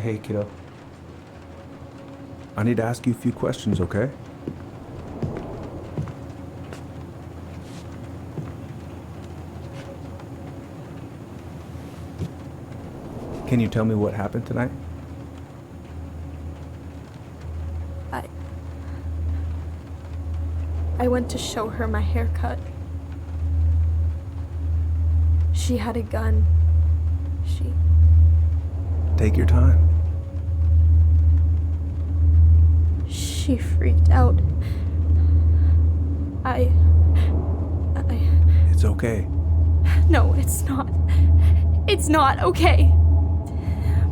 Hey, kiddo. I need to ask you a few questions, okay? Can you tell me what happened tonight? I went to show her my haircut. She had a gun. Take your time. She freaked out. It's okay. No, it's not. It's not okay.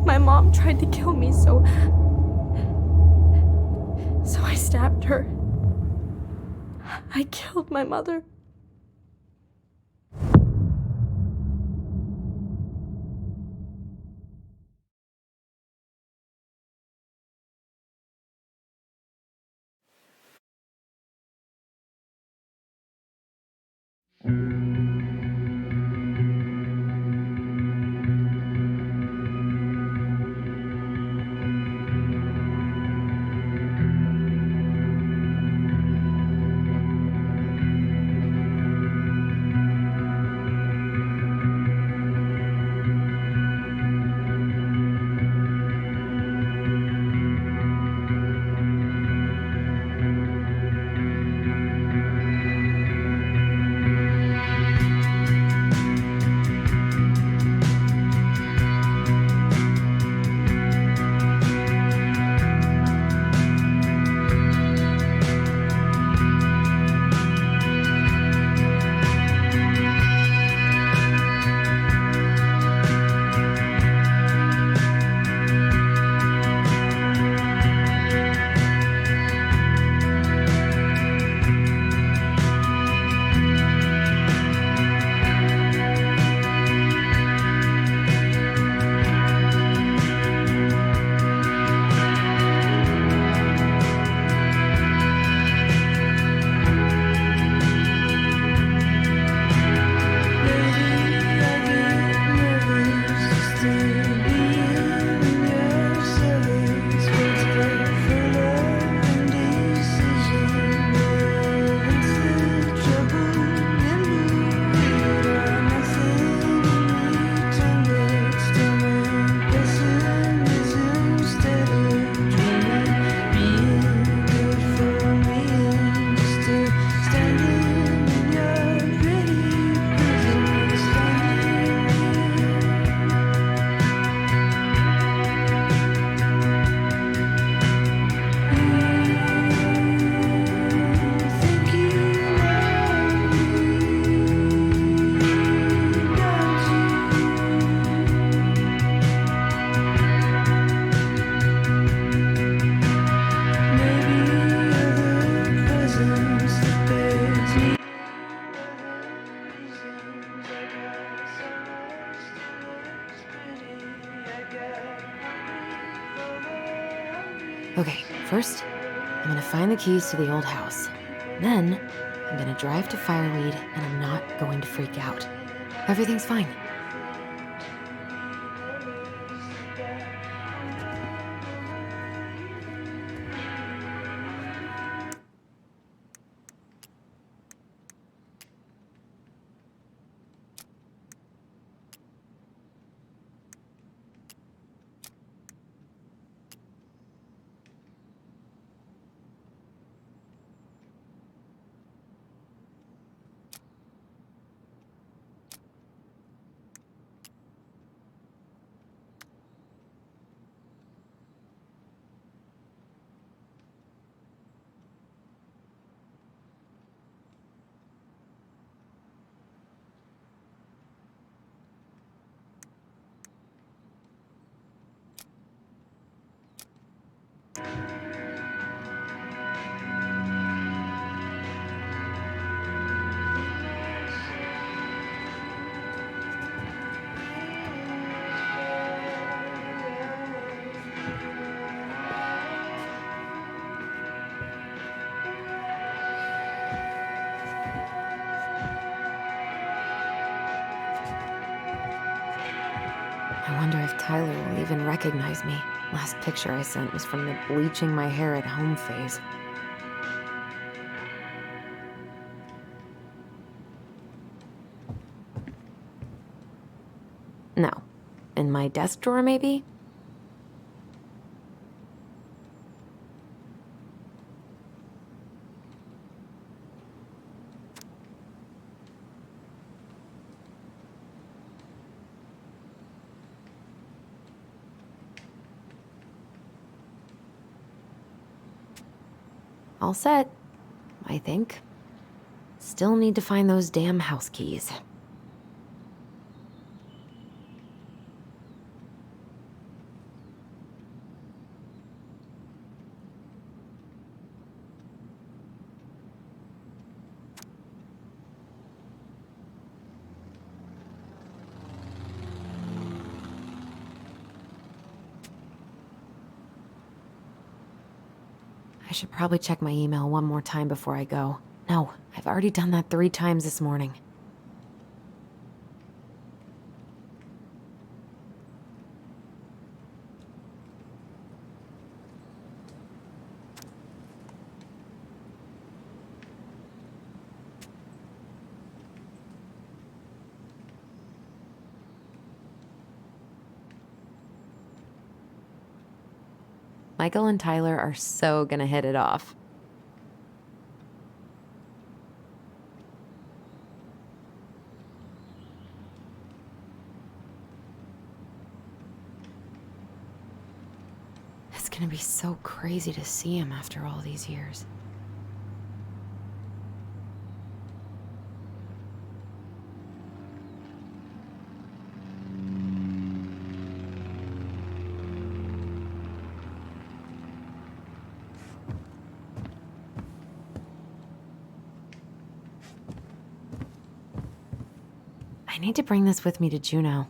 My mom tried to kill me, so I stabbed her. I killed my mother. Okay, first, I'm gonna find the keys to the old house. Then, I'm gonna drive to Fireweed, and I'm not going to freak out. Everything's fine. I wonder if Tyler will even recognize me. Last picture I sent was from the bleaching my hair at home phase. No. In my desk drawer, maybe? All set, I think. Still need to find those damn house keys. I should probably check my email one more time before I go. No, I've already done that 3 times this morning. Michael and Tyler are so gonna hit it off. It's gonna be so crazy to see him after all these years. I need to bring this with me to Juneau.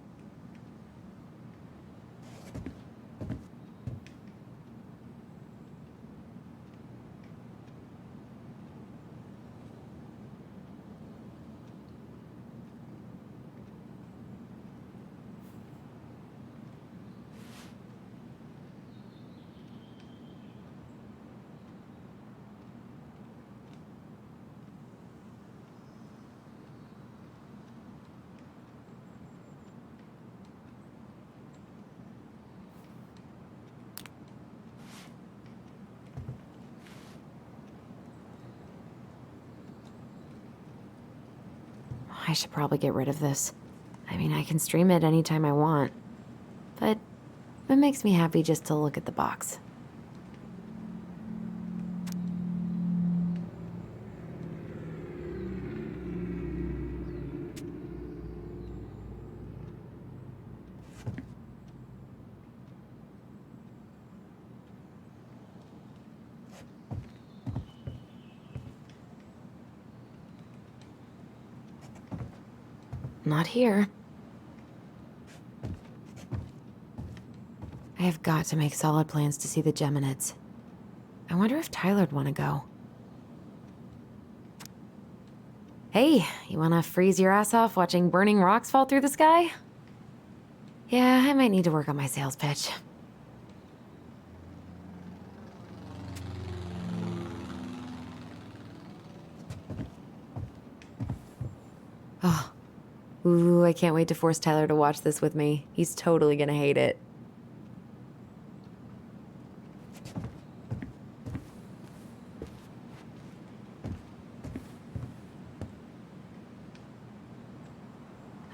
I should probably get rid of this. I mean, I can stream it anytime I want. But it makes me happy just to look at the box. Not here. I have got to make solid plans to see the Geminids. I wonder if Tyler'd want to go. Hey, you want to freeze your ass off watching burning rocks fall through the sky? Yeah, I might need to work on my sales pitch. Oh. Ooh, I can't wait to force Tyler to watch this with me. He's totally gonna hate it.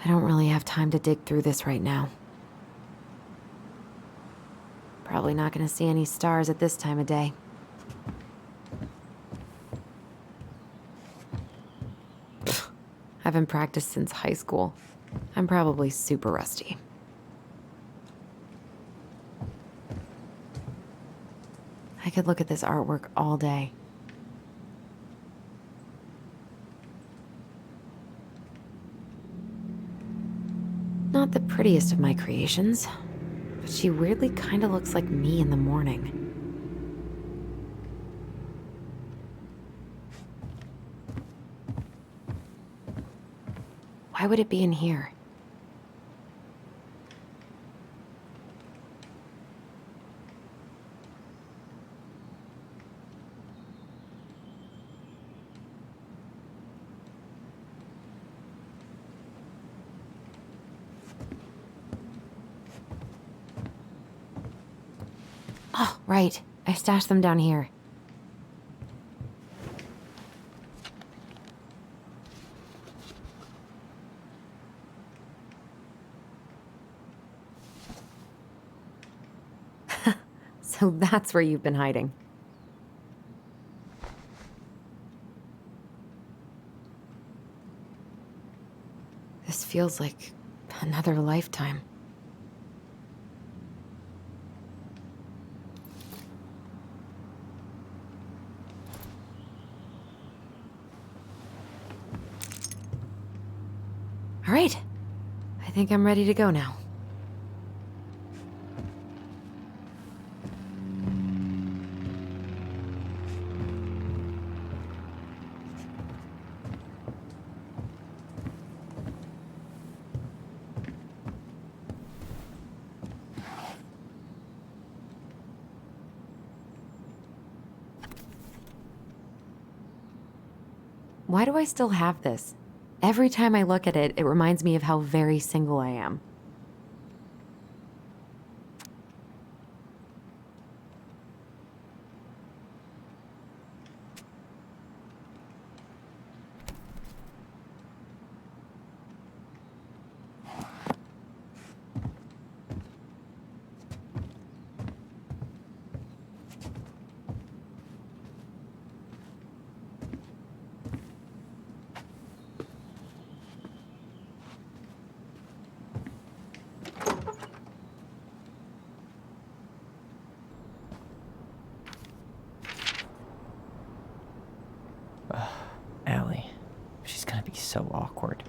I don't really have time to dig through this right now. Probably not gonna see any stars at this time of day. I haven't practiced since high school. I'm probably super rusty. I could look at this artwork all day. Not the prettiest of my creations, but she weirdly kind of looks like me in the morning. Why would it be in here? Oh, right. I stashed them down here. So that's where you've been hiding. This feels like another lifetime. All right. I think I'm ready to go now. Why do I still have this? Every time I look at it, it reminds me of how very single I am. Allie. She's gonna be so awkward.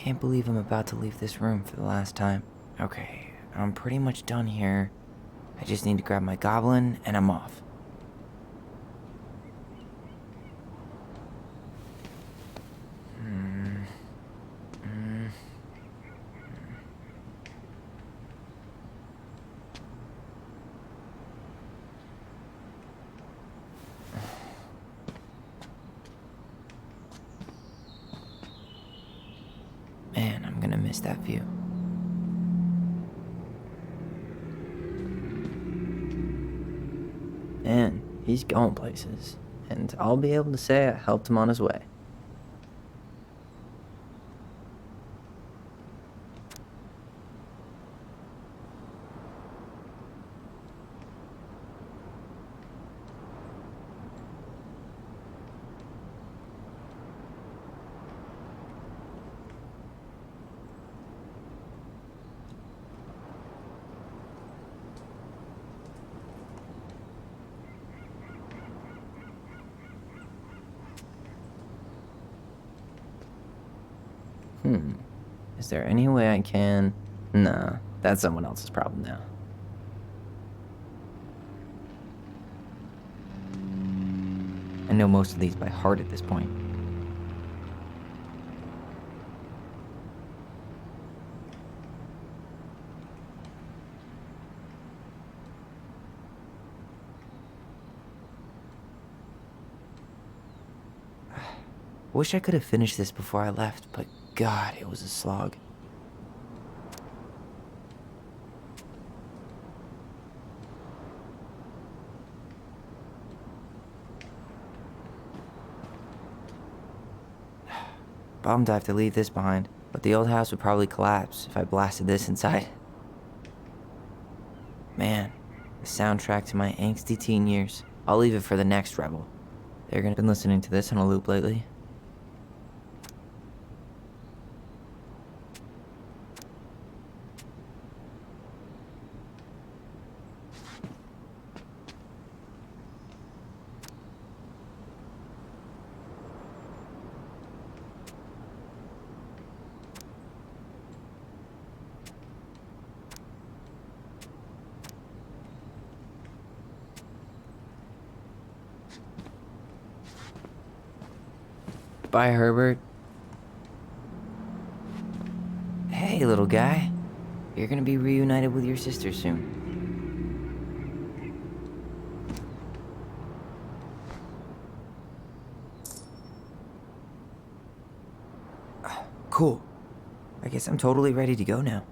can't believe I'm about to leave this room for the last time. Okay, I'm pretty much done here. I just need to grab my goblin and I'm off. Man, I'm gonna miss that view. Man, he's going places, and I'll be able to say I helped him on his way. Is there any way I can... Nah, that's someone else's problem now. I know most of these by heart at this point. Wish I could have finished this before I left, but God, it was a slog. Bummed I have to leave this behind, but the old house would probably collapse if I blasted this inside. Man, the soundtrack to my angsty teen years. I'll leave it for the next rebel. They're gonna been listening to this on a loop lately. Bye, Herbert. Hey, little guy. You're gonna be reunited with your sister soon. Cool. I guess I'm totally ready to go now.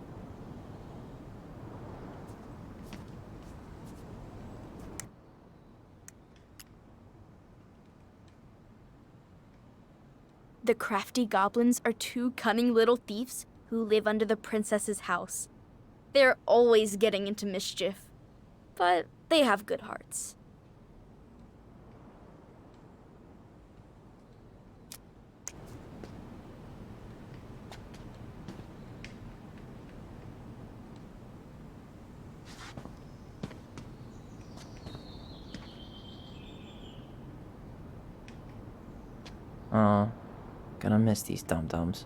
The crafty goblins are two cunning little thieves who live under the princess's house. They're always getting into mischief, but they have good hearts. Oh, gonna miss these dum-dums.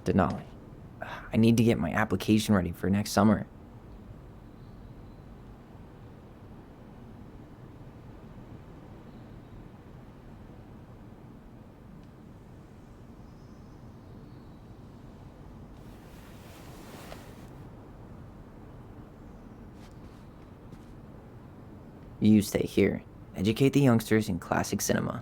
Denali. I need to get my application ready for next summer. You stay here. Educate the youngsters in classic cinema.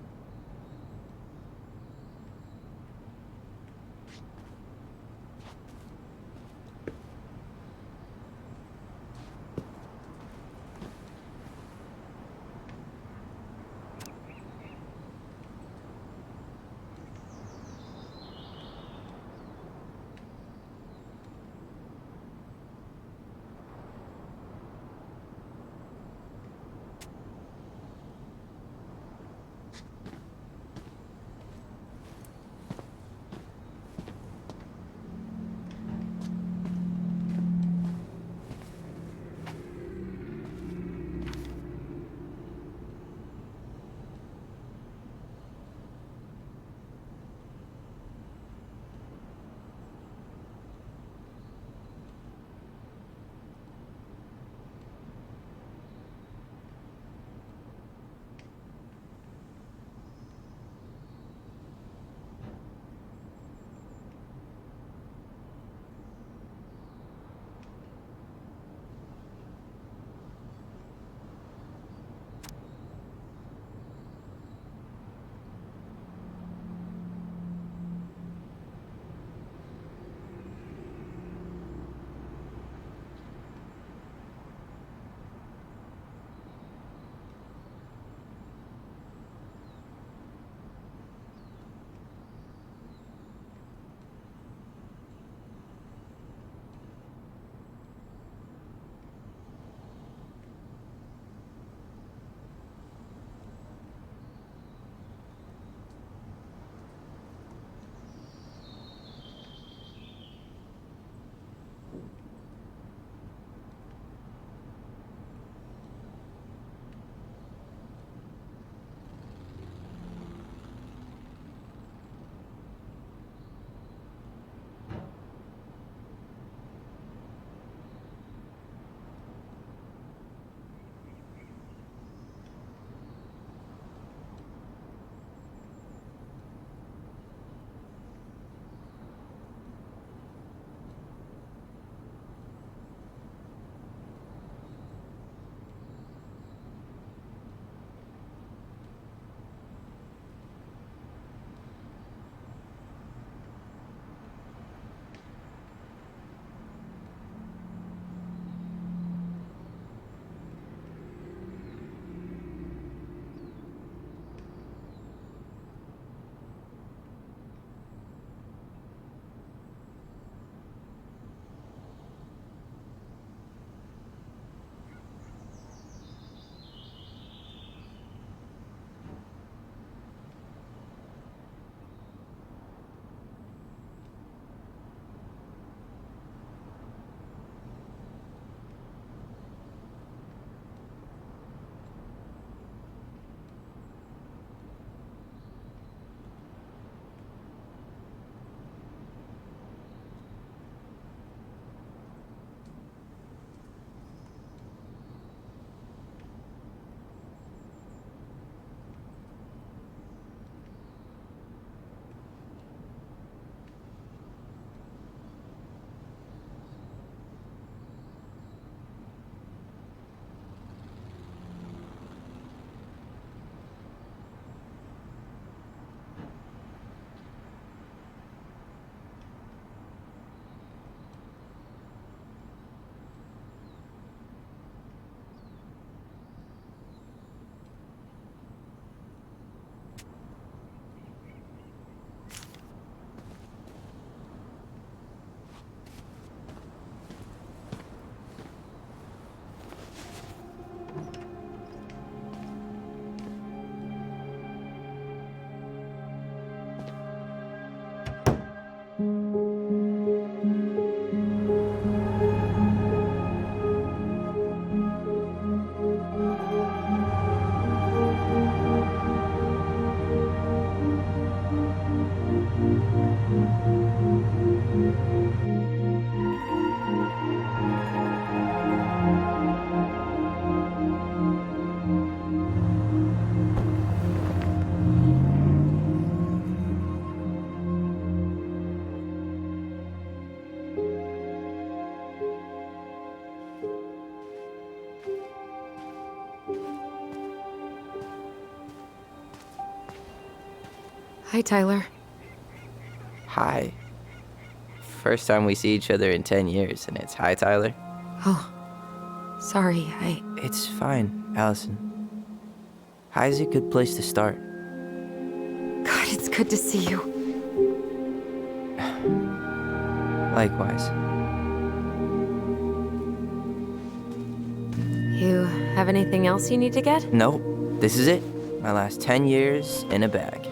Hi, Tyler. Hi. First time we see each other in 10 years, and it's hi, Tyler. Oh, sorry, It's fine, Allison. Hi is a good place to start. God, it's good to see you. Likewise. You have anything else you need to get? Nope, this is it. My last 10 years in a bag.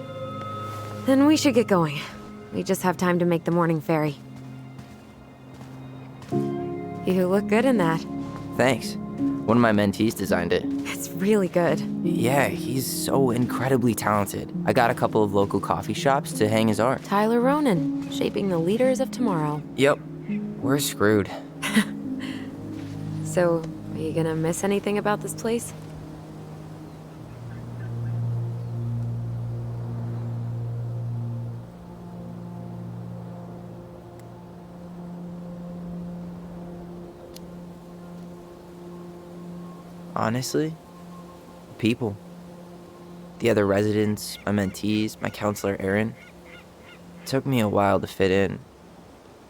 Then we should get going. We just have time to make the morning ferry. You look good in that. Thanks. One of my mentees designed it. It's really good. Yeah, he's so incredibly talented. I got a couple of local coffee shops to hang his art. Tyler Ronan, shaping the leaders of tomorrow. Yep, we're screwed. So, are you gonna miss anything about this place? Honestly, people. The other residents, my mentees, my counselor Aaron. It took me a while to fit in,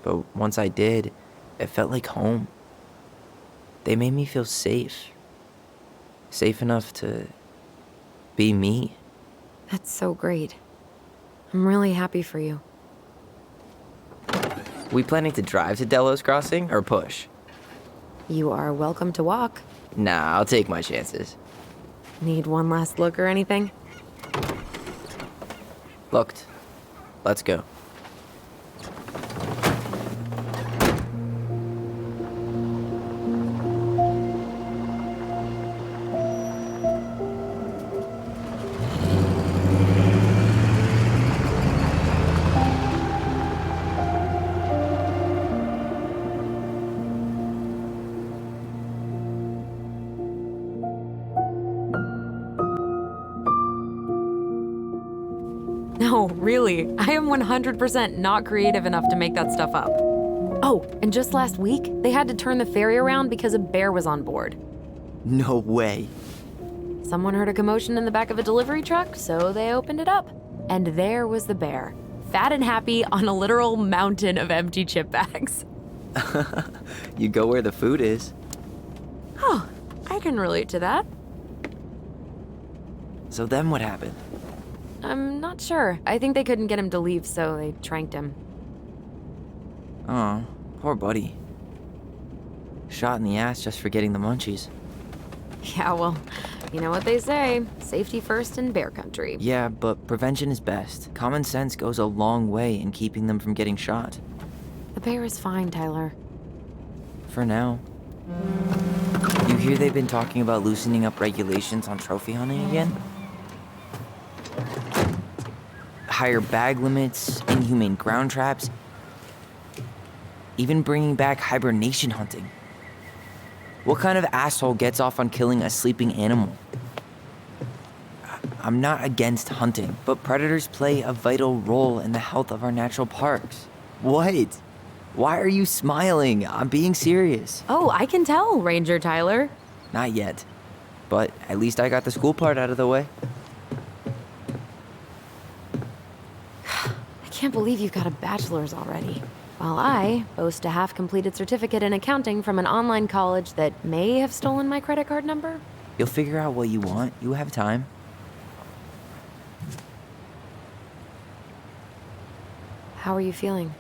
but once I did, it felt like home. They made me feel safe. Safe enough to be me. That's so great. I'm really happy for you. We planning to drive to Delos Crossing or push? You are welcome to walk. Nah, I'll take my chances. Need one last look or anything? Looked. Let's go. No, really. I am 100% not creative enough to make that stuff up. Oh, and just last week, they had to turn the ferry around because a bear was on board. No way. Someone heard a commotion in the back of a delivery truck, so they opened it up. And there was the bear, fat and happy on a literal mountain of empty chip bags. You go where the food is. Oh, I can relate to that. So then what happened? I'm not sure. I think they couldn't get him to leave, so they tranked him. Oh, poor buddy. Shot in the ass just for getting the munchies. Yeah, well, you know what they say. Safety first in bear country. Yeah, but prevention is best. Common sense goes a long way in keeping them from getting shot. The bear is fine, Tyler. For now. You hear they've been talking about loosening up regulations on trophy hunting again? Higher bag limits, inhumane ground traps, even bringing back hibernation hunting. What kind of asshole gets off on killing a sleeping animal? I'm not against hunting, but predators play a vital role in the health of our natural parks. What? Why are you smiling? I'm being serious. Oh, I can tell, Ranger Tyler. Not yet, but at least I got the school part out of the way. I can't believe you've got a bachelor's already. While I boast a half-completed certificate in accounting from an online college that may have stolen my credit card number. You'll figure out what you want. You have time. How are you feeling?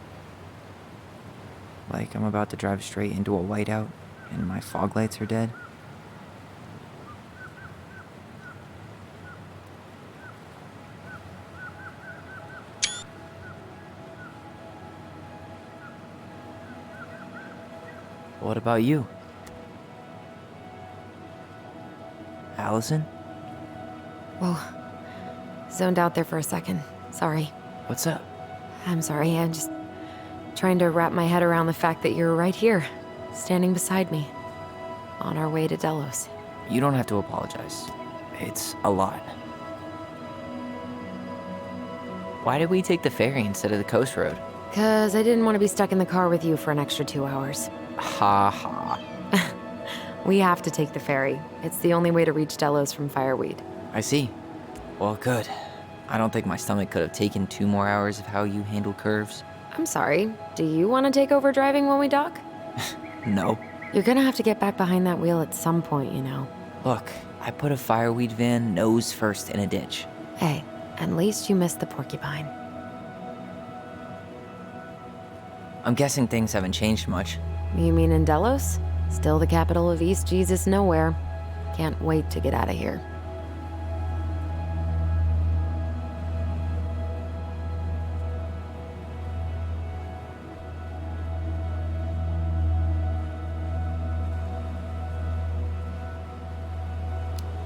Like I'm about to drive straight into a whiteout and my fog lights are dead. What about you? Allison? Whoa. Zoned out there for a second. Sorry. What's up? I'm sorry, I'm just trying to wrap my head around the fact that you're right here, standing beside me, on our way to Delos. You don't have to apologize. It's a lot. Why did we take the ferry instead of the coast road? 'Cause I didn't want to be stuck in the car with you for an extra 2 hours. Ha ha. We have to take the ferry. It's the only way to reach Delos from Fireweed. I see. Well, good. I don't think my stomach could have taken 2 more hours of how you handle curves. I'm sorry, do you want to take over driving when we dock? No. You're gonna have to get back behind that wheel at some point, you know. Look, I put a fireweed van nose first in a ditch. Hey, at least you missed the porcupine. I'm guessing things haven't changed much. You mean in Delos? Still the capital of East Jesus Nowhere. Can't wait to get out of here.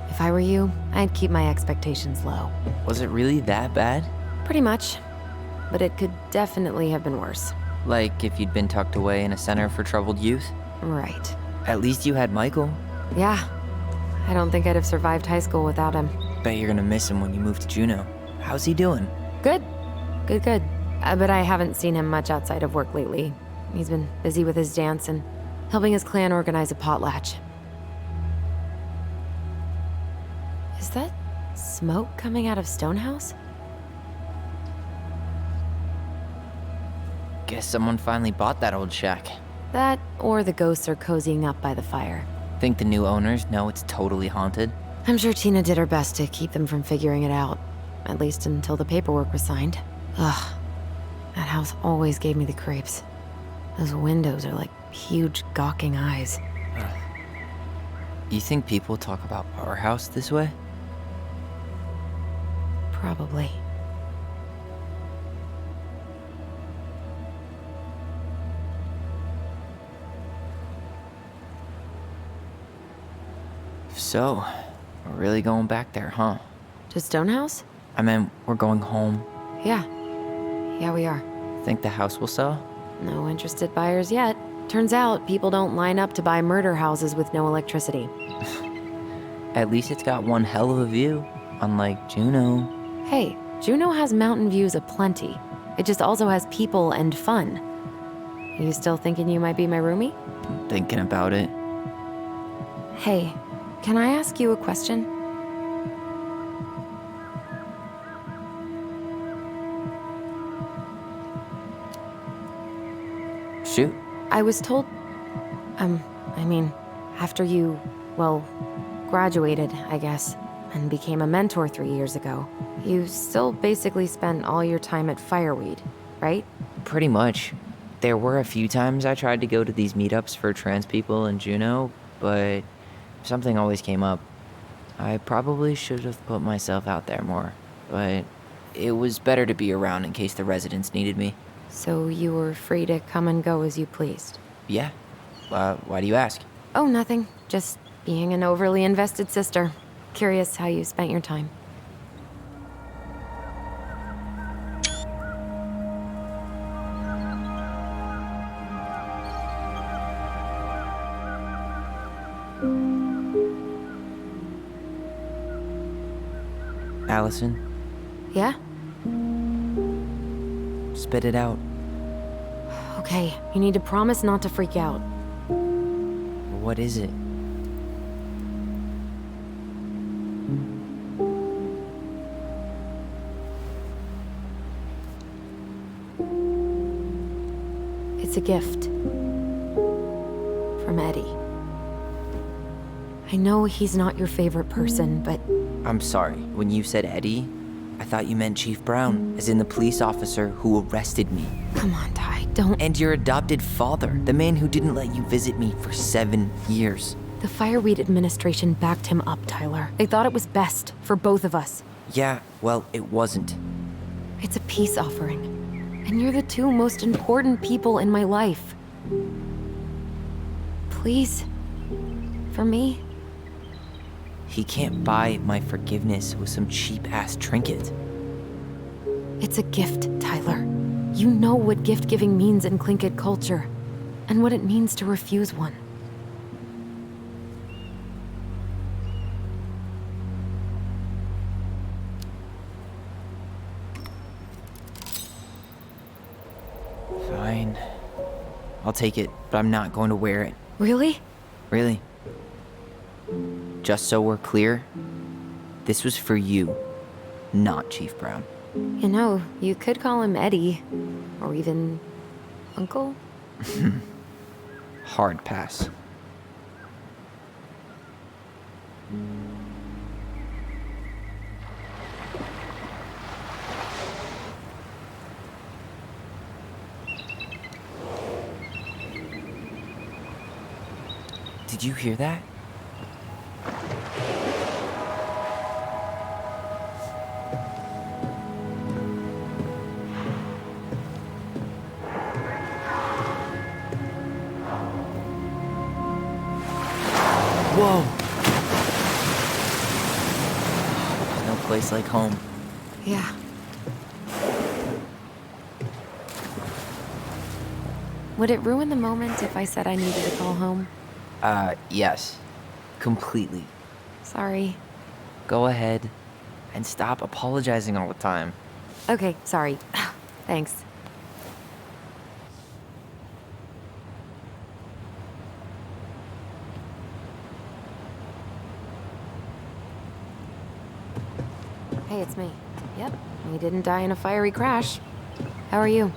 If I were you, I'd keep my expectations low. Was it really that bad? Pretty much. But it could definitely have been worse. Like if you'd been tucked away in a center for troubled youth? Right. At least you had Michael. Yeah. I don't think I'd have survived high school without him. Bet you're gonna miss him when you move to Juneau. How's he doing? Good. Good. But I haven't seen him much outside of work lately. He's been busy with his dance and helping his clan organize a potlatch. Is that smoke coming out of Stonehouse? Guess someone finally bought that old shack. That, or the ghosts are cozying up by the fire. Think the new owners know it's totally haunted? I'm sure Tina did her best to keep them from figuring it out. At least until the paperwork was signed. Ugh. That house always gave me the creeps. Those windows are like huge gawking eyes. You think people talk about our house this way? Probably. So, we're really going back there, huh? To Stonehouse? I mean, we're going home. Yeah. Yeah, we are. Think the house will sell? No interested buyers yet. Turns out people don't line up to buy murder houses with no electricity. At least it's got one hell of a view, unlike Juneau. Hey, Juneau has mountain views aplenty. It just also has people and fun. You still thinking you might be my roomie? Thinking about it. Hey, can I ask you a question? Shoot. I was told, after you, graduated, I guess, and became a mentor 3 years ago, you still basically spent all your time at Fireweed, right? Pretty much. There were a few times I tried to go to these meetups for trans people in Juneau, but something always came up. I probably should have put myself out there more, but it was better to be around in case the residents needed me. So you were free to come and go as you pleased? Yeah. Why do you ask? Oh, nothing. Just being an overly invested sister. Curious how you spent your time. Allison, Yeah? spit it out. Okay, you need to promise not to freak out. What is it? It's a gift. From Eddie. I know he's not your favorite person, but I'm sorry. When you said Eddie, I thought you meant Chief Brown, as in the police officer who arrested me. come on, Ty, don't. And your adopted father, the man who didn't let you visit me for 7 years. The Fireweed administration backed him up, Tyler. They thought it was best for both of us. Yeah, well, it wasn't. It's a peace offering. And you're the two most important people in my life. Please. For me. He can't buy my forgiveness with some cheap-ass trinket. It's a gift, Tyler. You know what gift-giving means in Tlingit culture. And what it means to refuse one. Fine. I'll take it, but I'm not going to wear it. Really? Really. Just so we're clear, this was for you, not Chief Brown. You know, you could call him Eddie. Or even Uncle? Hard pass. Did you hear that? Whoa! No place like home. Yeah. Would it ruin the moment if I said I needed to call home? Yes. Completely. Sorry. Go ahead and stop apologizing all the time. Okay, sorry. Thanks. Hey, it's me. Yep, we didn't die in a fiery crash. How are you?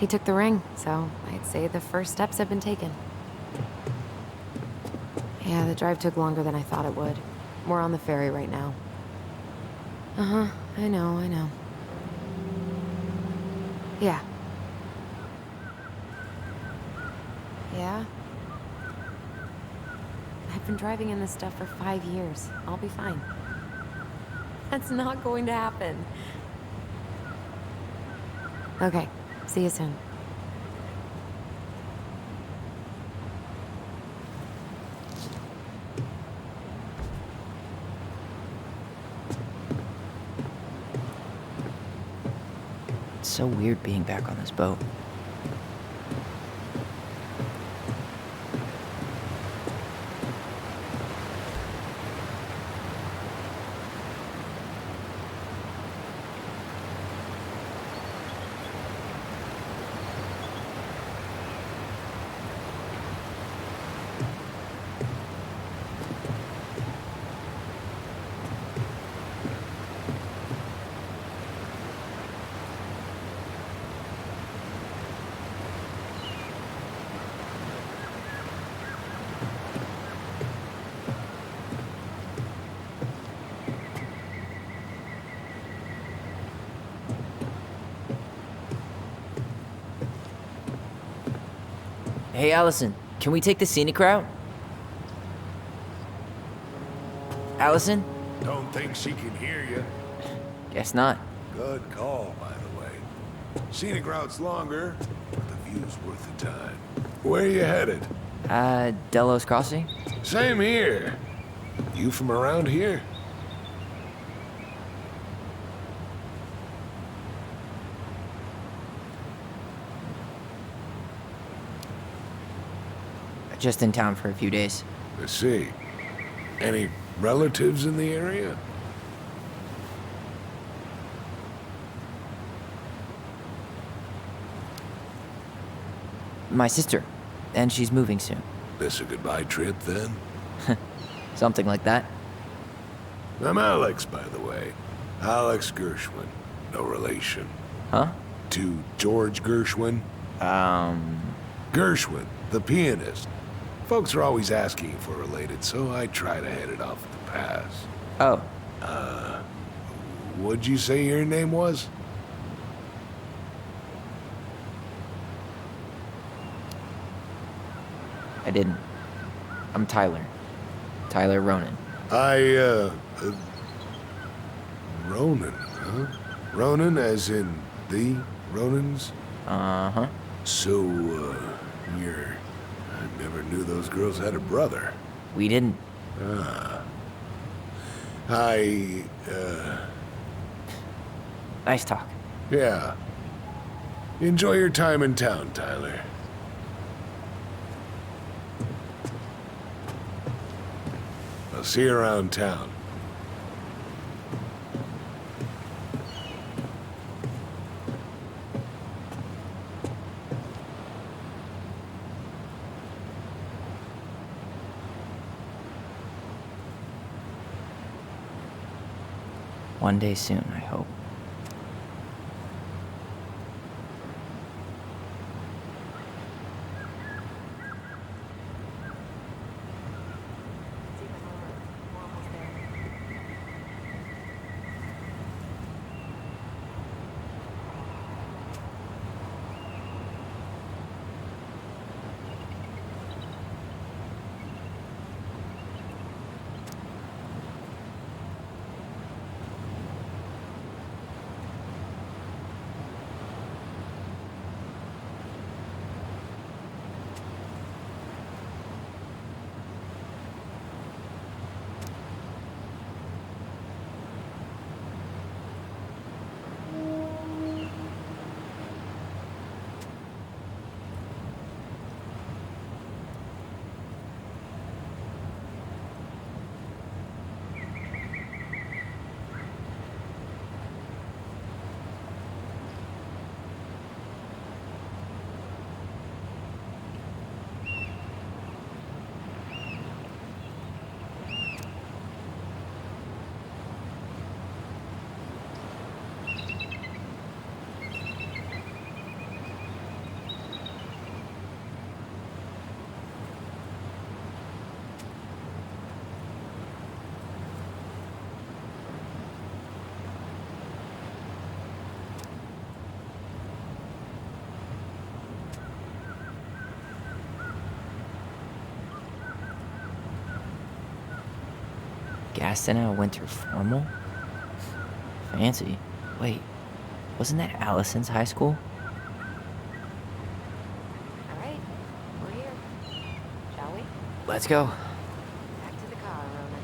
He took the ring, so I'd say the first steps have been taken. Yeah, the drive took longer than I thought it would. We're on the ferry right now. Uh-huh, I know. Yeah. Yeah? I've been driving in this stuff for 5 years. I'll be fine. That's not going to happen. Okay, see you soon. It's so weird being back on this boat. Hey, Allison, can we take the scenic route? Allison? Don't think she can hear you. Guess not. Good call, by the way. Scenic route's longer, but the view's worth the time. Where you headed? Delos Crossing? Same here. You from around here? Just in town for a few days. I see. Any relatives in the area? My sister, and she's moving soon. This a goodbye trip, then? Something like that. I'm Alex, by the way. Alex Gershwin. No relation. Huh? To George Gershwin? Gershwin, the pianist. Folks are always asking if we're related, so I try to head it off at the pass. Oh, What'd you say your name was? I didn't. I'm Tyler. Tyler Ronan. Ronan, huh? Ronan as in the Ronans? Uh-huh. So, I never knew those girls had a brother. We didn't. Nice talk. Yeah. Enjoy your time in town, Tyler. I'll see you around town. One day soon, I hope. Gaston at a winter formal? Fancy. Wait, wasn't that Allison's high school? All right, we're here. Shall we? Let's go. Back to the car, Roman.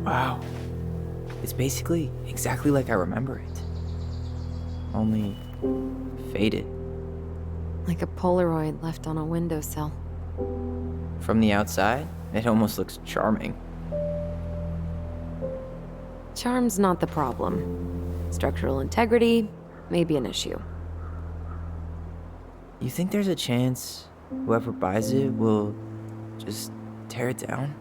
Wow. It's basically exactly like I remember it. Only faded. Like a Polaroid left on a windowsill. From the outside, it almost looks charming. Charm's not the problem. Structural integrity may be an issue. You think there's a chance whoever buys it will just tear it down?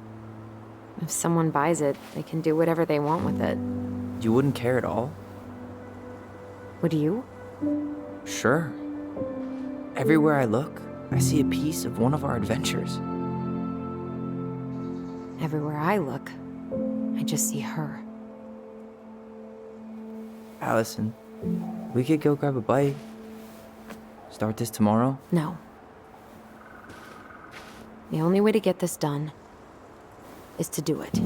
If someone buys it, they can do whatever they want with it. You wouldn't care at all? Would you? Sure. Everywhere I look, I see a piece of one of our adventures. Everywhere I look, I just see her. Allison, We could go grab a bite. Start this tomorrow? No. The only way to get this done is to do it.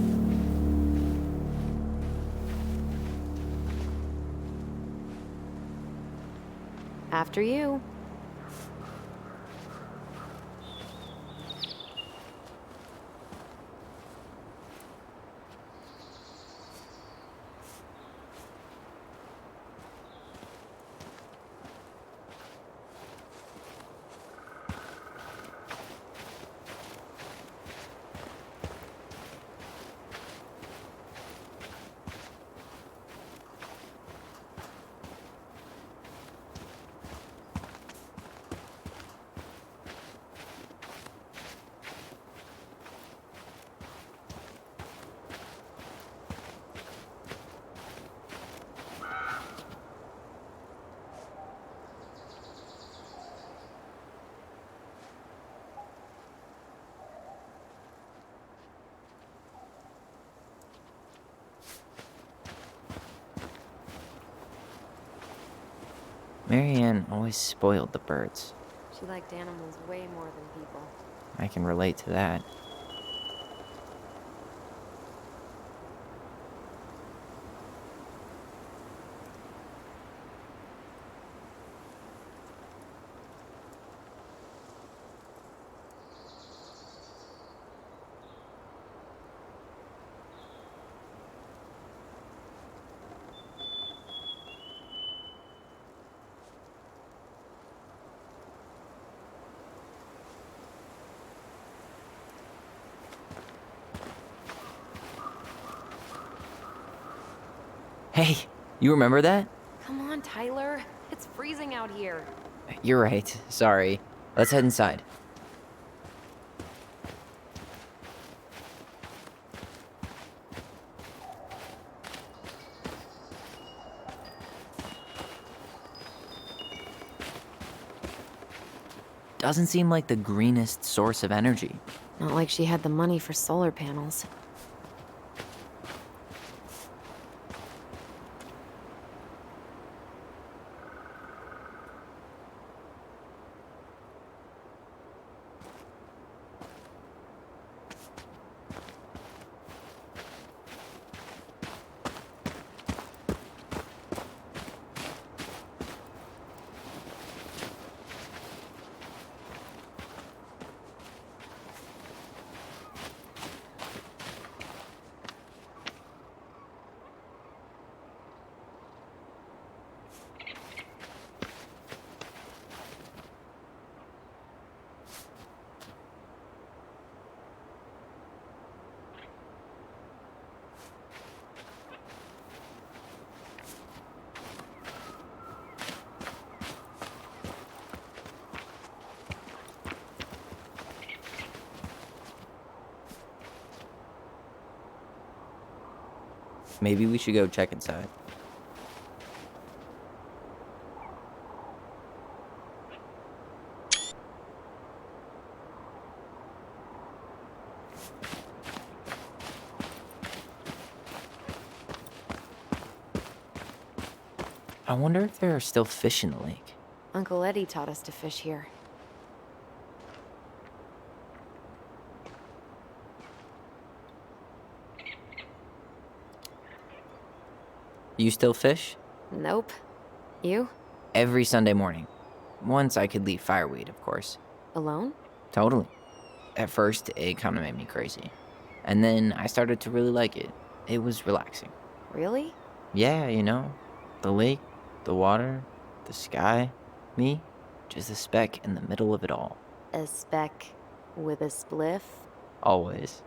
After you. Marianne always spoiled the birds. She liked animals way more than people. I can relate to that. Hey, you remember that? Come on, Tyler. It's freezing out here. You're right. Sorry. Let's head inside. Doesn't seem like the greenest source of energy. Not like she had the money for solar panels. Maybe we should go check inside. I wonder if there are still fish in the lake. Uncle Eddie taught us to fish here. You still fish? Nope. You? Every Sunday morning. Once I could leave fireweed, of course. Alone? Totally. At first, it kind of made me crazy. And then I started to really like it. It was relaxing. Really? Yeah, you know, the lake, the water, the sky, me, just a speck in the middle of it all. A speck with a spliff? Always.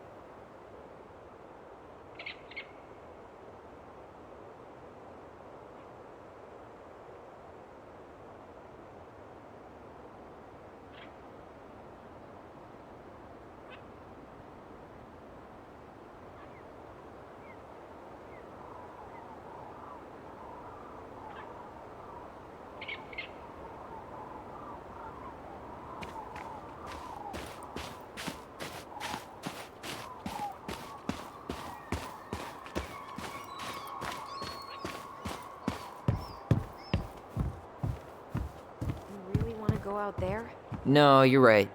go out there? No, you're right.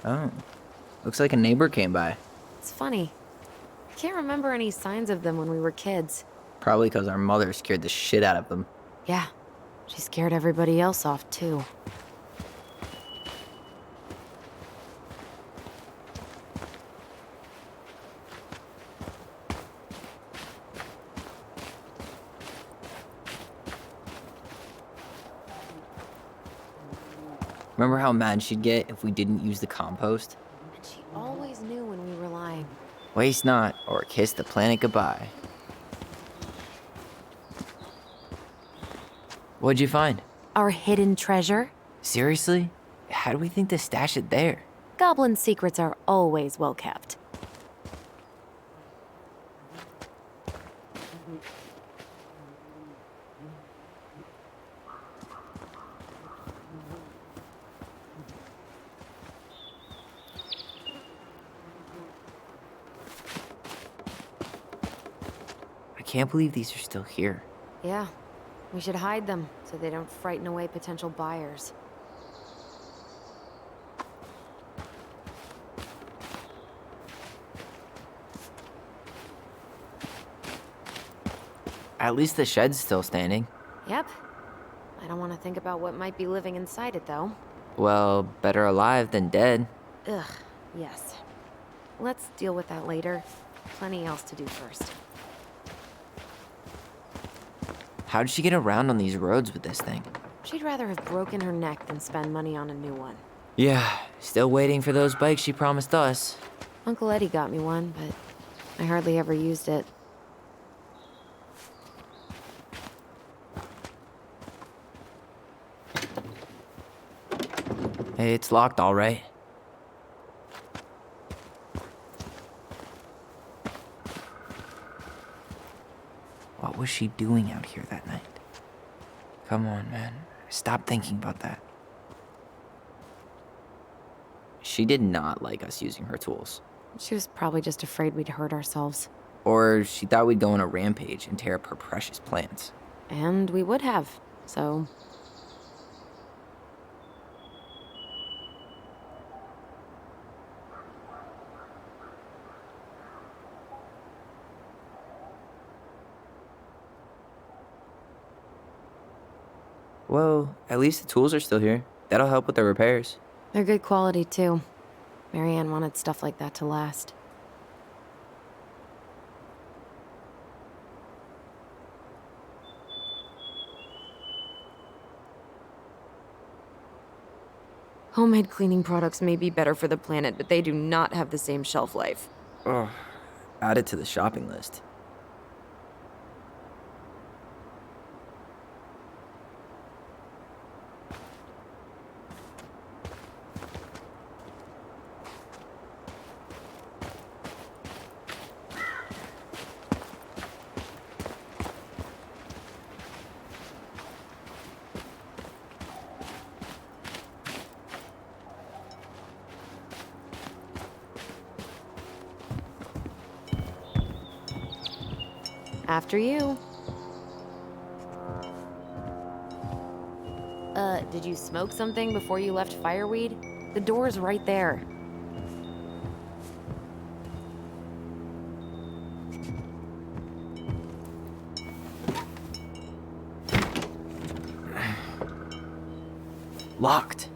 Oh, looks like a neighbor came by. It's funny. I can't remember any signs of them when we were kids. Probably because our mother scared the shit out of them. Yeah, she scared everybody else off too. Remember how mad she'd get if we didn't use the compost? And she always knew when we were lying. Waste not, or kiss the planet goodbye. What'd you find? Our hidden treasure? Seriously? How do we think to stash it there? Goblin secrets are always well kept. I can't believe these are still here. Yeah, we should hide them so they don't frighten away potential buyers. At least the shed's still standing. Yep. I don't want to think about what might be living inside it, though. Well, better alive than dead. Ugh, yes. Let's deal with that later. Plenty else to do first. How did she get around on these roads with this thing? She'd rather have broken her neck than spend money on a new one. Yeah, still waiting for those bikes she promised us. Uncle Eddie got me one, but I hardly ever used it. Hey, it's locked all right. What was she doing out here that night? Come on, man. Stop thinking about that. She did not like us using her tools. She was probably just afraid we'd hurt ourselves. Or she thought we'd go on a rampage and tear up her precious plants. And we would have, so... Well, at least the tools are still here. That'll help with the repairs. They're good quality, too. Marianne wanted stuff like that to last. Homemade cleaning products may be better for the planet, but they do not have the same shelf life. Oh, add it to the shopping list. After you. Did you smoke something before you left Fireweed? The door's right there. Locked.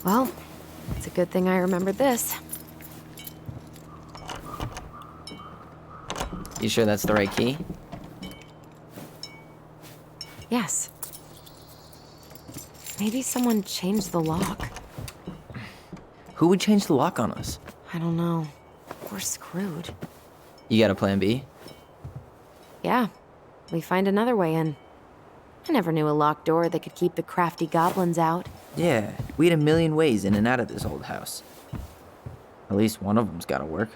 Well, it's a good thing I remembered this. You sure that's the right key? Yes. Maybe someone changed the lock. Who would change the lock on us? I don't know. We're screwed. You got a plan B? Yeah, we find another way in. I never knew a locked door that could keep the crafty goblins out. Yeah, we had a million ways in and out of this old house. At least one of them's gotta work.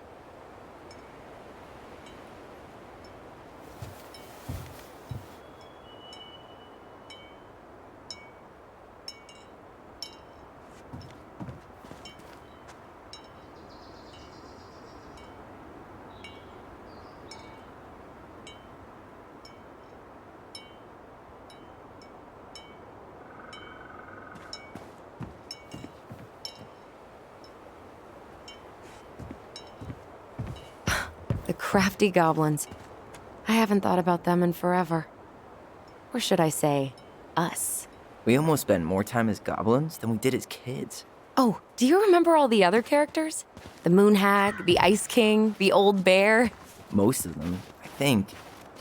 Crafty goblins. I haven't thought about them in forever. Or should I say, us. We almost spent more time as goblins than we did as kids. Oh, do you remember all the other characters? The Moon Hag, the Ice King, the Old Bear? Most of them, I think.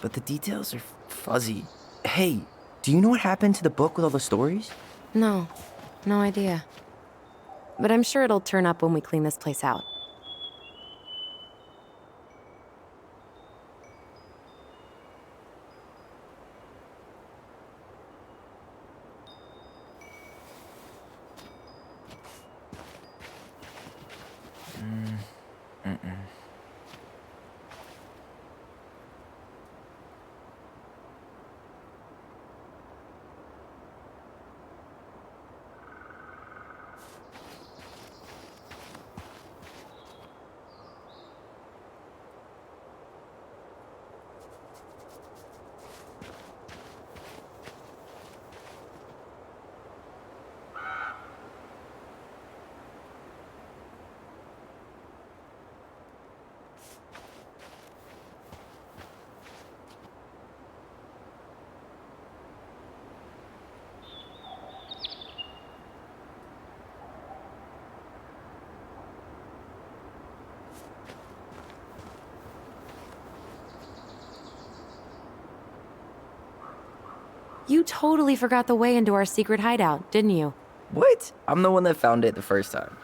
But the details are fuzzy. Hey, do you know what happened to the book with all the stories? No, no idea. But I'm sure it'll turn up when we clean this place out. You totally forgot the way into our secret hideout, didn't you? What? I'm the one that found it the first time.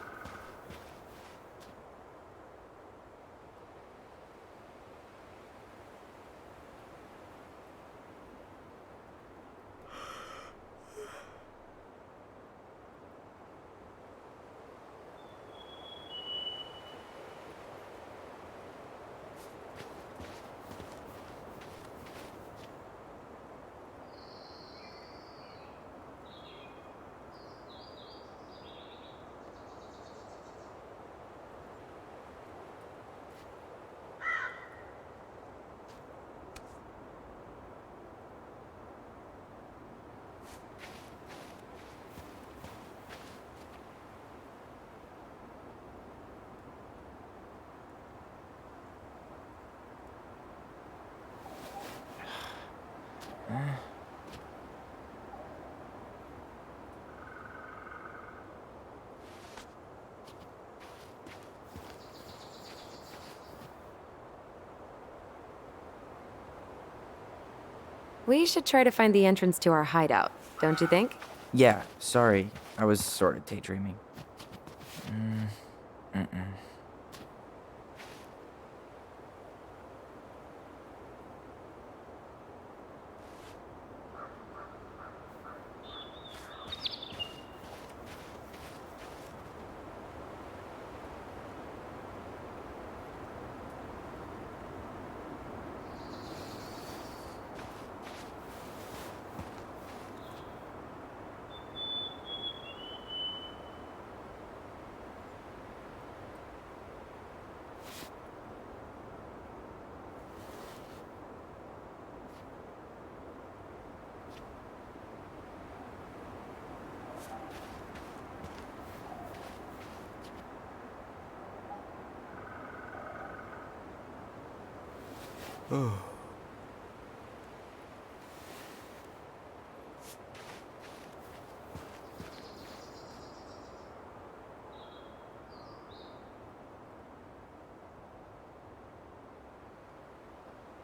We should try to find the entrance to our hideout, don't you think? Yeah, sorry. I was sort of daydreaming.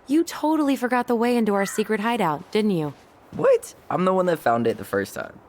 You totally forgot the way into our secret hideout, didn't you? What? I'm the one that found it the first time.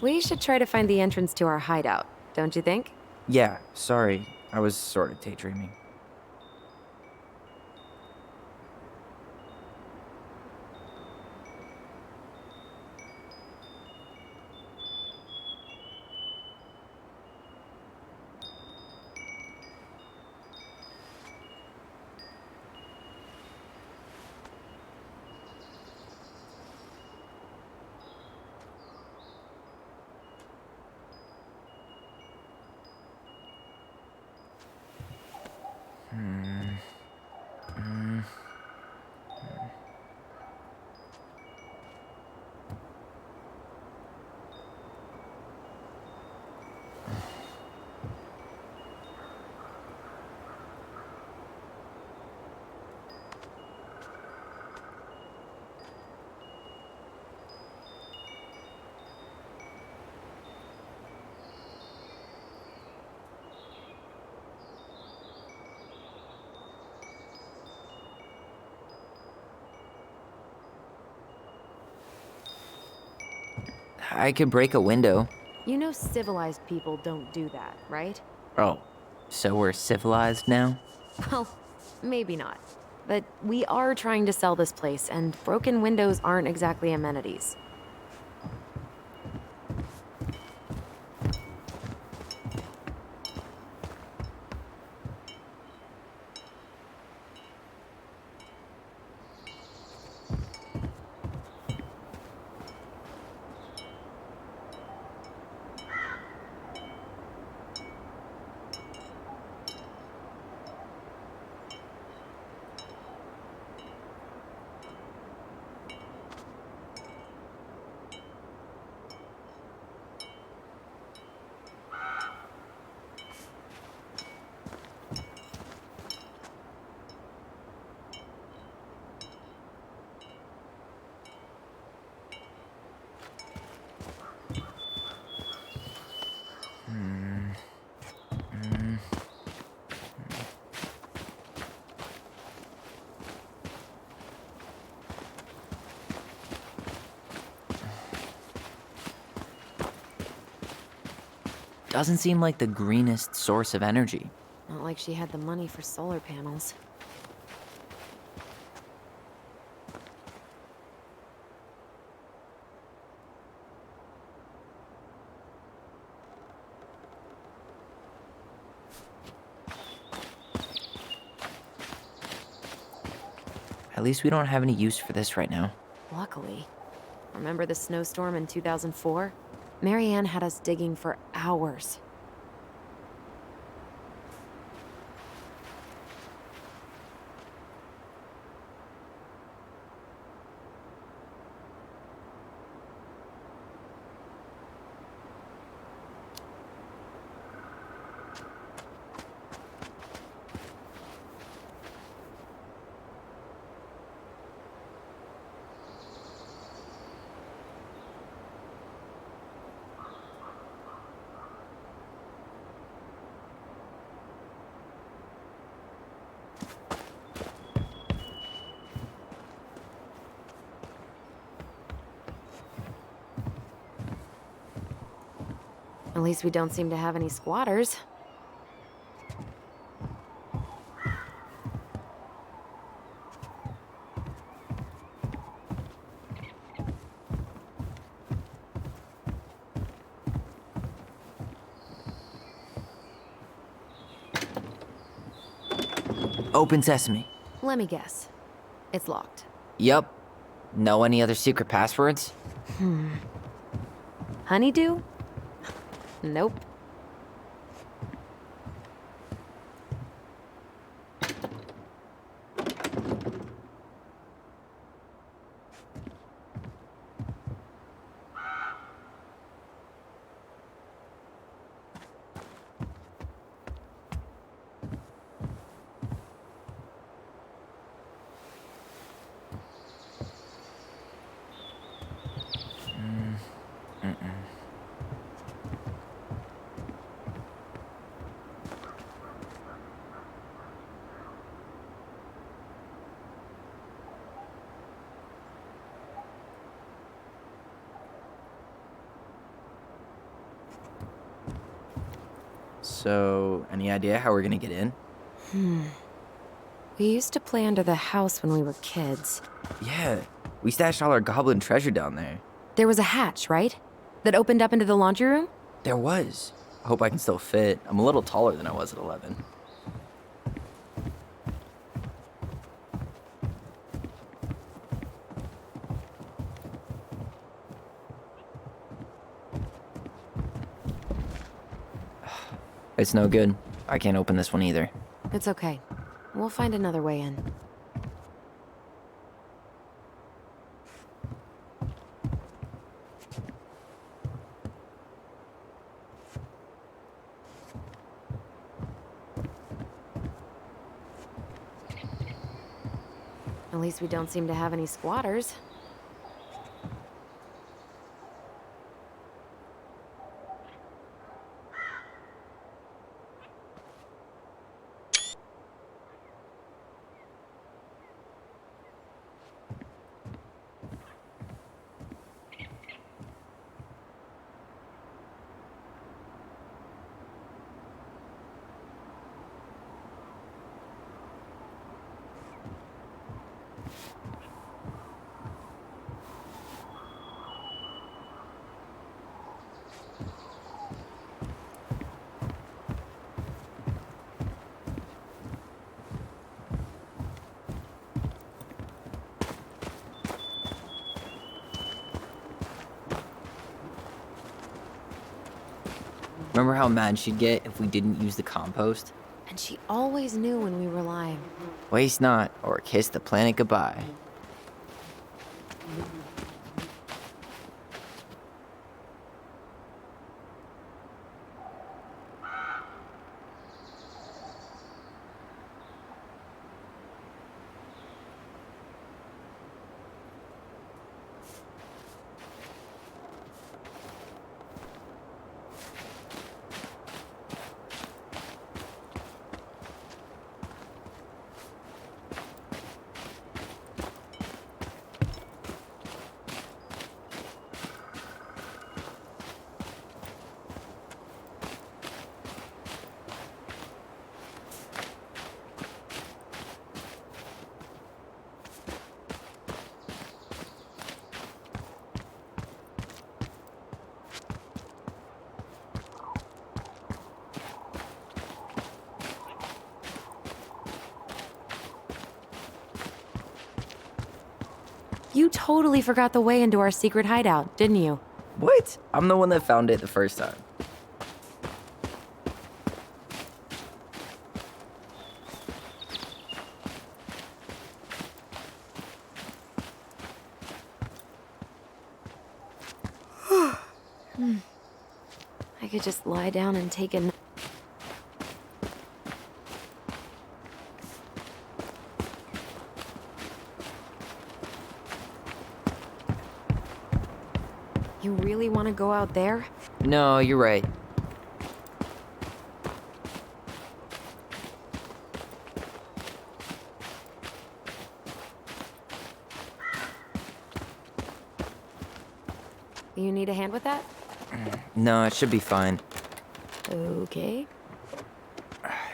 We should try to find the entrance to our hideout, don't you think? Yeah, sorry. I was sort of daydreaming. I could break a window. You know civilized people don't do that, right? Oh, so we're civilized now? Well, maybe not. But we are trying to sell this place, and broken windows aren't exactly amenities. Doesn't seem like the greenest source of energy. Not like she had the money for solar panels. At least we don't have any use for this right now. Luckily. Remember the snowstorm in 2004? Marianne had us digging for hours. At least we don't seem to have any squatters. Open sesame. Let me guess. It's locked. Yup. Know any other secret passwords? Honeydew? Nope. So, any idea how we're gonna get in? We used to play under the house when we were kids. Yeah, we stashed all our goblin treasure down there. There was a hatch, right? That opened up into the laundry room? There was. I hope I can still fit. I'm a little taller than I was at 11. It's no good. I can't open this one either. It's okay. We'll find another way in. At least we don't seem to have any squatters. Remember how mad she'd get if we didn't use the compost? And she always knew when we were lying. Waste not, or kiss the planet goodbye. You totally forgot the way into our secret hideout, didn't you? What? I'm the one that found it the first time. I could just lie down and take a... You really want to go out there? No, you're right. You need a hand with that? No, it should be fine. Okay.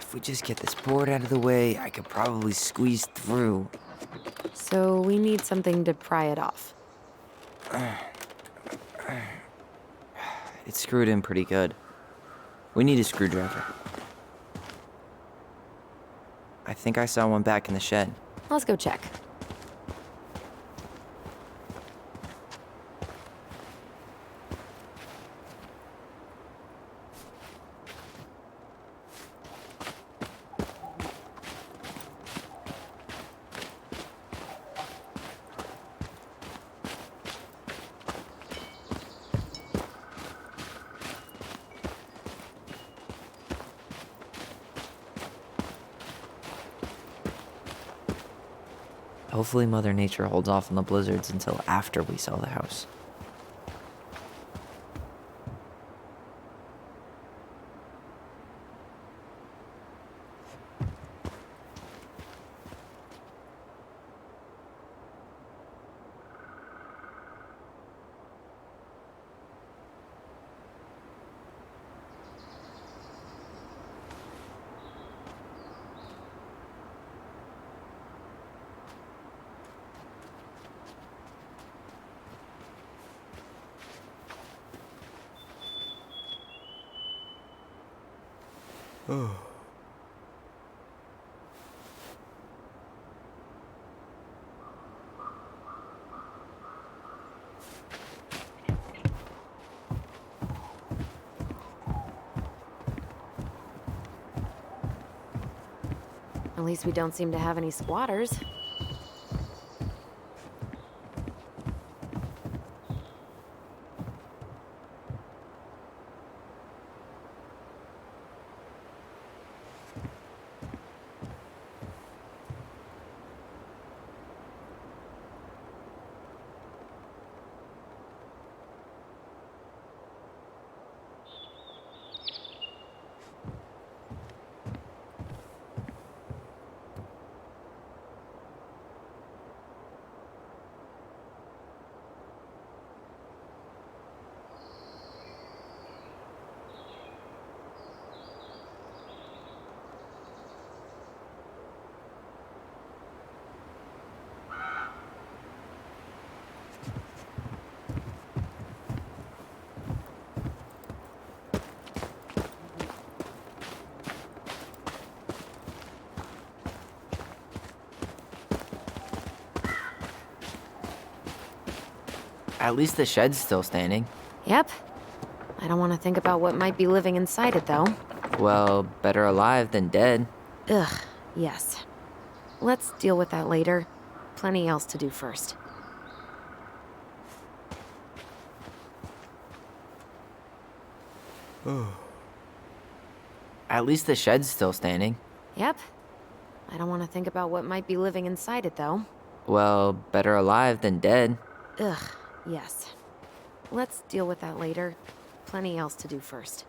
If we just get this board out of the way, I could probably squeeze through. So we need something to pry it off. It's screwed in pretty good. We need a screwdriver. I think I saw one back in the shed. Let's go check. Hopefully Mother Nature holds off on the blizzards until after we sell the house. At least we don't seem to have any squatters. At least the shed's still standing. Yep. I don't want to think about what might be living inside it, though. Well, better alive than dead. Ugh, yes. Let's deal with that later. Plenty else to do first. At least the shed's still standing. Yep. I don't want to think about what might be living inside it, though. Well, better alive than dead. Ugh, yes. Let's deal with that later. Plenty else to do first.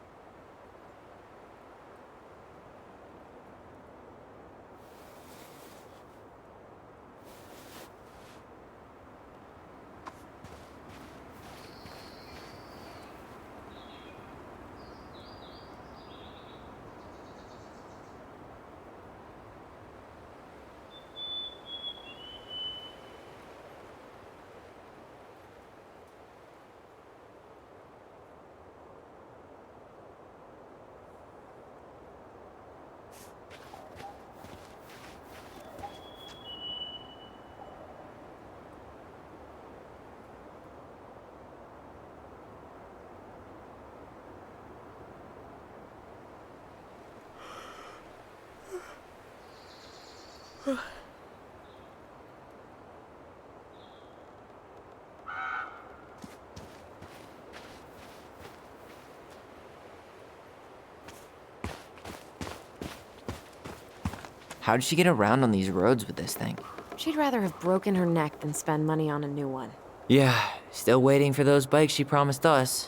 How'd she get around on these roads with this thing? She'd rather have broken her neck than spend money on a new one. Yeah, still waiting for those bikes she promised us.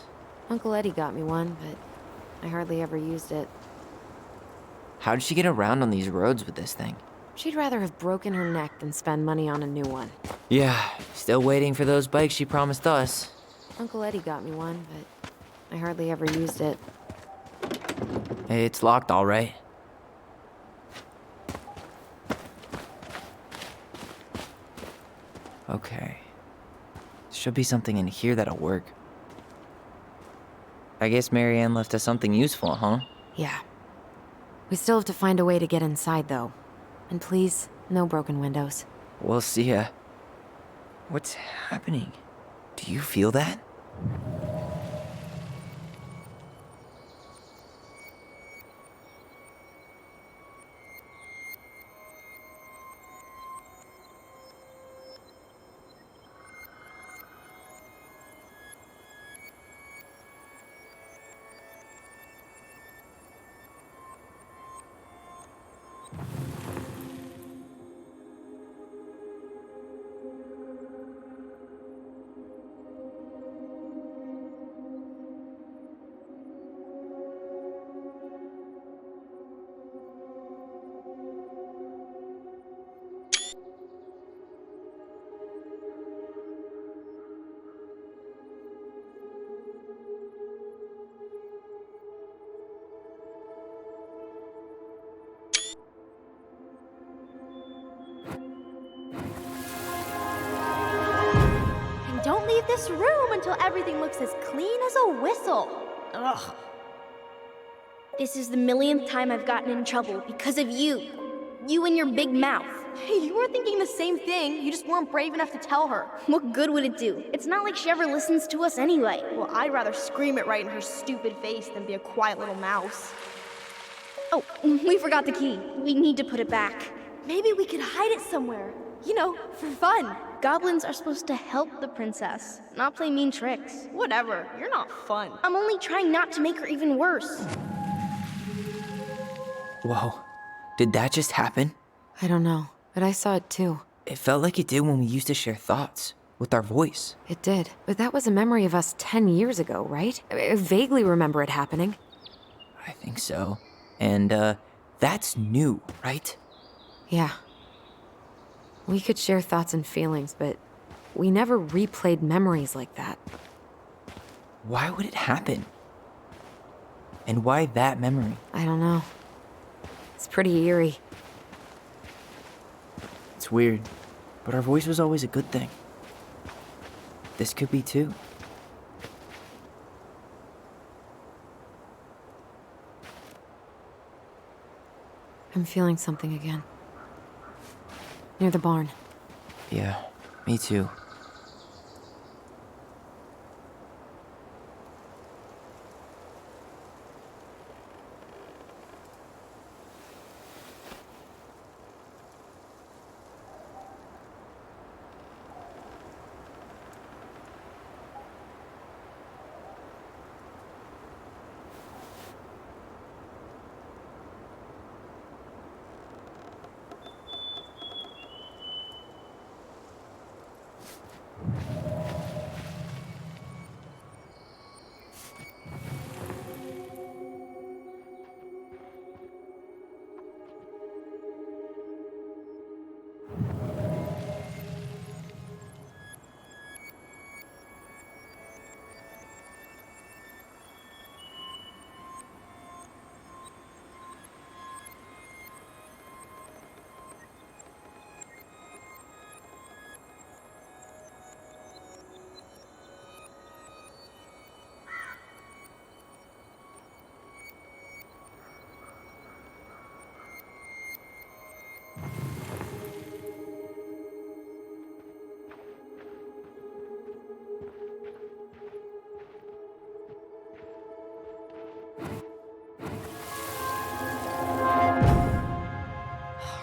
Uncle Eddie got me one, but I hardly ever used it. How'd she get around on these roads with this thing? She'd rather have broken her neck than spend money on a new one. Yeah, still waiting for those bikes she promised us. Uncle Eddie got me one, but I hardly ever used it. Hey, it's locked all right. Okay. Should be something in here that'll work. I guess Marianne left us something useful, huh? Yeah. We still have to find a way to get inside, though. And please, no broken windows. We'll see ya. What's happening? Do you feel that? And don't leave this room until everything looks as clean as a whistle. Ugh. This is the millionth time I've gotten in trouble because of you. You and your big mouth. Hey, you were thinking the same thing. You just weren't brave enough to tell her. What good would it do? It's not like she ever listens to us anyway. Well, I'd rather scream it right in her stupid face than be a quiet little mouse. Oh, we forgot the key. We need to put it back. Maybe we could hide it somewhere. You know, for fun. Goblins are supposed to help the princess, not play mean tricks. Whatever, you're not fun. I'm only trying not to make her even worse. Whoa, did that just happen? I don't know, but I saw it too. It felt like it did when we used to share thoughts with our voice. It did, but that was a memory of us 10 years ago, right? I vaguely remember it happening. I think so. And, that's new, right? Yeah. We could share thoughts and feelings, but we never replayed memories like that. Why would it happen? And why that memory? I don't know. It's pretty eerie. It's weird, but our voice was always a good thing. This could be too. I'm feeling something again. Near the barn. Yeah, me too.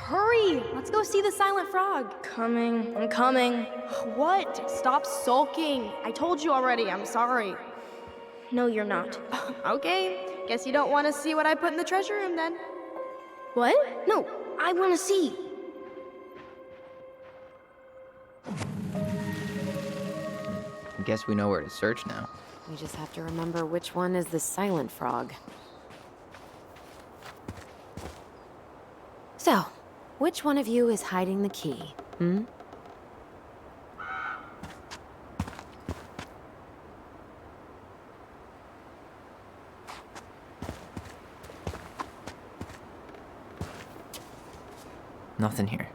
Hurry! Let's go see the silent frog. I'm coming. What? Stop sulking. I told you already, I'm sorry. No, you're not. Okay, guess you don't want to see what I put in the treasure room then. What? No, I want to see. I guess we know where to search now. We just have to remember which one is the silent frog. So, which one of you is hiding the key, hmm? Nothing here.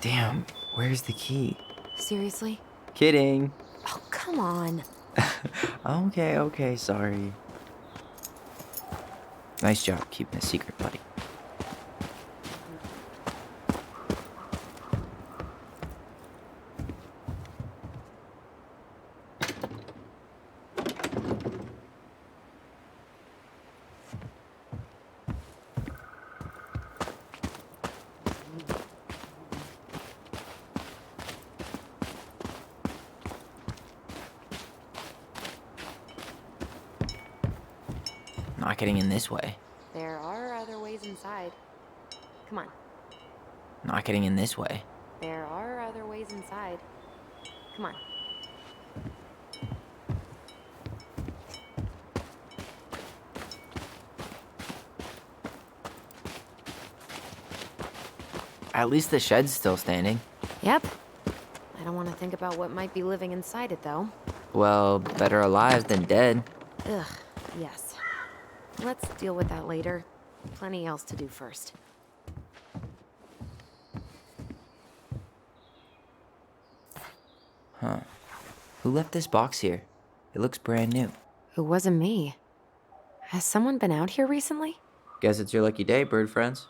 Damn, where's the key? Seriously? Kidding. Oh, come on. Okay, sorry. Nice job keeping a secret, buddy. Not getting in this way. There are other ways inside. Come on. Not getting in this way. There are other ways inside. Come on. At least the shed's still standing. Yep. I don't want to think about what might be living inside it, though. Well, better alive than dead. Ugh, yes. Let's deal with that later. Plenty else to do first. Who left this box here? It looks brand new. It wasn't me. Has someone been out here recently? Guess it's your lucky day, bird friends.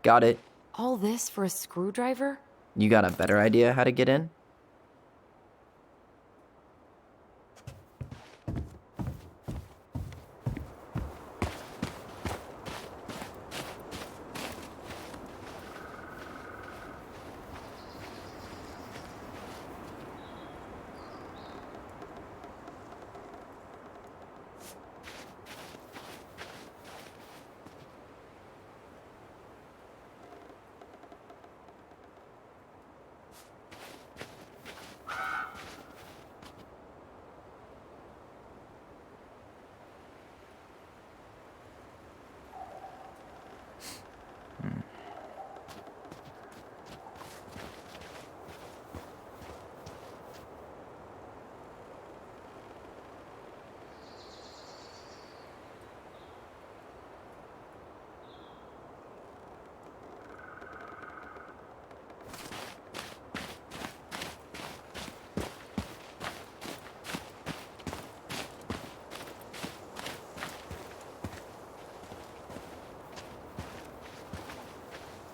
Got it. All this for a screwdriver? You got a better idea how to get in?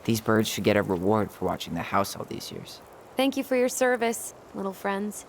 These birds should get a reward for watching the house all these years. Thank you for your service, little friends.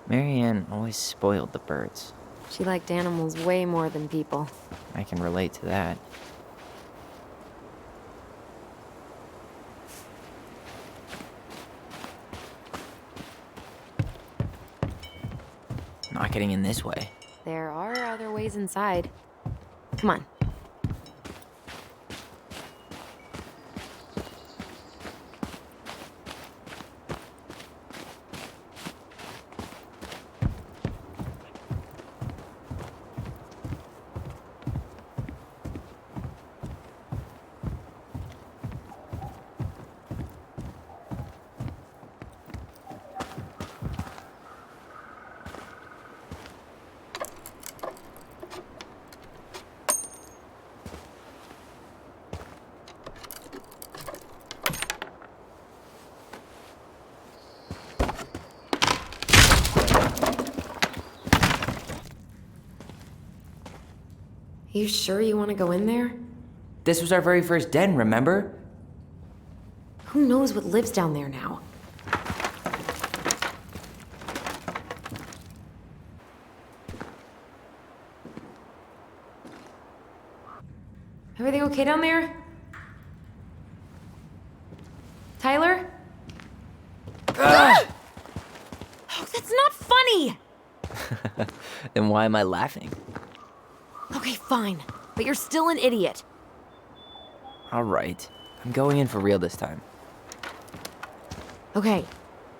Marianne always spoiled the birds. She liked animals way more than people. I can relate to that. Not getting in this way. There are other ways inside. Come on. You sure you want to go in there? This was our very first den, remember? Who knows what lives down there now? Everything okay down there? Tyler? Oh, that's not funny! Then why am I laughing? Okay, fine. But you're still an idiot. All right. I'm going in for real this time. Okay.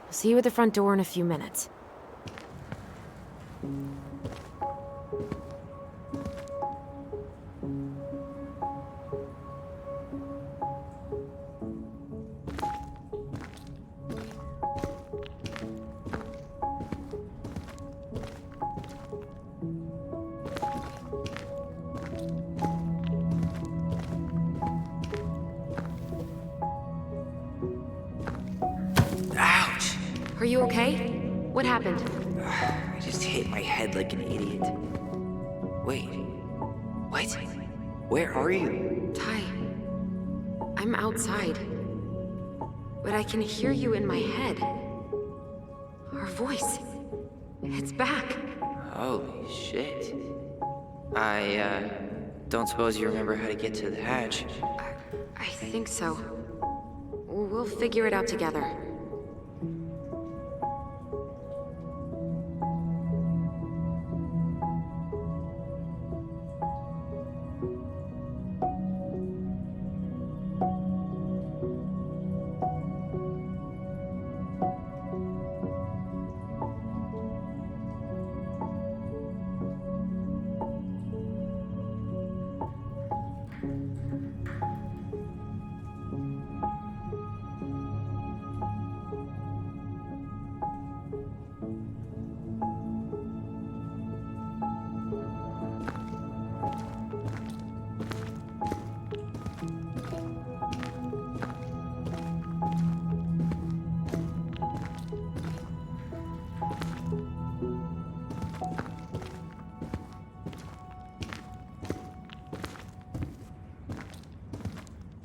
I'll see you at the front door in a few minutes. Ouch! Are you okay? What happened? I just hit my head like an idiot. Wait. What? Where are you? Ty, I'm outside. but I can hear you in my head. Her voice. It's back. Holy shit. I don't suppose you remember how to get to the hatch. I think so. We'll figure it out together.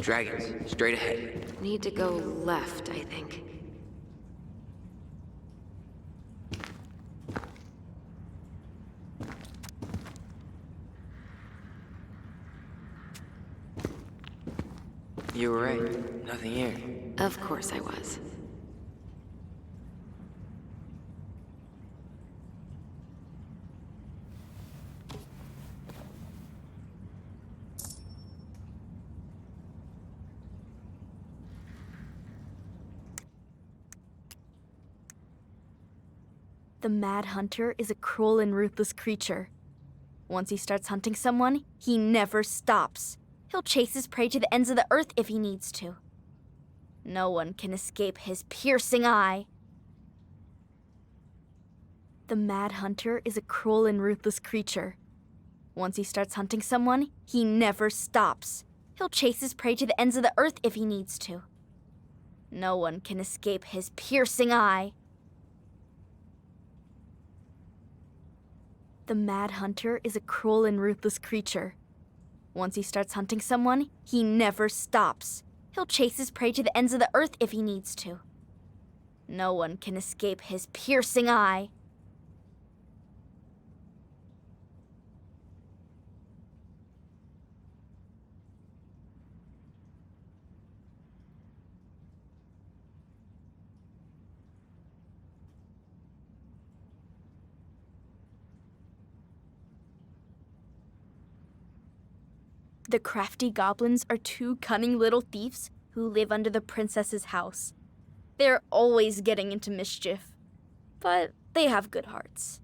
Dragons, straight ahead. Need to go left, I think. You were right. Nothing here. Of course I was. The Mad Hunter is a cruel and ruthless creature. Once he starts hunting someone, he never stops. He'll chase his prey to the ends of the earth if he needs to. No one can escape his piercing eye. The Mad Hunter is a cruel and ruthless creature. Once he starts hunting someone, he never stops. He'll chase his prey to the ends of the earth if he needs to. No one can escape his piercing eye. The Mad Hunter is a cruel and ruthless creature. Once he starts hunting someone, he never stops. He'll chase his prey to the ends of the earth if he needs to. No one can escape his piercing eye. The crafty goblins are two cunning little thieves who live under the princess's house. They're always getting into mischief, but they have good hearts.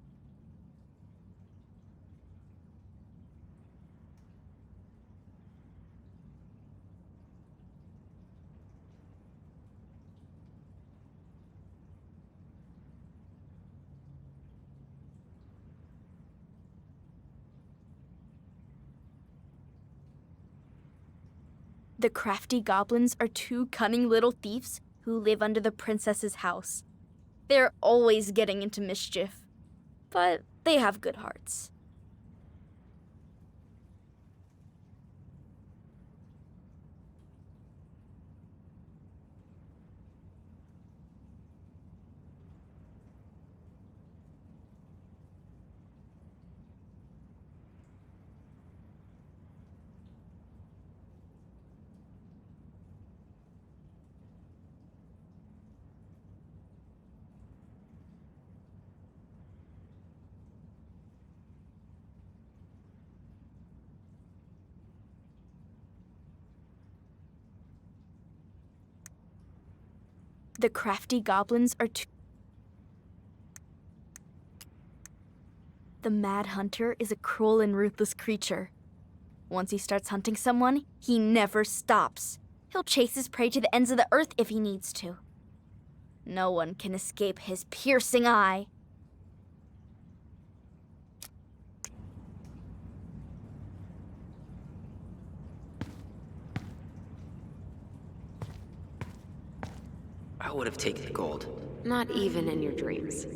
The crafty goblins are two cunning little thieves who live under the princess's house. They're always getting into mischief, but they have good hearts. The crafty goblins are two. The Mad Hunter is a cruel and ruthless creature. Once he starts hunting someone, he never stops. He'll chase his prey to the ends of the earth if he needs to. No one can escape his piercing eye. I would have taken the gold. Not even in your dreams.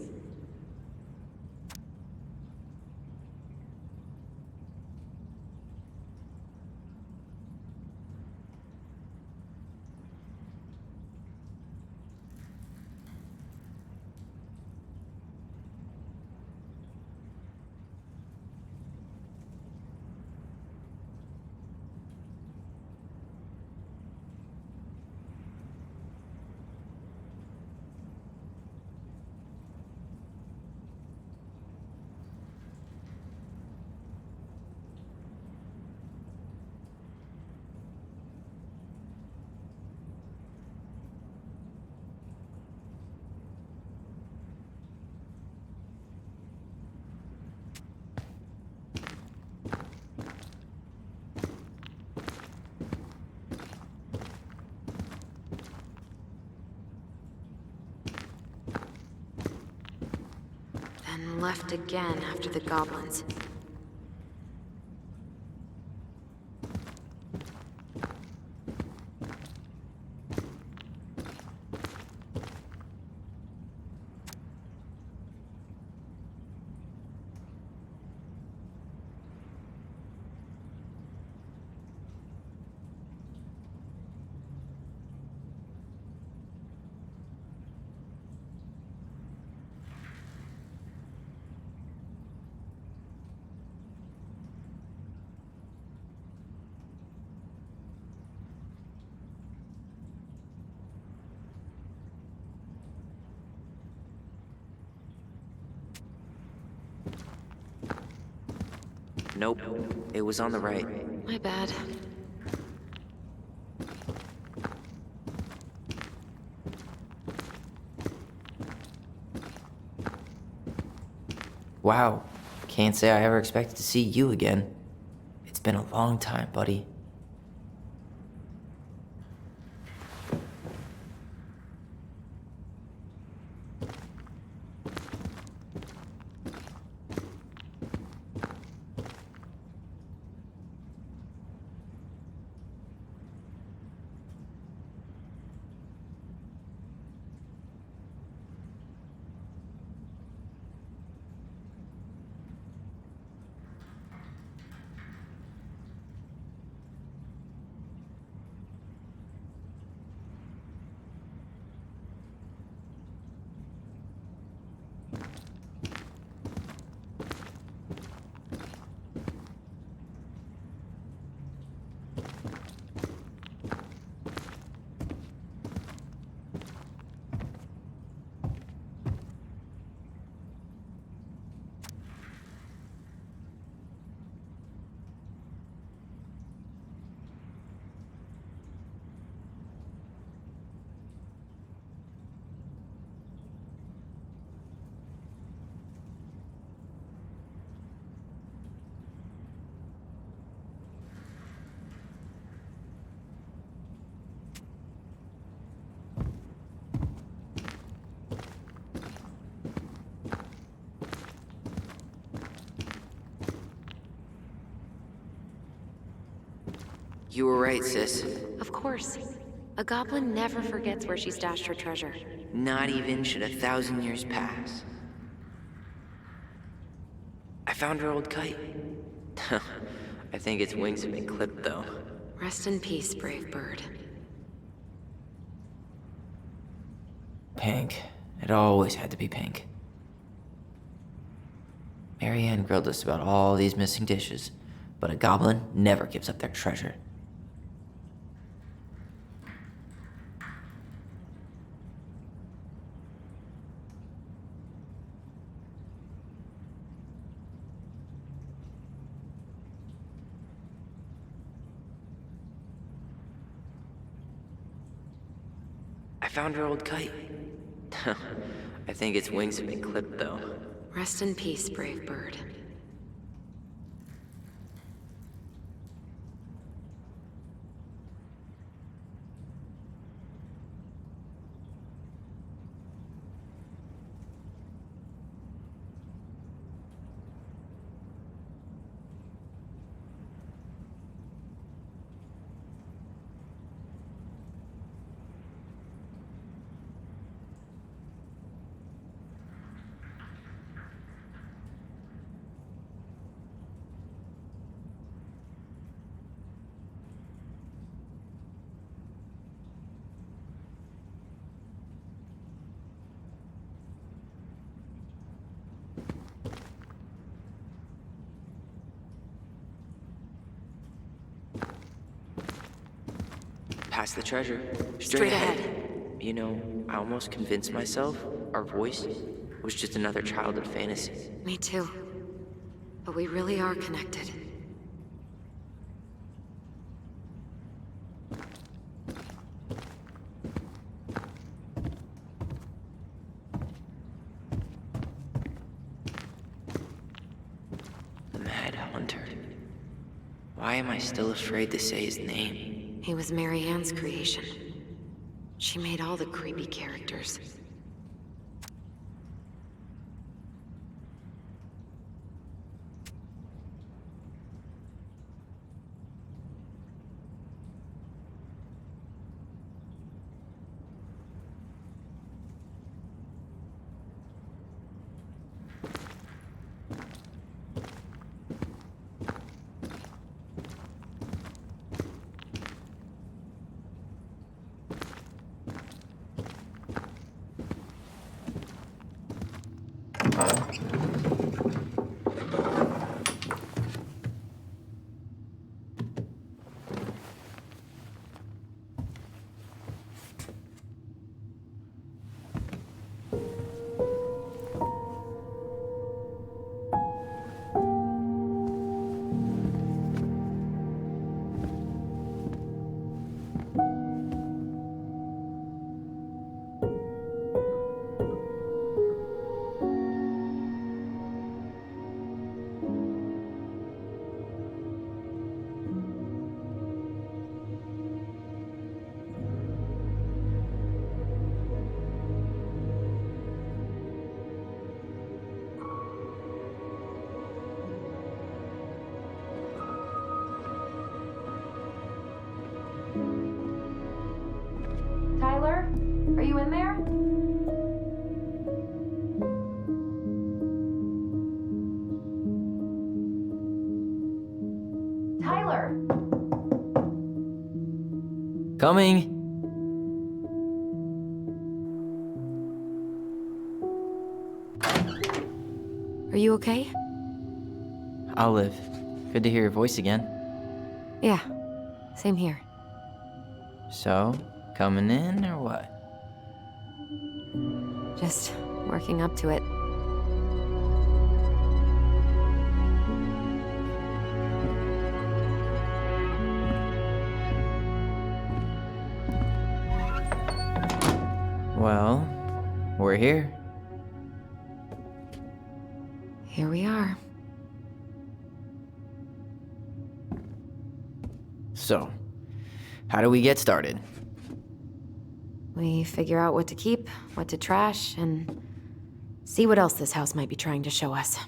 and left again after the goblins. Nope, it was on the right. My bad. Wow, can't say I ever expected to see you again. It's been a long time, buddy. You were right, sis. Of course. A goblin never forgets where she stashed her treasure. Not even should 1,000 years pass. I found her old kite. I think its wings have been clipped, though. Rest in peace, brave bird. Pink. It always had to be pink. Marianne grilled us about all these missing dishes, but a goblin never gives up their treasure. I found her old kite. I think its wings have been clipped, though. Rest in peace, brave bird. Past the treasure. Straight ahead. You know, I almost convinced myself our voice was just another childhood fantasy. Me too. But we really are connected. The Mad Hunter. Why am I still afraid to say his name? He was Marianne's creation. She made all the creepy characters. Tyler, are you in there? Tyler! Coming! Are you okay? Olive, good to hear your voice again. Yeah, same here. So, coming in or what? Just working up to it. Well, we're here. Here we are. So, how do we get started? We figure out what to keep, what to trash, and see what else this house might be trying to show us.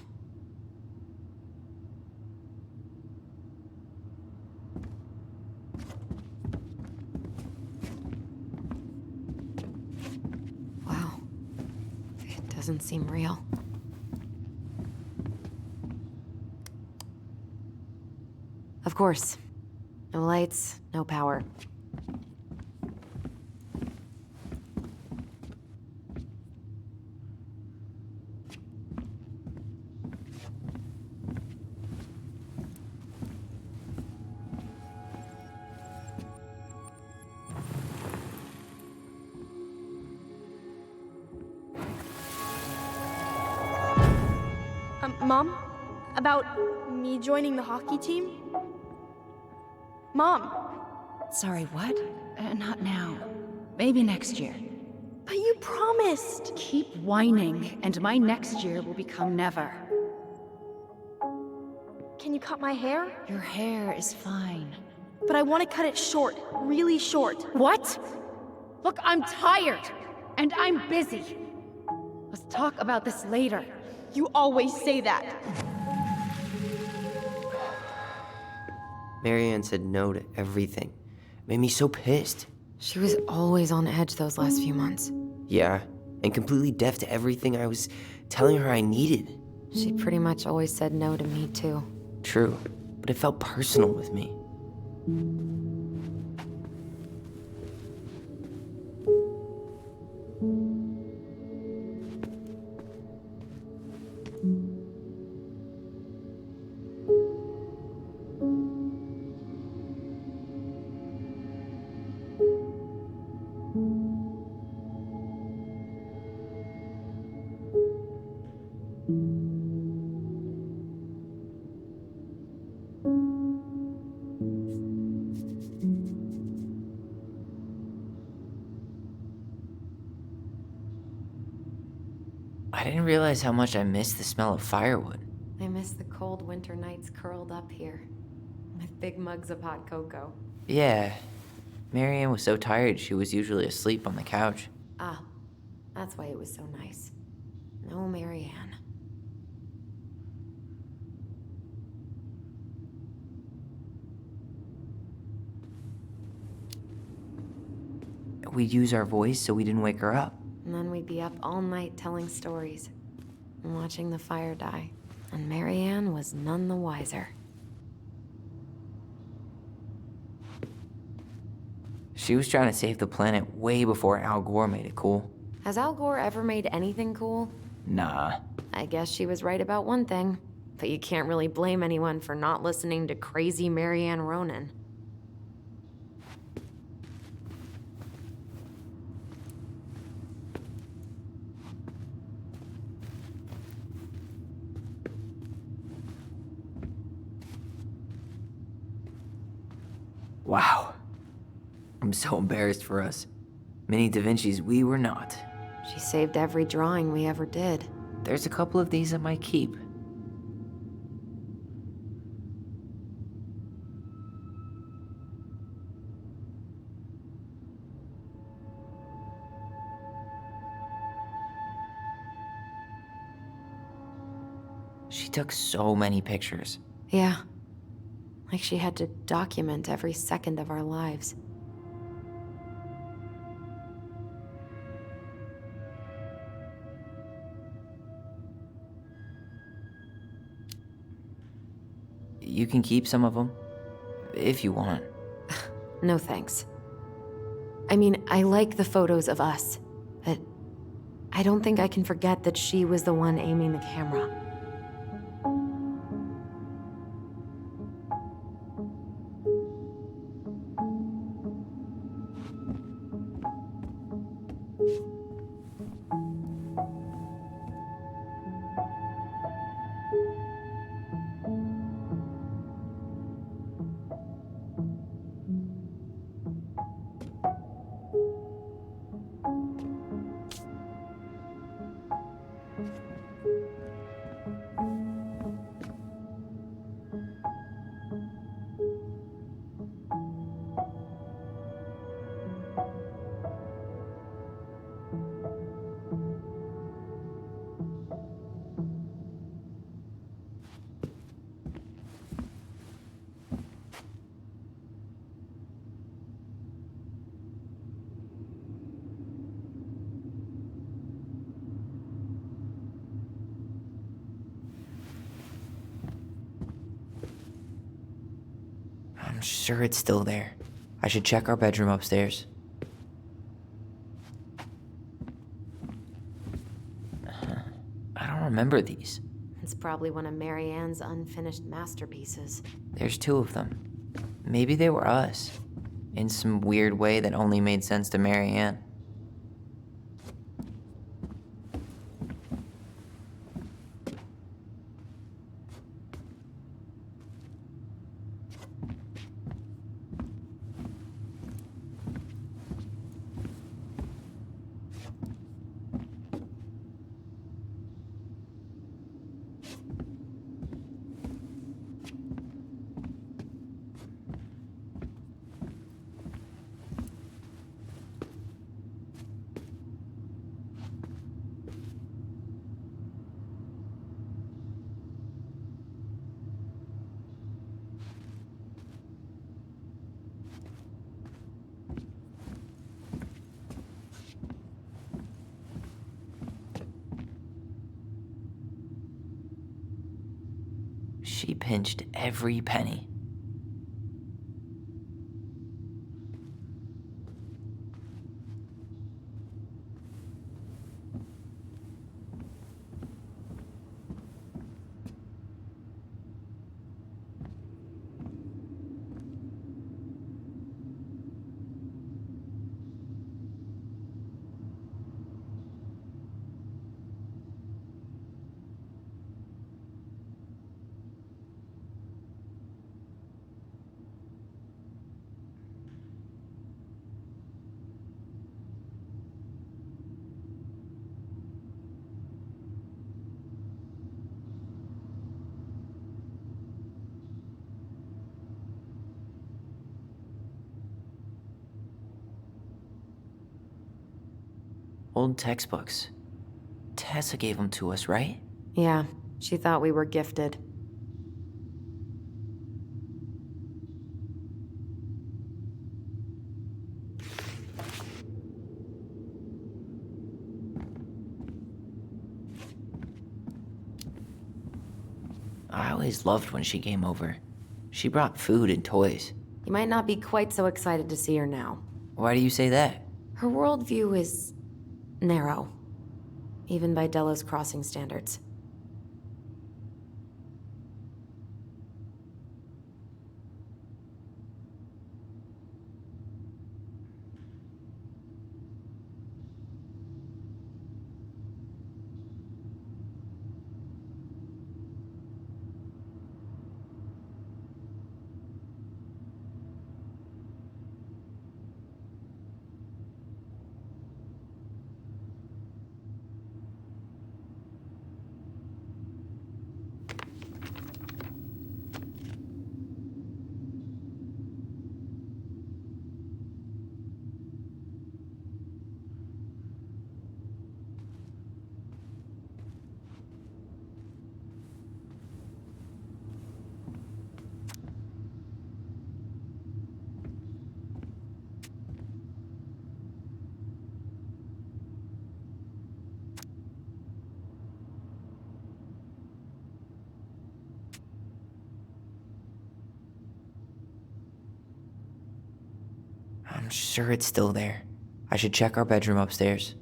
Wow. It doesn't seem real. Of course. No lights, no power. Mom? About me joining the hockey team? Mom, Sorry, what? Not now. Maybe next year. but you promised. Keep whining, and my next year will become never. Can you cut my hair? Your hair is fine. But I want to cut it short, really short. What? Look, I'm tired, and I'm busy. Let's talk about this later. You always say that. Marianne said no to everything. Made me so pissed. She was always on edge those last few months. Yeah, and completely deaf to everything I was telling her I needed. She pretty much always said no to me, too. True, but it felt personal with me. I didn't realize how much I missed the smell of firewood. I miss the cold winter nights curled up here, with big mugs of hot cocoa. Yeah, Marianne was so tired she was usually asleep on the couch. Ah, that's why it was so nice. No Marianne. We'd use our voice so we didn't wake her up. And then we'd be up all night telling stories and watching the fire die. And Marianne was none the wiser. She was trying to save the planet way before Al Gore made it cool. Has Al Gore ever made anything cool? Nah. I guess she was right about one thing, but you can't really blame anyone for not listening to crazy Marianne Ronan. Wow. I'm so embarrassed for us. Mini Da Vinci's we were not. She saved every drawing we ever did. There's a couple of these I might keep. She took so many pictures. Yeah. Like she had to document every second of our lives. You can keep some of them, if you want. No thanks. I mean, I like the photos of us, but I don't think I can forget that she was the one aiming the camera. I'm sure it's still there. I should check our bedroom upstairs. I don't remember these. It's probably one of Marianne's unfinished masterpieces. There's 2 of them. Maybe they were us. In some weird way that only made sense to Marianne. She pinched every penny. Old textbooks. Tessa gave them to us, right? Yeah, she thought we were gifted. I always loved when she came over. She brought food and toys. You might not be quite so excited to see her now. Why do you say that? Her worldview is narrow. even by Delos Crossing standards. I'm sure it's still there. I should check our bedroom upstairs.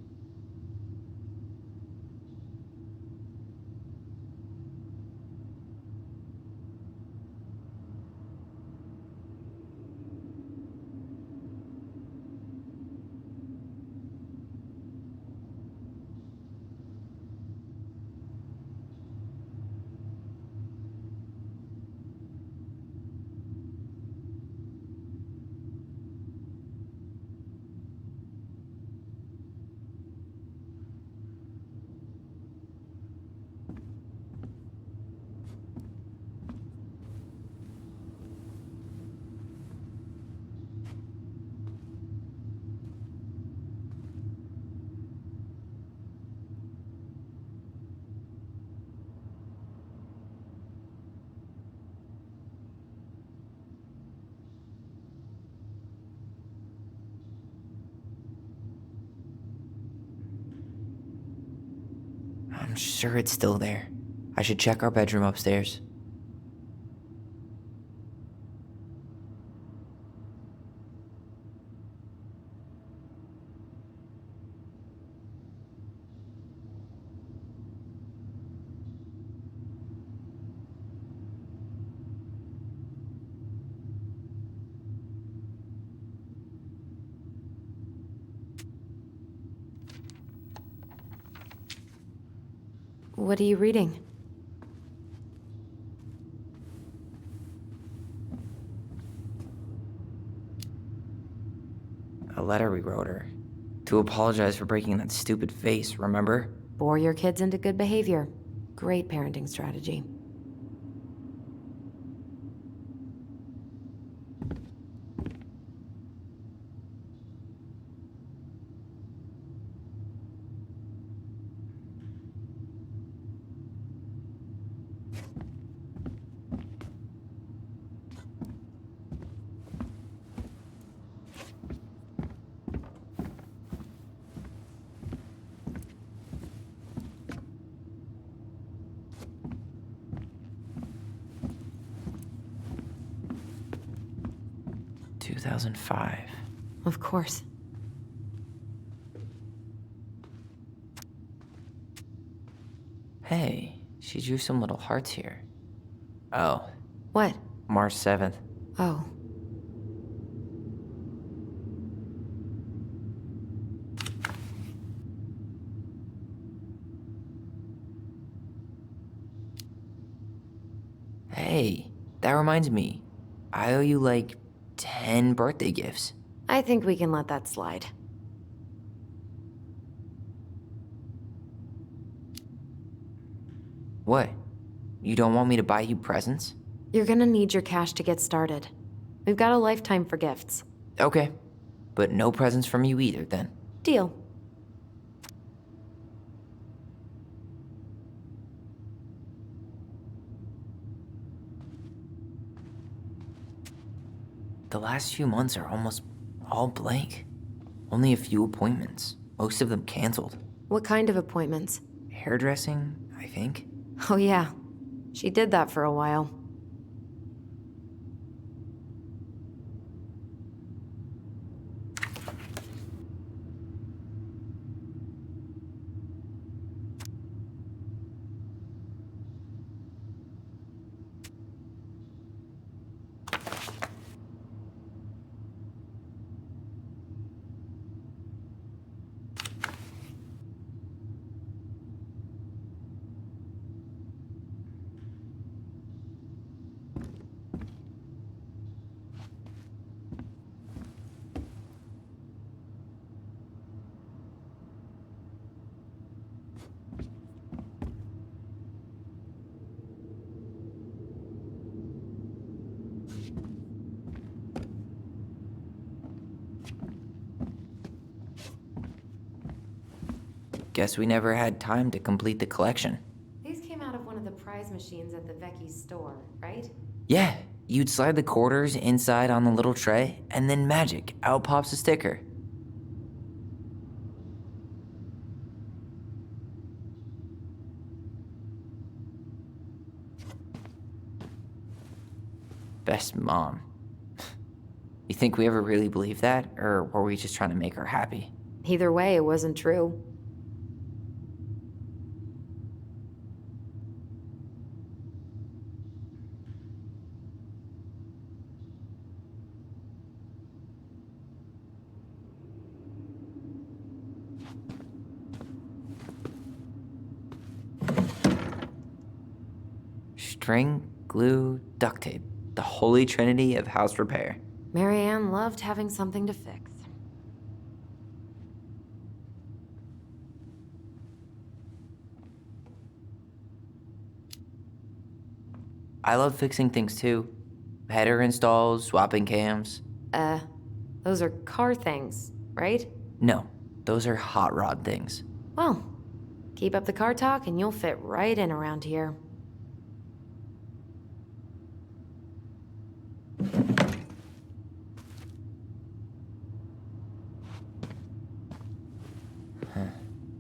I'm sure it's still there. I should check our bedroom upstairs. What are you reading? A letter we wrote her. To apologize for breaking that stupid vase, remember? Bore your kids into good behavior. Great parenting strategy. – 2005. Of course. Hey, she drew some little hearts here. Oh, What? March 7th. Oh. Hey, that reminds me. I owe you like 10 birthday gifts. I think we can let that slide. What? You don't want me to buy you presents? You're gonna need your cash to get started. We've got a lifetime for gifts. Okay, but no presents from you either then. Deal. The last few months are almost all blank. Only a few appointments, most of them canceled. What kind of appointments? Hairdressing, I think. Oh yeah, she did that for a while. Guess we never had time to complete the collection. These came out of one of the prize machines at the Vecchi's store, right? Yeah, you'd slide the quarters inside on the little tray, and then magic, out pops a sticker. Best mom. You think we ever really believed that, or were we just trying to make her happy? Either way, it wasn't true. String, glue, duct tape. The holy trinity of house repair. Marianne loved having something to fix. I love fixing things too. Header installs, swapping cams. Those are car things, right? No, those are hot rod things. Well, keep up the car talk and you'll fit right in around here.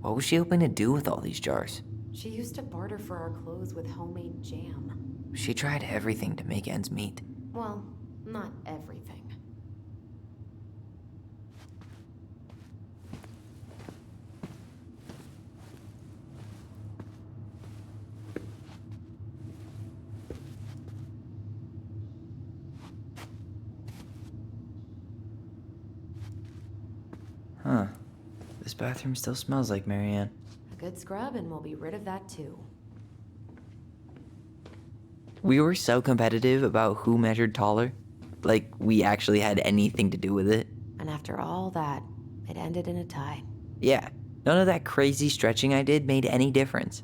What was she hoping to do with all these jars? She used to barter for our clothes with homemade jam. She tried everything to make ends meet. Well, not everything. Huh. This bathroom still smells like Marianne. A good scrub and we'll be rid of that too. We were so competitive about who measured taller. Like we actually had anything to do with it. And after all that, it ended in a tie. Yeah, none of that crazy stretching I did made any difference.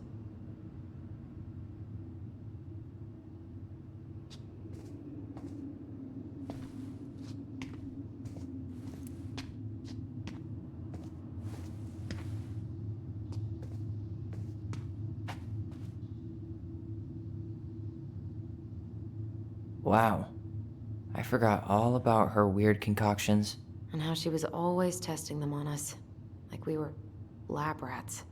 Wow. I forgot all about her weird concoctions. And how she was always testing them on us. Like we were lab rats.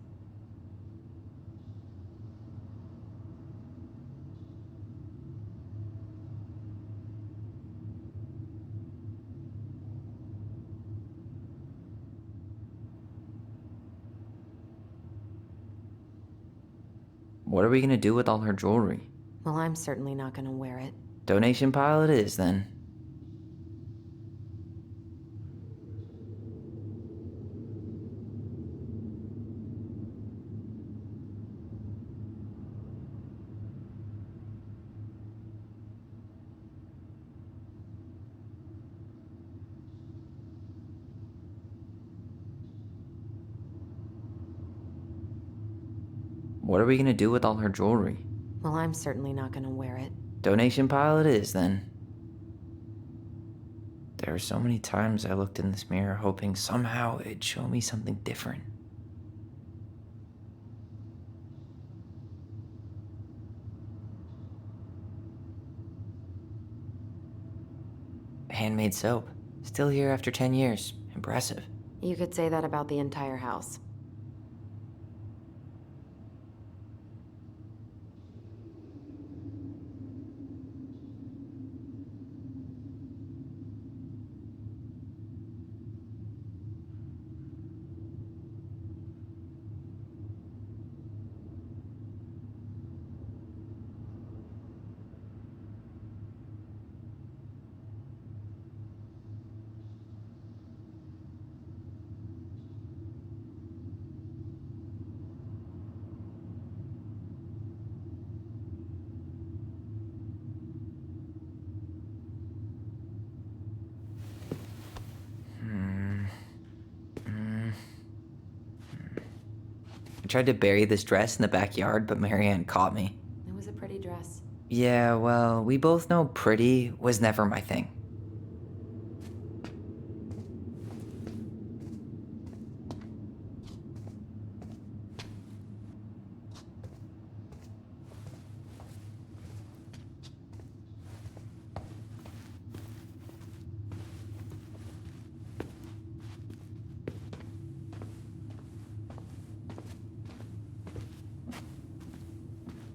What are we gonna do with all her jewelry? Well, I'm certainly not gonna wear it. Donation pile it is, then. What are we gonna do with all her jewelry? Well, I'm certainly not gonna wear it. Donation pile it is, then. There were so many times I looked in this mirror hoping somehow it'd show me something different. Handmade soap. Still here after 10 years. Impressive. You could say that about the entire house. I tried to bury this dress in the backyard, but Marianne caught me. It was a pretty dress. Yeah, well, we both know pretty was never my thing.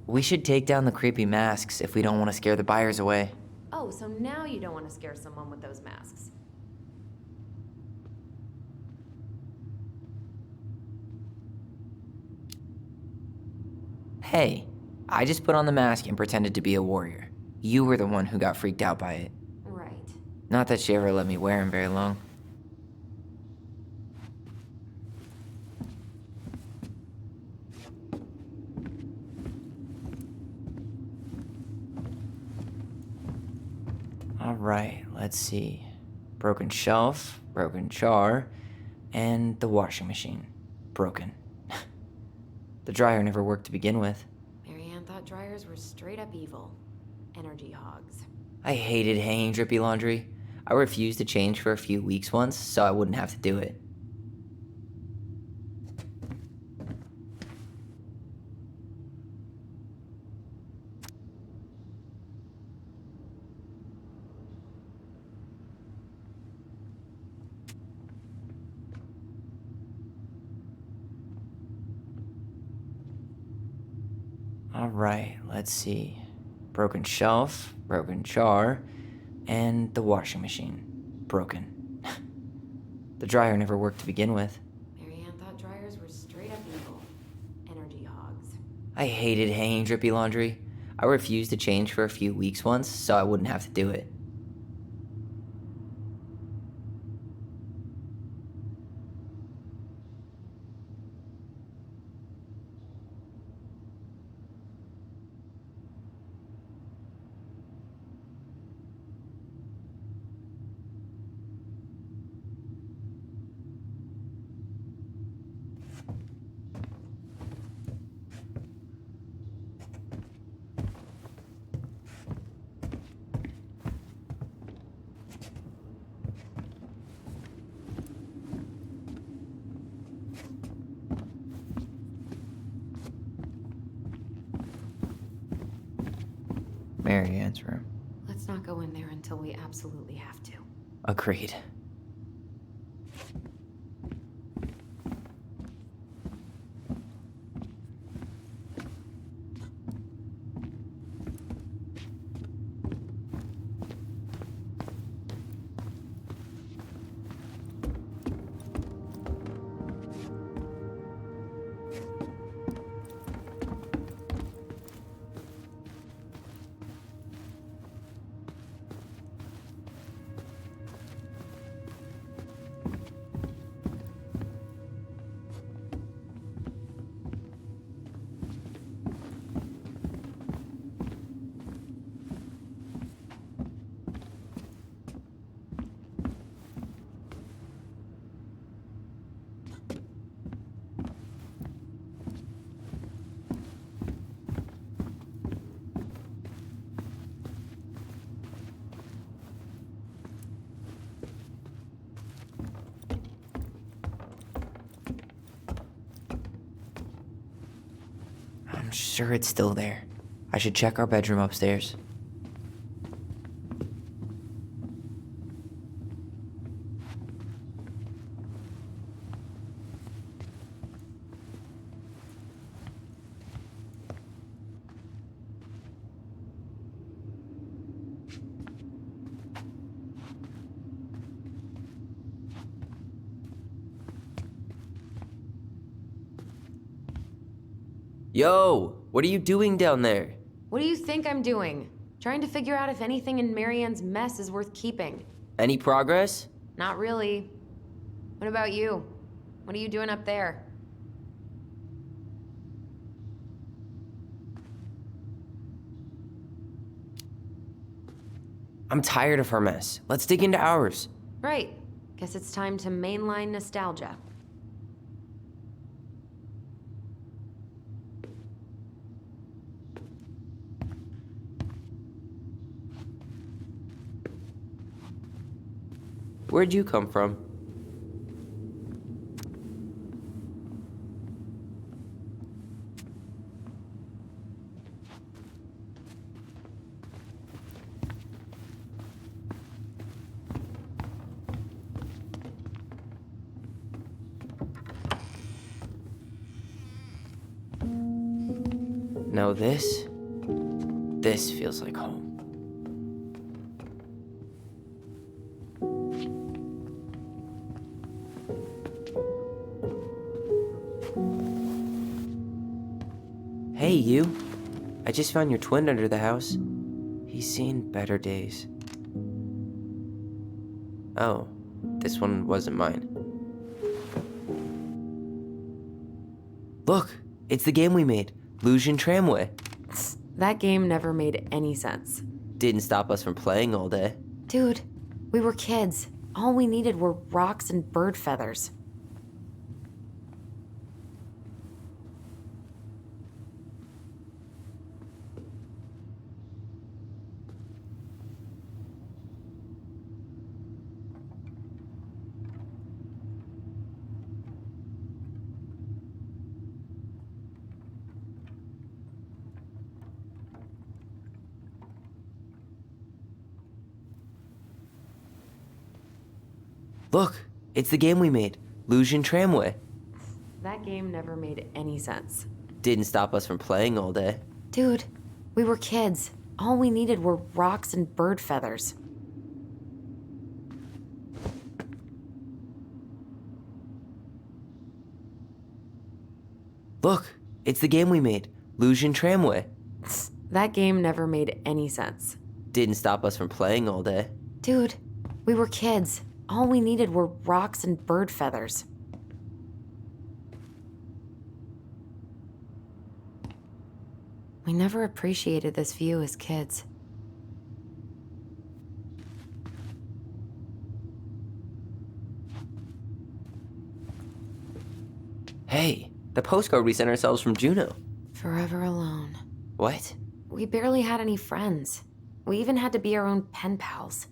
We should take down the creepy masks if we don't want to scare the buyers away. Oh, so now you don't want to scare someone with those masks. Hey, I just put on the mask and pretended to be a warrior. You were the one who got freaked out by it. Right. Not that she ever let me wear him very long. Alright, let's see. Broken shelf, broken jar, and the washing machine. Broken. The dryer never worked to begin with. Marianne thought dryers were straight up evil. Energy hogs. I hated hanging drippy laundry. I refused to change for a few weeks once, so I wouldn't have to do it. Alright, let's see. Broken shelf, broken jar, and the washing machine. Broken. The dryer never worked to begin with. Marianne thought dryers were straight up evil. Energy hogs. I hated hanging drippy laundry. I refused to change for a few weeks once, so I wouldn't have to do it. Marianne's room. Let's not go in there until we absolutely have to. Agreed. I'm sure it's still there. I should check our bedroom upstairs. Yo, what are you doing down there? What do you think I'm doing? Trying to figure out if anything in Marianne's mess is worth keeping. Any progress? Not really. What about you? What are you doing up there? I'm tired of her mess. Let's dig into ours. Right. Guess it's time to mainline nostalgia. Where'd you come from? No, this feels like home. Hey, you. I just found your twin under the house. He's seen better days. Oh, this one wasn't mine. Look, it's the game we made, Lucian Tramway. That game never made any sense. Didn't stop us from playing all day. Dude, we were kids. All we needed were rocks and bird feathers. Look, it's the game we made, Lucian Tramway. That game never made any sense. Didn't stop us from playing all day. Dude, we were kids. All we needed were rocks and bird feathers. Look, it's the game we made, Lucian Tramway. That game never made any sense. Didn't stop us from playing all day. Dude, we were kids. All we needed were rocks and bird feathers. We never appreciated this view as kids. Hey, the postcard we sent ourselves from Juneau. Forever alone. What? We barely had any friends. We even had to be our own pen pals.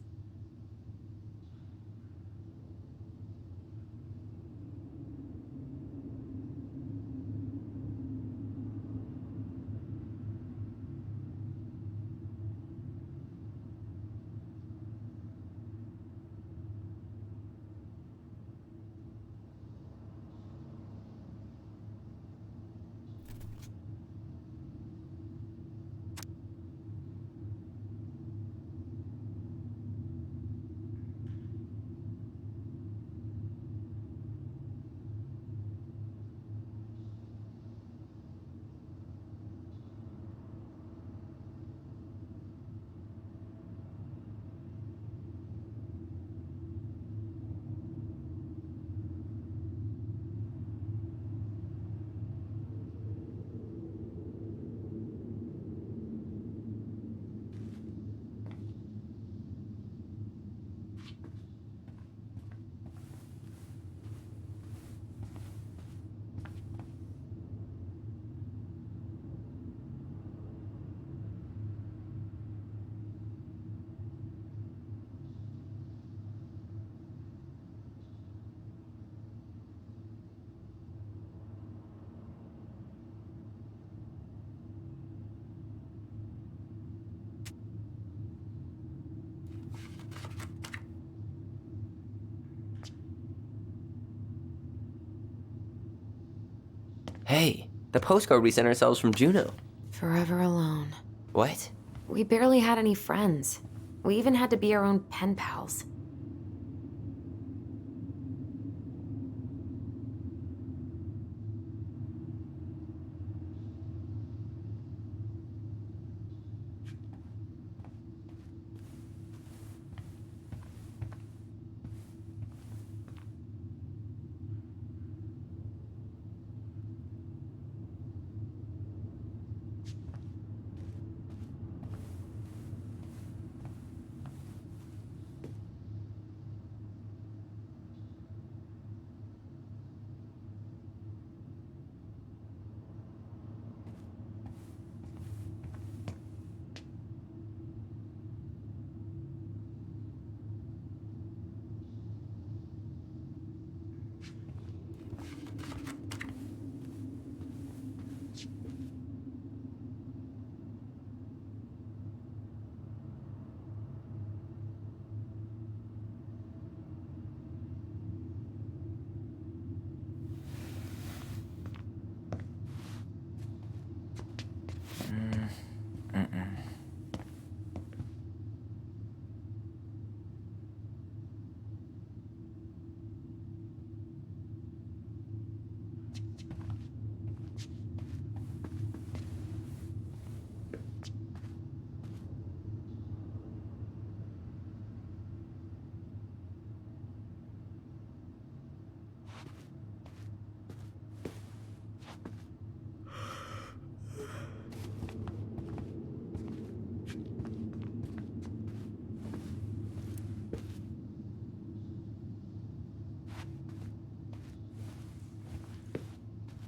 Hey, the postcard we sent ourselves from Juneau. Forever alone. What? We barely had any friends. We even had to be our own pen pals.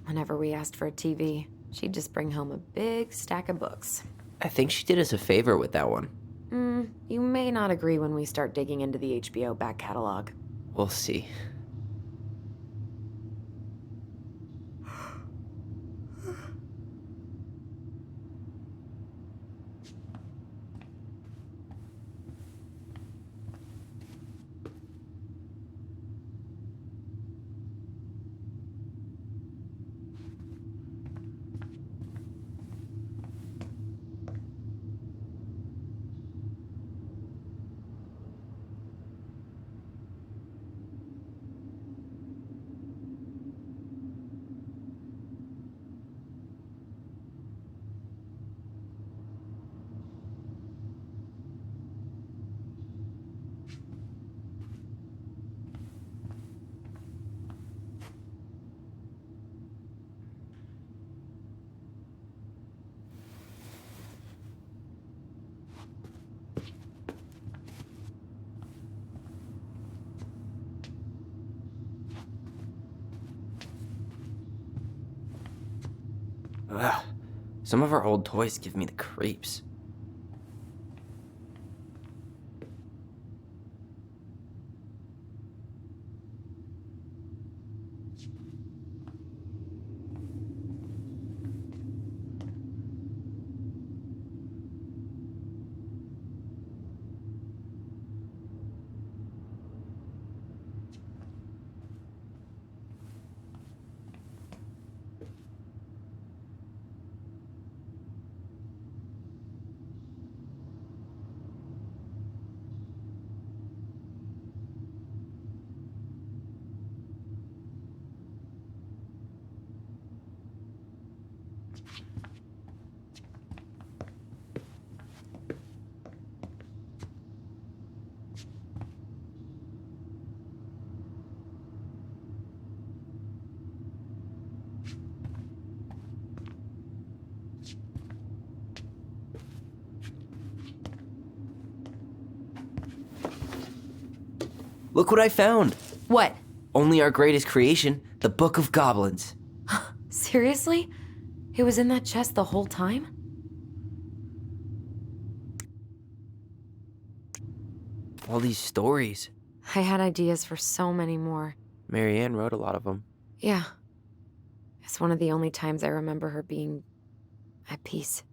Whenever we asked for a TV, she'd just bring home a big stack of books. I think she did us a favor with that one. You may not agree when we start digging into the HBO back catalog. We'll see. Ugh. Some of our old toys give me the creeps. Look what I found! What? Only our greatest creation, the Book of Goblins. Seriously? It was in that chest the whole time? All these stories. I had ideas for so many more. Marianne wrote a lot of them. Yeah. It's one of the only times I remember her being at peace.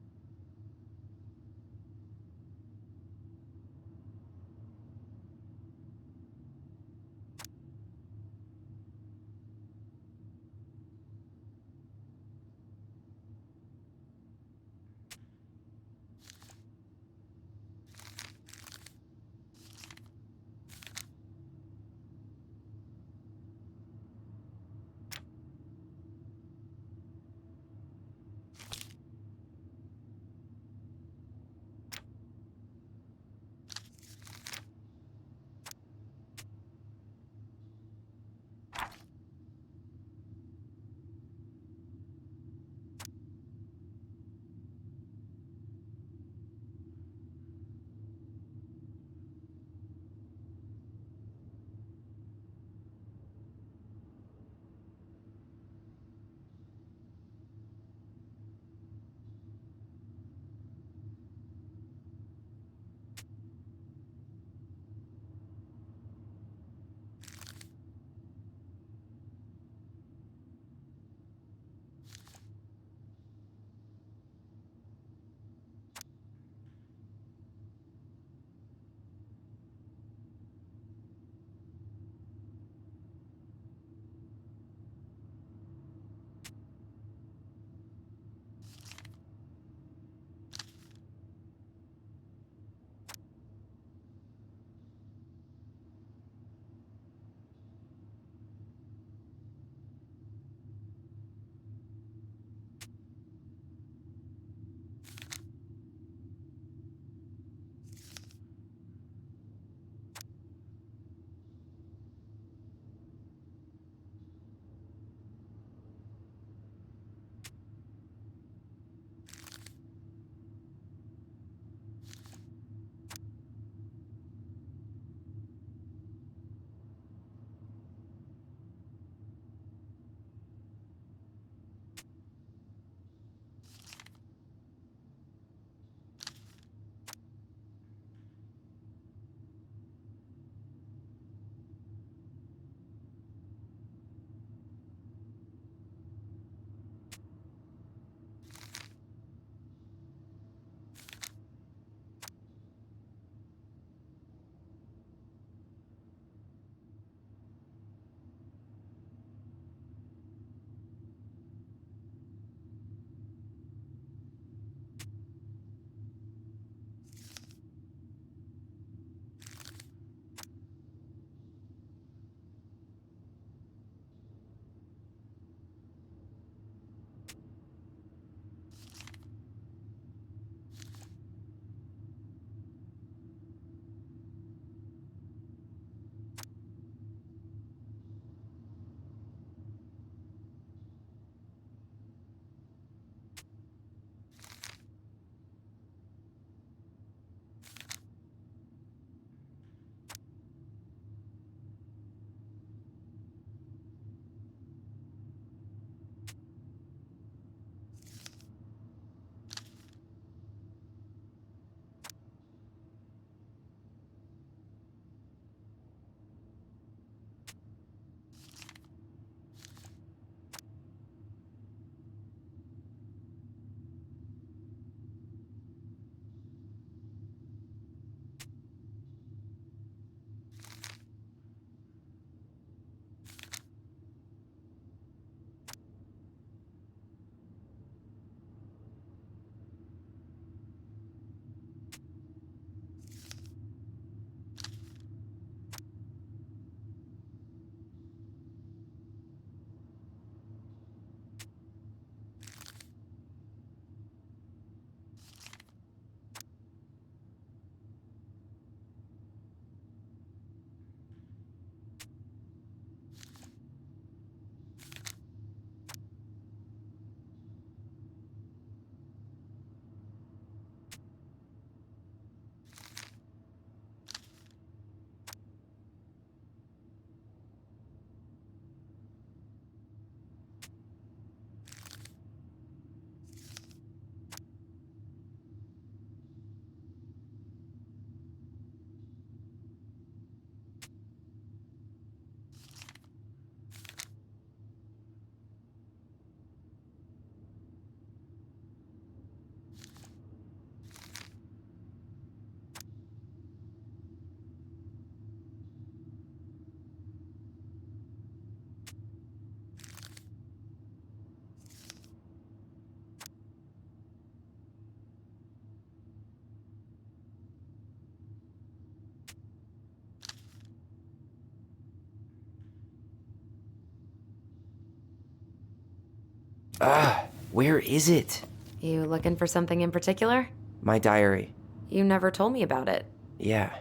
Where is it? You looking for something in particular? My diary. You never told me about it. Yeah.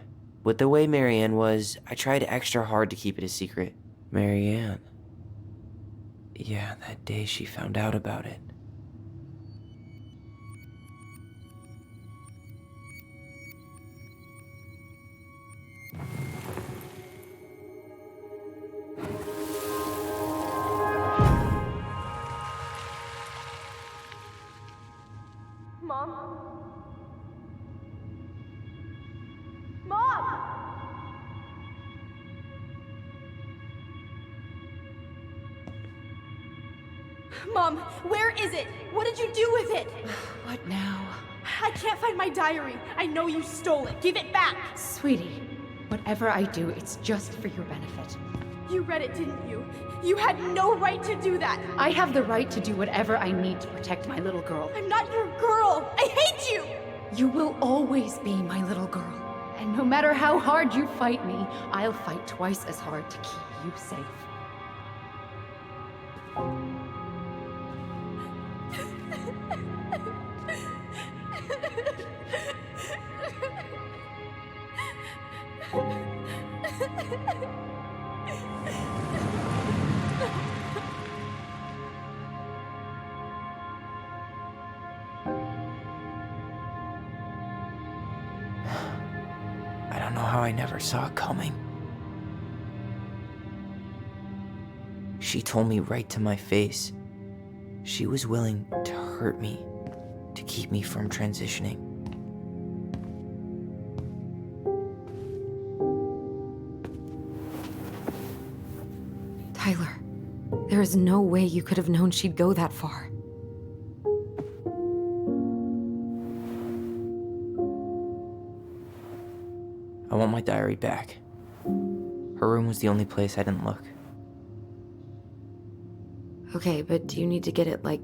With the way Marianne was, I tried extra hard to keep it a secret. Marianne. Yeah, that day she found out about it. Mom? Mom! Mom, where is it? What did you do with it? What now? I can't find my diary. I know you stole it. Give it back. Sweetie, whatever I do, it's just for your benefit. You read it, didn't you? You had no right to do that. I have the right to do whatever I need to protect my little girl. I'm not your girl. I hate you. You will always be my little girl. And no matter how hard you fight me, I'll fight twice as hard to keep you safe. I don't know how I never saw it coming. She told me right to my face. She was willing to hurt me to keep me from transitioning. Tyler, there is no way you could have known she'd go that far. I want my diary back. Her room was the only place I didn't look. Okay, but do you need to get it, like,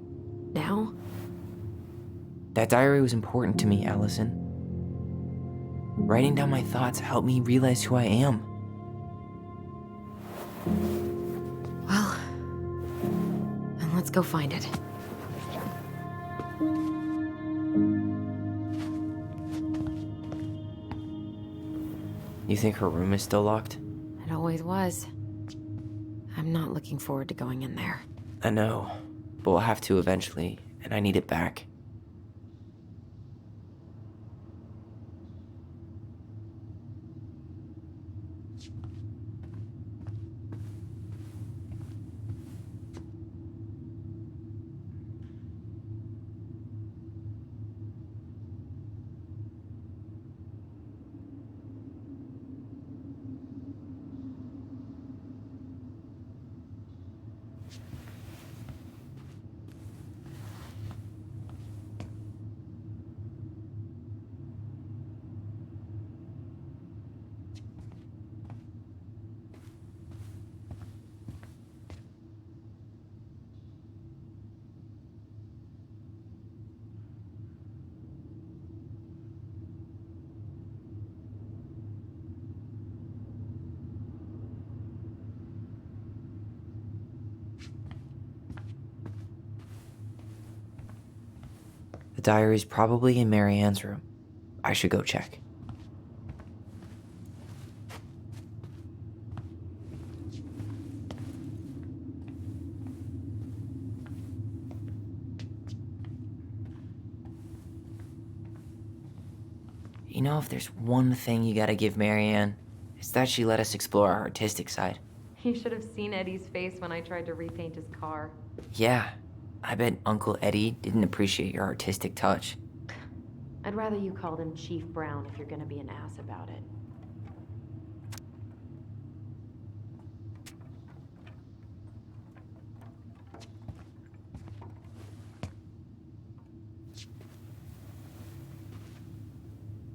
now? That diary was important to me, Allison. Writing down my thoughts helped me realize who I am. Well, then let's go find it. You think her room is still locked? It always was. I'm not looking forward to going in there. I know, but we'll have to eventually, and I need it back. The diary's probably in Marianne's room. I should go check. You know, if there's one thing you gotta give Marianne, it's that she let us explore our artistic side. You should have seen Eddie's face when I tried to repaint his car. Yeah, I bet Uncle Eddie didn't appreciate your artistic touch. I'd rather you called him Chief Brown if you're gonna be an ass about it.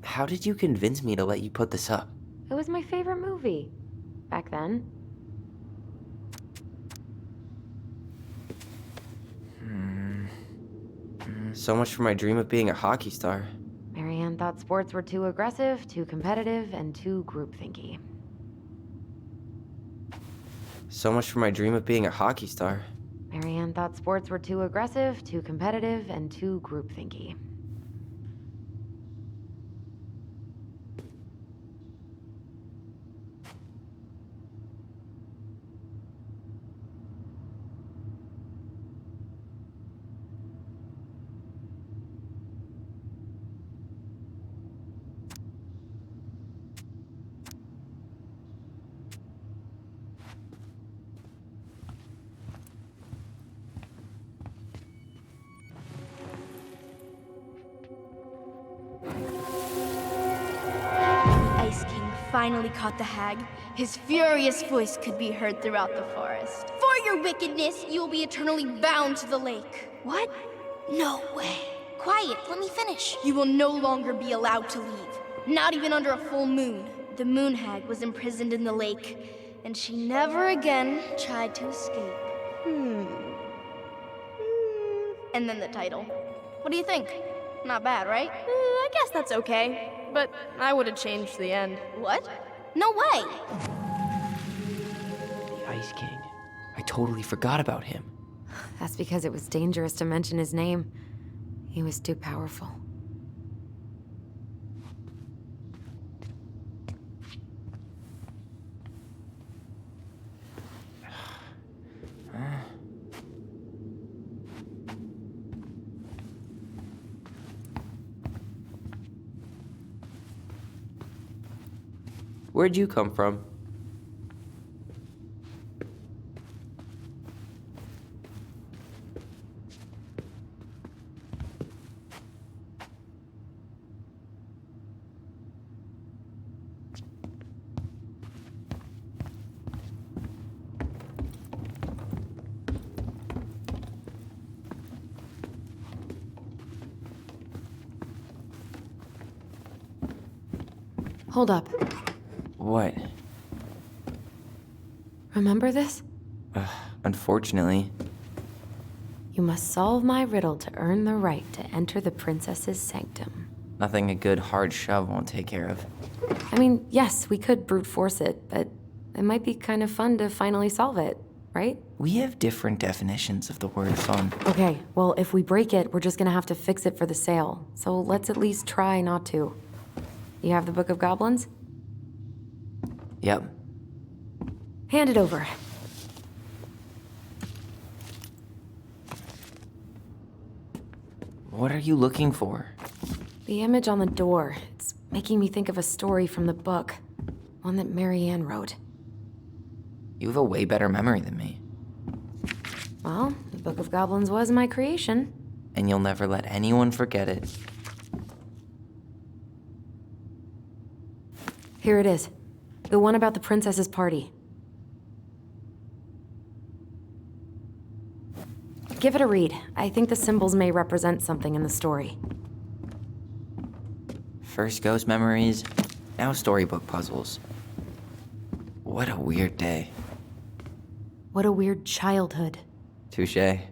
How did you convince me to let you put this up? It was my favorite movie. Back then. So much for my dream of being a hockey star. Marianne thought sports were too aggressive, too competitive, and too groupthinky. So much for my dream of being a hockey star. Marianne thought sports were too aggressive, too competitive, and too groupthinky. Ice King finally caught the hag. His furious voice could be heard throughout the forest. For your wickedness, you will be eternally bound to the lake. What? No way. Quiet, let me finish. You will no longer be allowed to leave. Not even under a full moon. The moon hag was imprisoned in the lake, and she never again tried to escape. And then the title. What do you think? Not bad, right? I guess that's okay. But I would have changed the end. What? No way! The Ice King. I totally forgot about him. That's because it was dangerous to mention his name. He was too powerful. Where'd you come from? Hold up. What? Remember this? Unfortunately. You must solve my riddle to earn the right to enter the princess's sanctum. Nothing a good hard shove won't take care of. I mean, yes, we could brute force it, but it might be kind of fun to finally solve it, right? We have different definitions of the word fun. Okay, well, if we break it, we're just gonna have to fix it for the sale. So let's at least try not to. You have the Book of Goblins? Yep. Hand it over. What are you looking for? The image on the door. It's making me think of a story from the book. One that Marianne wrote. You have a way better memory than me. Well, the Book of Goblins was my creation. And you'll never let anyone forget it. Here it is. The one about the princess's party. Give it a read. I think the symbols may represent something in the story. First ghost memories, now storybook puzzles. What a weird day. What a weird childhood. Touché.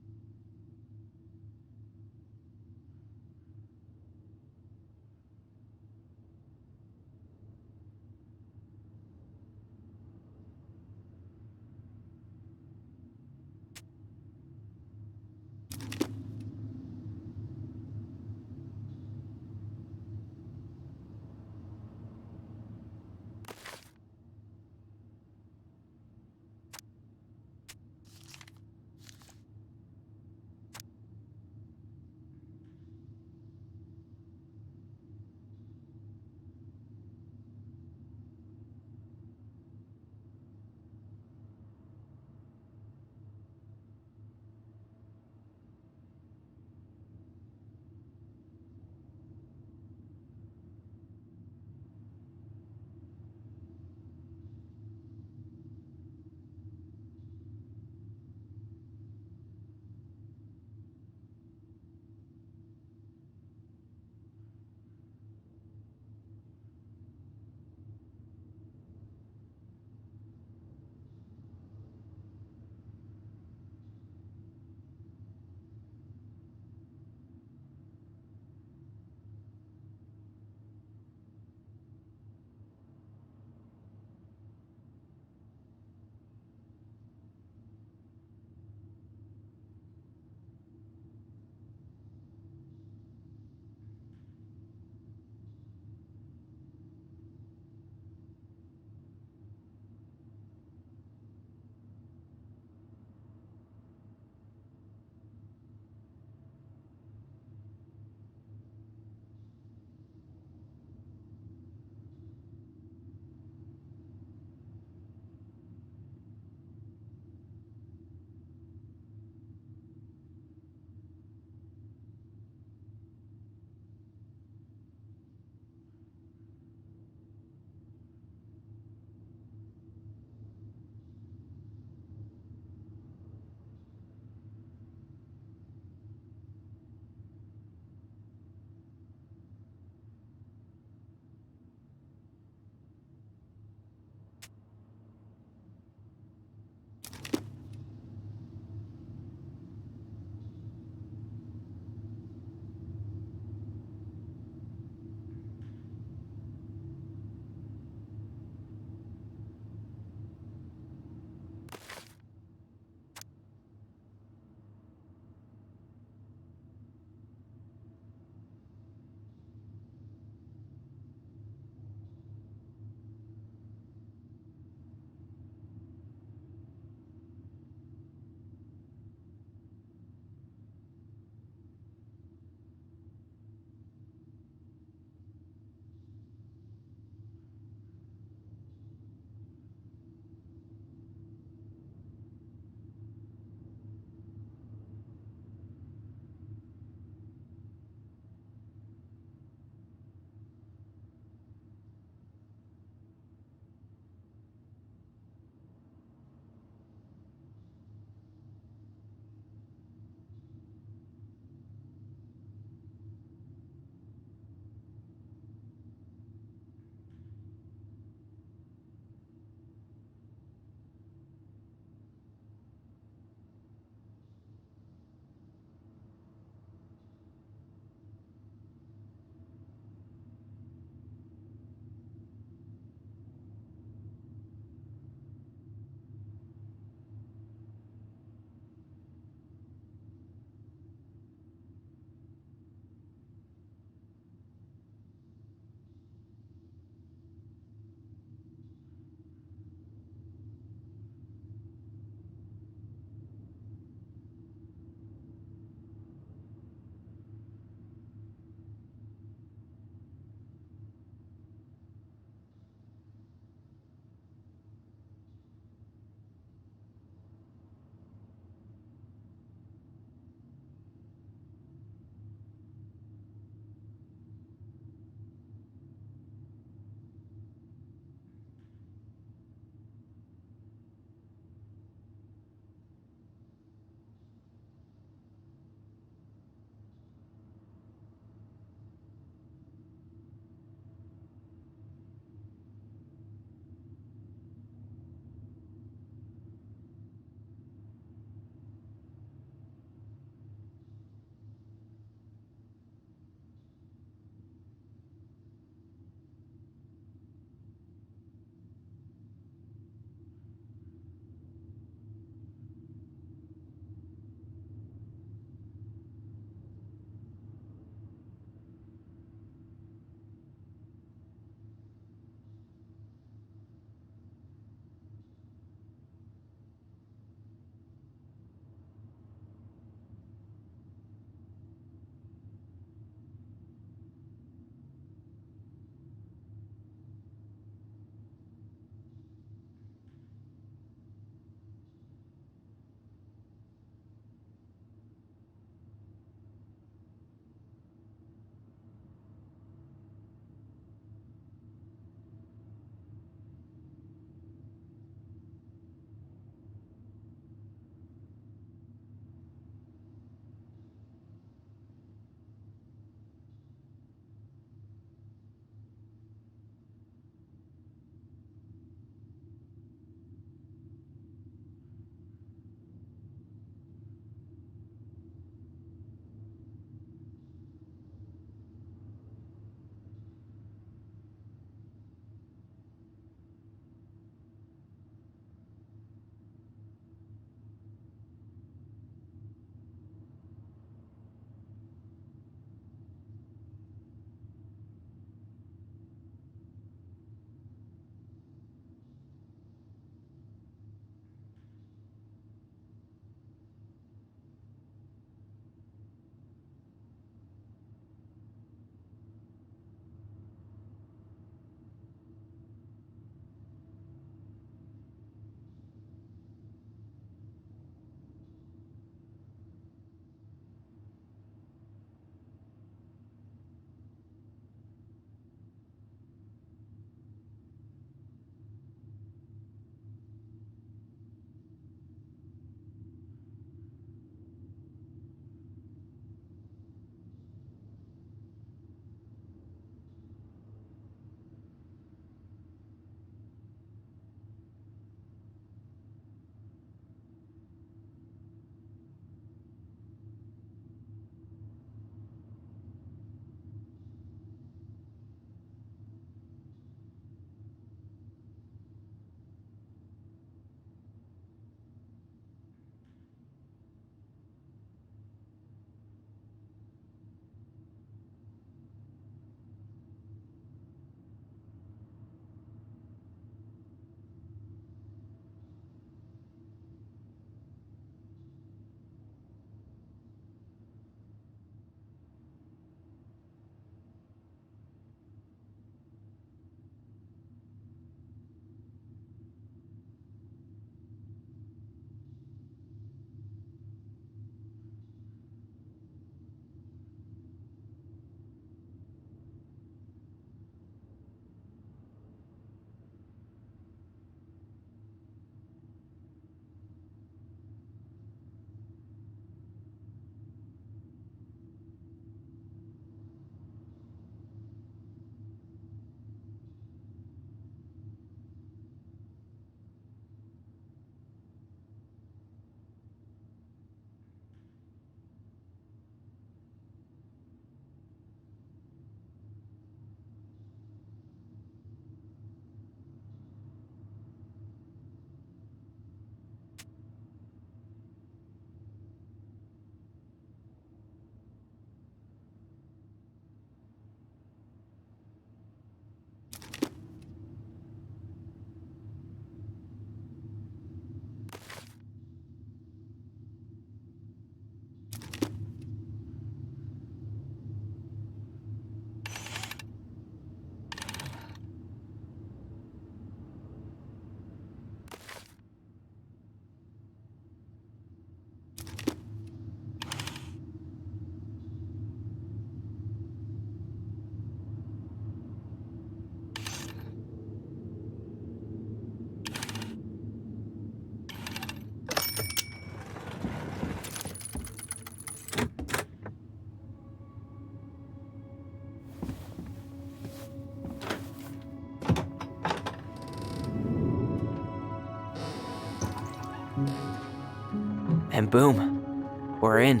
And boom, we're in.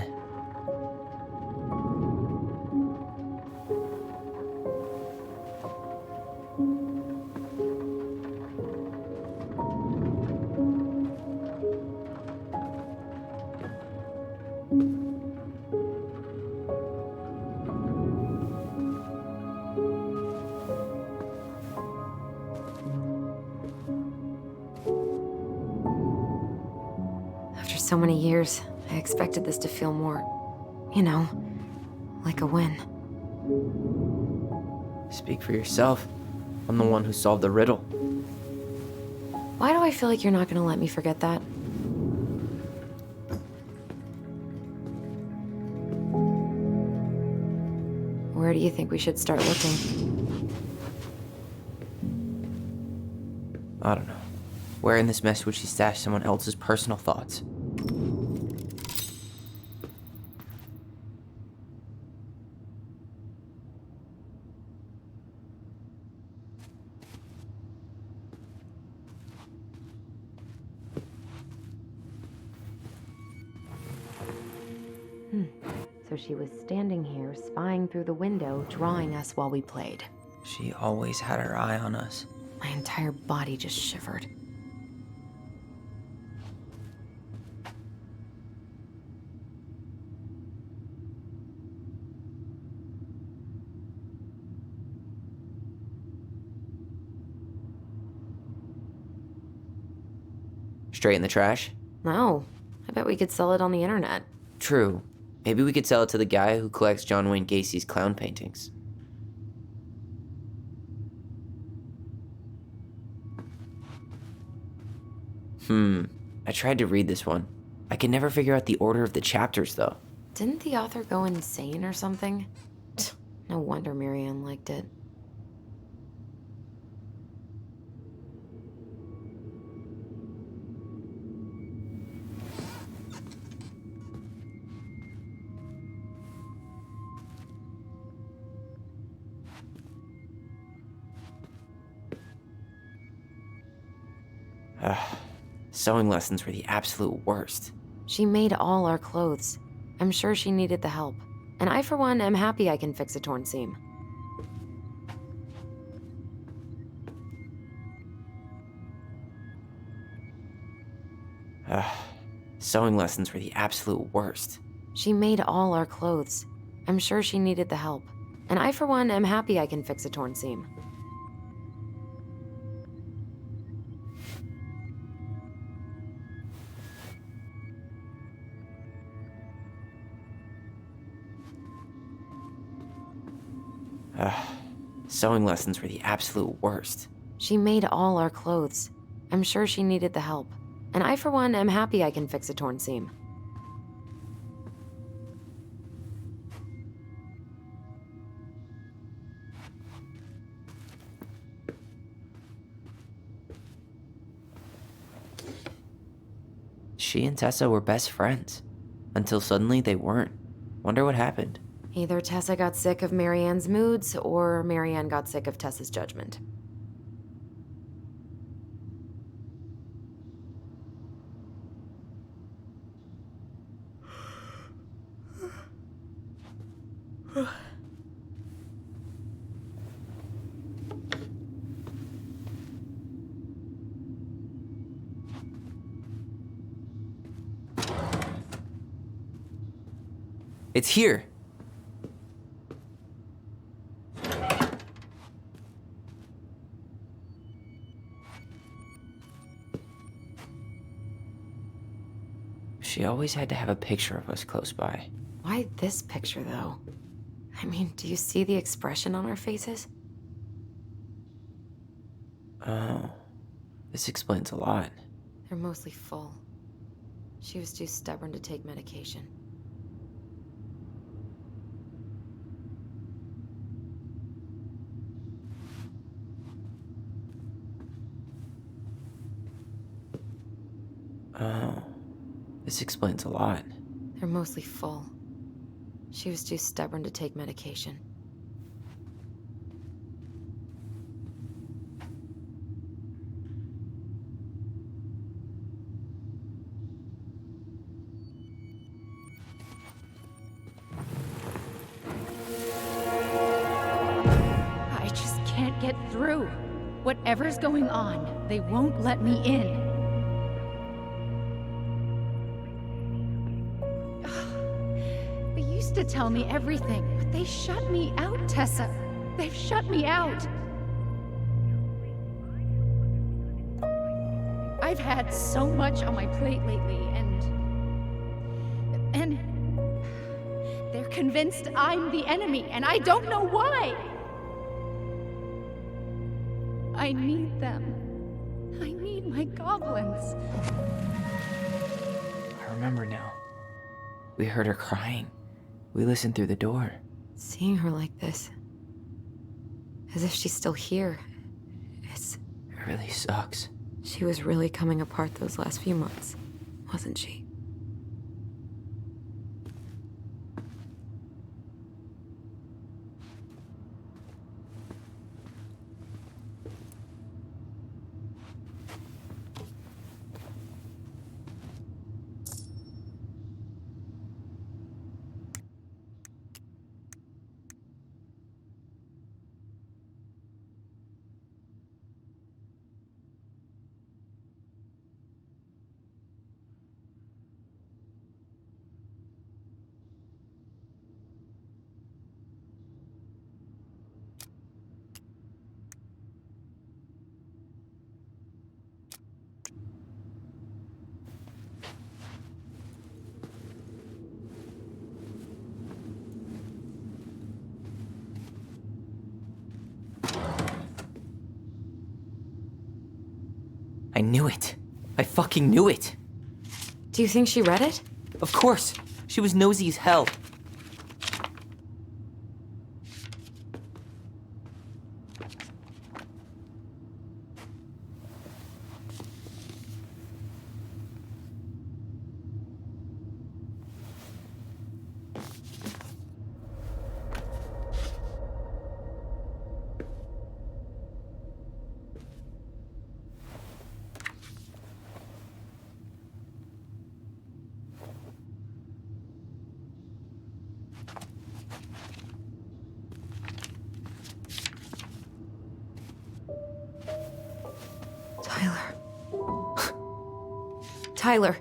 After so many years, I expected this to feel more, you know, like a win. Speak for yourself. I'm the one who solved the riddle. Why do I feel like you're not gonna let me forget that? Where do you think we should start looking? I don't know. Where in this mess would she stash someone else's personal thoughts? So she was standing here, spying through the window, drawing us while we played. She always had her eye on us. My entire body just shivered. Straight in the trash? No, I bet we could sell it on the internet. True. Maybe we could sell it to the guy who collects John Wayne Gacy's clown paintings. I tried to read this one. I can never figure out the order of the chapters, though. Didn't the author go insane or something? No wonder Marianne liked it. Sewing lessons were the absolute worst. She made all our clothes. I'm sure she needed the help. And I, for one, am happy I can fix a torn seam. Sewing lessons were the absolute worst. She made all our clothes. I'm sure she needed the help. And I, for one, am happy I can fix a torn seam. Sewing lessons were the absolute worst. She made all our clothes. I'm sure she needed the help. And I, for one, am happy I can fix a torn seam. She and Tessa were best friends. Until suddenly they weren't. Wonder what happened. Either Tessa got sick of Marianne's moods, or Marianne got sick of Tessa's judgment. It's here! She always had to have a picture of us close by. Why this picture, though? I mean, do you see the expression on our faces? Oh, this explains a lot. They're mostly full. She was too stubborn to take medication. Oh, this explains a lot. They're mostly full. She was too stubborn to take medication. can't get through. Whatever's going on, they won't let me in. They used to tell me everything, but they shut me out, Tessa. They've shut me out. I've had so much on my plate lately, and they're convinced I'm the enemy, and I don't know why. I need them. I need my goblins. I remember now. We heard her crying. We listened through the door. Seeing her like this, as if she's still here, It really sucks. she was really coming apart those last few months, wasn't she? I knew it. I fucking knew it. Do you think she read it? Of course. She was nosy as hell. Tyler. Tyler,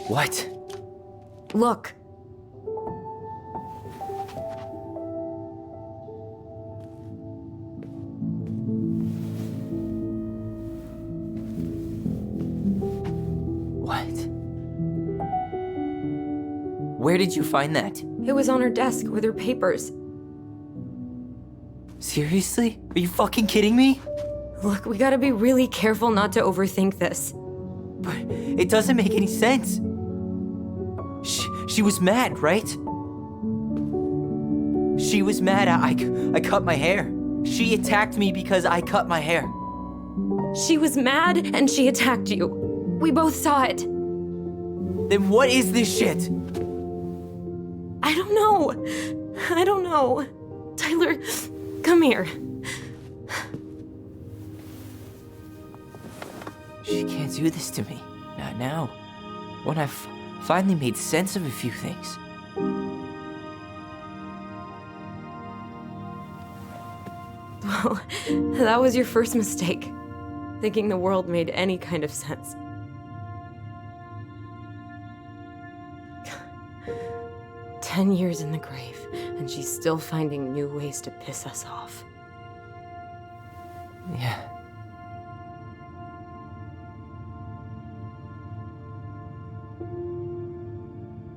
What? look. What? Where did you find that? It was on her desk with her papers. Seriously? Are you fucking kidding me? Look, we gotta be really careful not to overthink this. But it doesn't make any sense. She was mad, right? She was mad I cut my hair. She attacked me because I cut my hair. She was mad and she attacked you. We both saw it. Then what is this shit? I don't know. I don't know. Tyler, come here. She can't do this to me. Not now. When I've finally made sense of a few things. Well, that was your first mistake. Thinking the world made any kind of sense. "10 years in the grave, and she's still finding new ways to piss us off." Yeah.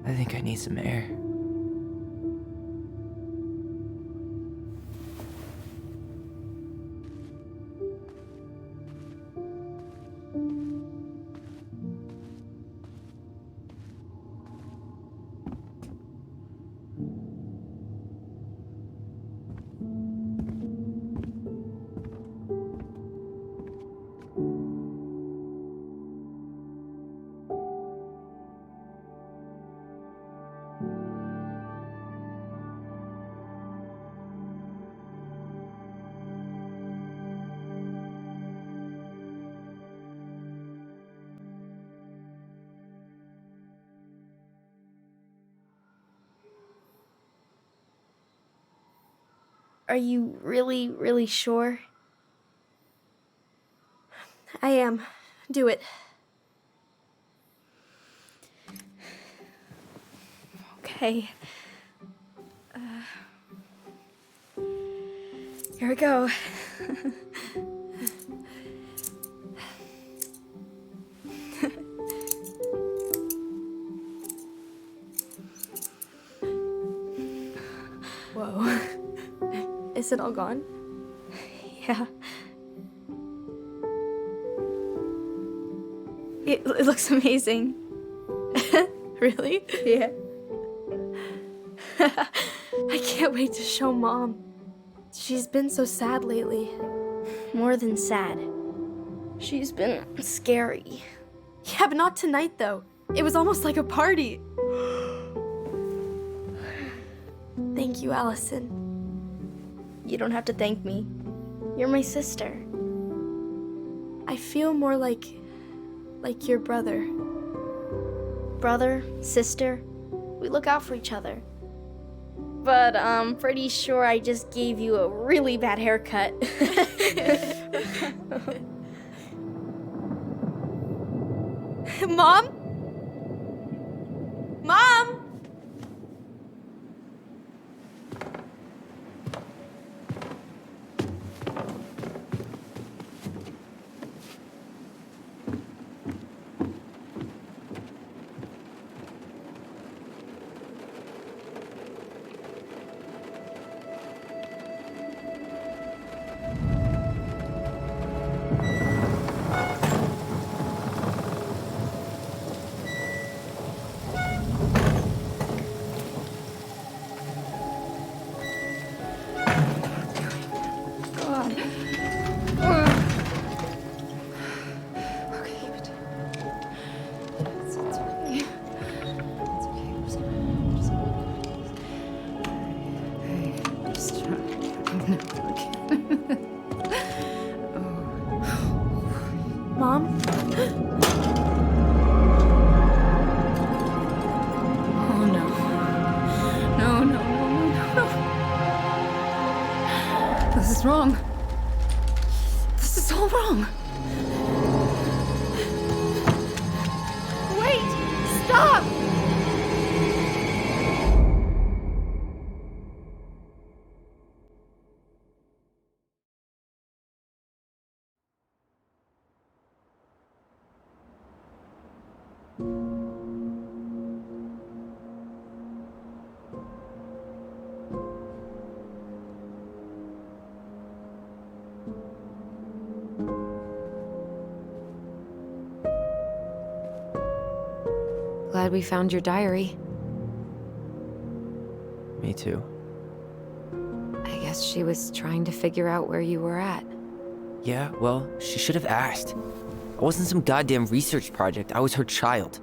I think I need some air. Are you really, really sure? I am. Do it. Okay. Here we go. Whoa. Is it all gone? Yeah. It looks amazing. Really? Yeah. I can't wait to show Mom. She's been so sad lately. More than sad. She's been scary. Yeah, but not tonight, though. It was almost like a party. Thank you, Allison. You don't have to thank me. You're my sister. I feel more like your brother. Brother, sister, we look out for each other. But I'm pretty sure I just gave you a really bad haircut. Mom? Mom? Mom? Oh no. No, no, no, no, no, no. This is wrong. This is all wrong. Wait! Stop! Glad we found your diary. Me too. I guess she was trying to figure out where you were at. Yeah, well, she should have asked. I wasn't some goddamn research project. I was her child.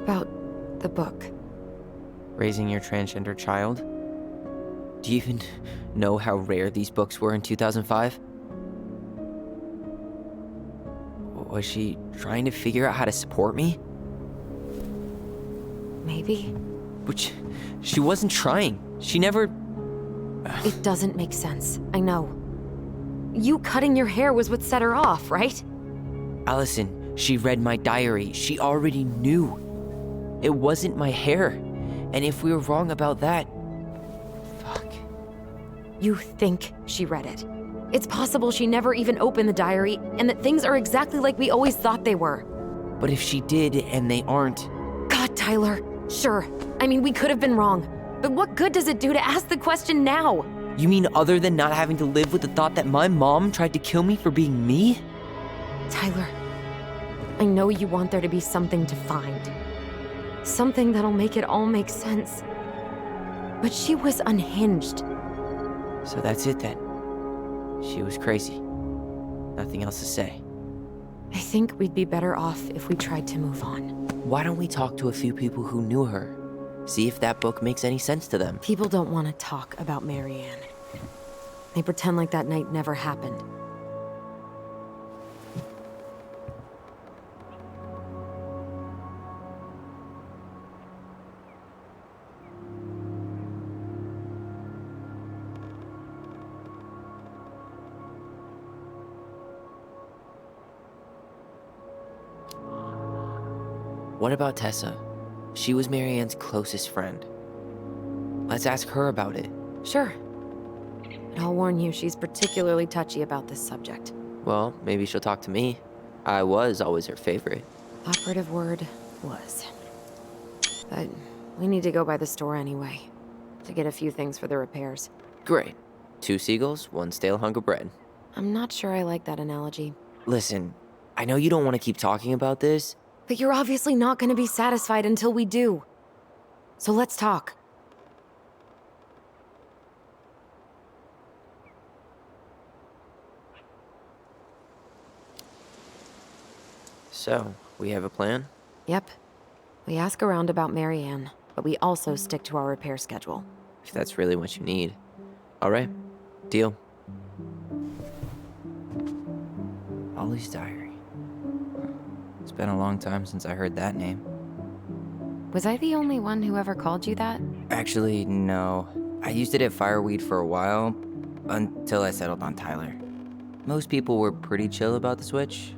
About the book. Raising your transgender child? Do you even know how rare these books were in 2005? Was she trying to figure out how to support me? Maybe. Which, she wasn't trying. She never... It doesn't make sense. I know. You cutting your hair was what set her off, right? Allison, she read my diary. She already knew. It wasn't my hair. And if we were wrong about that... Fuck. You think she read it. It's possible she never even opened the diary, and that things are exactly like we always thought they were. But if she did, and they aren't... God, Tyler. Sure. I mean, we could have been wrong. But what good does it do to ask the question now? You mean other than not having to live with the thought that my mom tried to kill me for being me? Tyler, I know you want there to be something to find. Something that'll make it all make sense. But she was unhinged. So that's it then. She was crazy. Nothing else to say. I think we'd be better off if we tried to move on. Why don't we talk to a few people who knew her? See if that book makes any sense to them. People don't want to talk about Marianne. They pretend like that night never happened. What about Tessa? She was Marianne's closest friend. Let's ask her about it. Sure. But I'll warn you, she's particularly touchy about this subject. Well, maybe she'll talk to me. I was always her favorite. Operative word was. But we need to go by the store anyway, to get a few things for the repairs. Great. 2 seagulls, 1 stale hunk of bread. I'm not sure I like that analogy. Listen, I know you don't want to keep talking about this. But you're obviously not going to be satisfied until we do. So let's talk. So, we have a plan? Yep. We ask around about Marianne, but we also stick to our repair schedule. If that's really what you need. All right, deal. Ollie's diary. It's been a long time since I heard that name. Was I the only one who ever called you that? Actually, no. I used it at Fireweed for a while, until I settled on Tyler. Most people were pretty chill about the switch.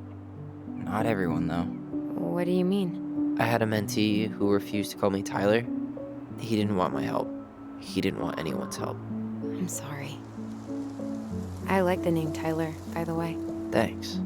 Not everyone, though. What do you mean? I had a mentee who refused to call me Tyler. He didn't want my help. He didn't want anyone's help. I'm sorry. I like the name Tyler, by the way. Thanks.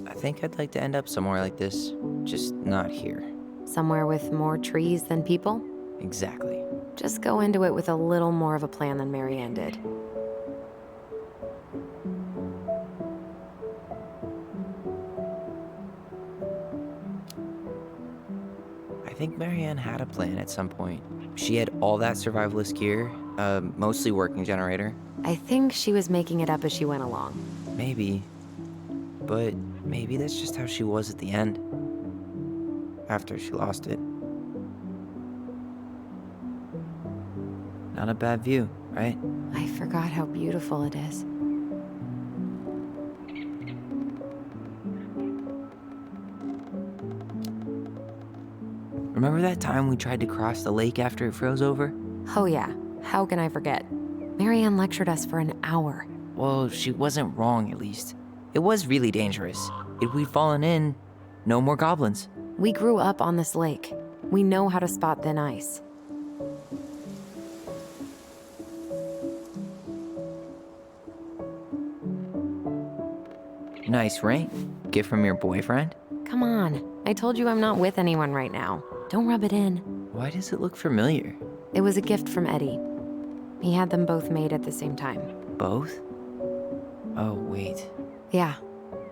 I think I'd like to end up somewhere like this, just not here. Somewhere with more trees than people? Exactly. Just go into it with a little more of a plan than Marianne did. I think Marianne had a plan at some point. She had all that survivalist gear, mostly working generator. I think she was making it up as she went along. Maybe. But maybe that's just how she was at the end. After she lost it. Not a bad view, right? I forgot how beautiful it is. Remember that time we tried to cross the lake after it froze over? Oh yeah, how can I forget? Marianne lectured us for an hour. Well, she wasn't wrong, at least. It was really dangerous. If we'd fallen in, no more goblins. We grew up on this lake. We know how to spot thin ice. Nice ring. Gift from your boyfriend? Come on, I told you I'm not with anyone right now. Don't rub it in. Why does it look familiar? It was a gift from Eddie. He had them both made at the same time. Both? Oh, wait. Yeah.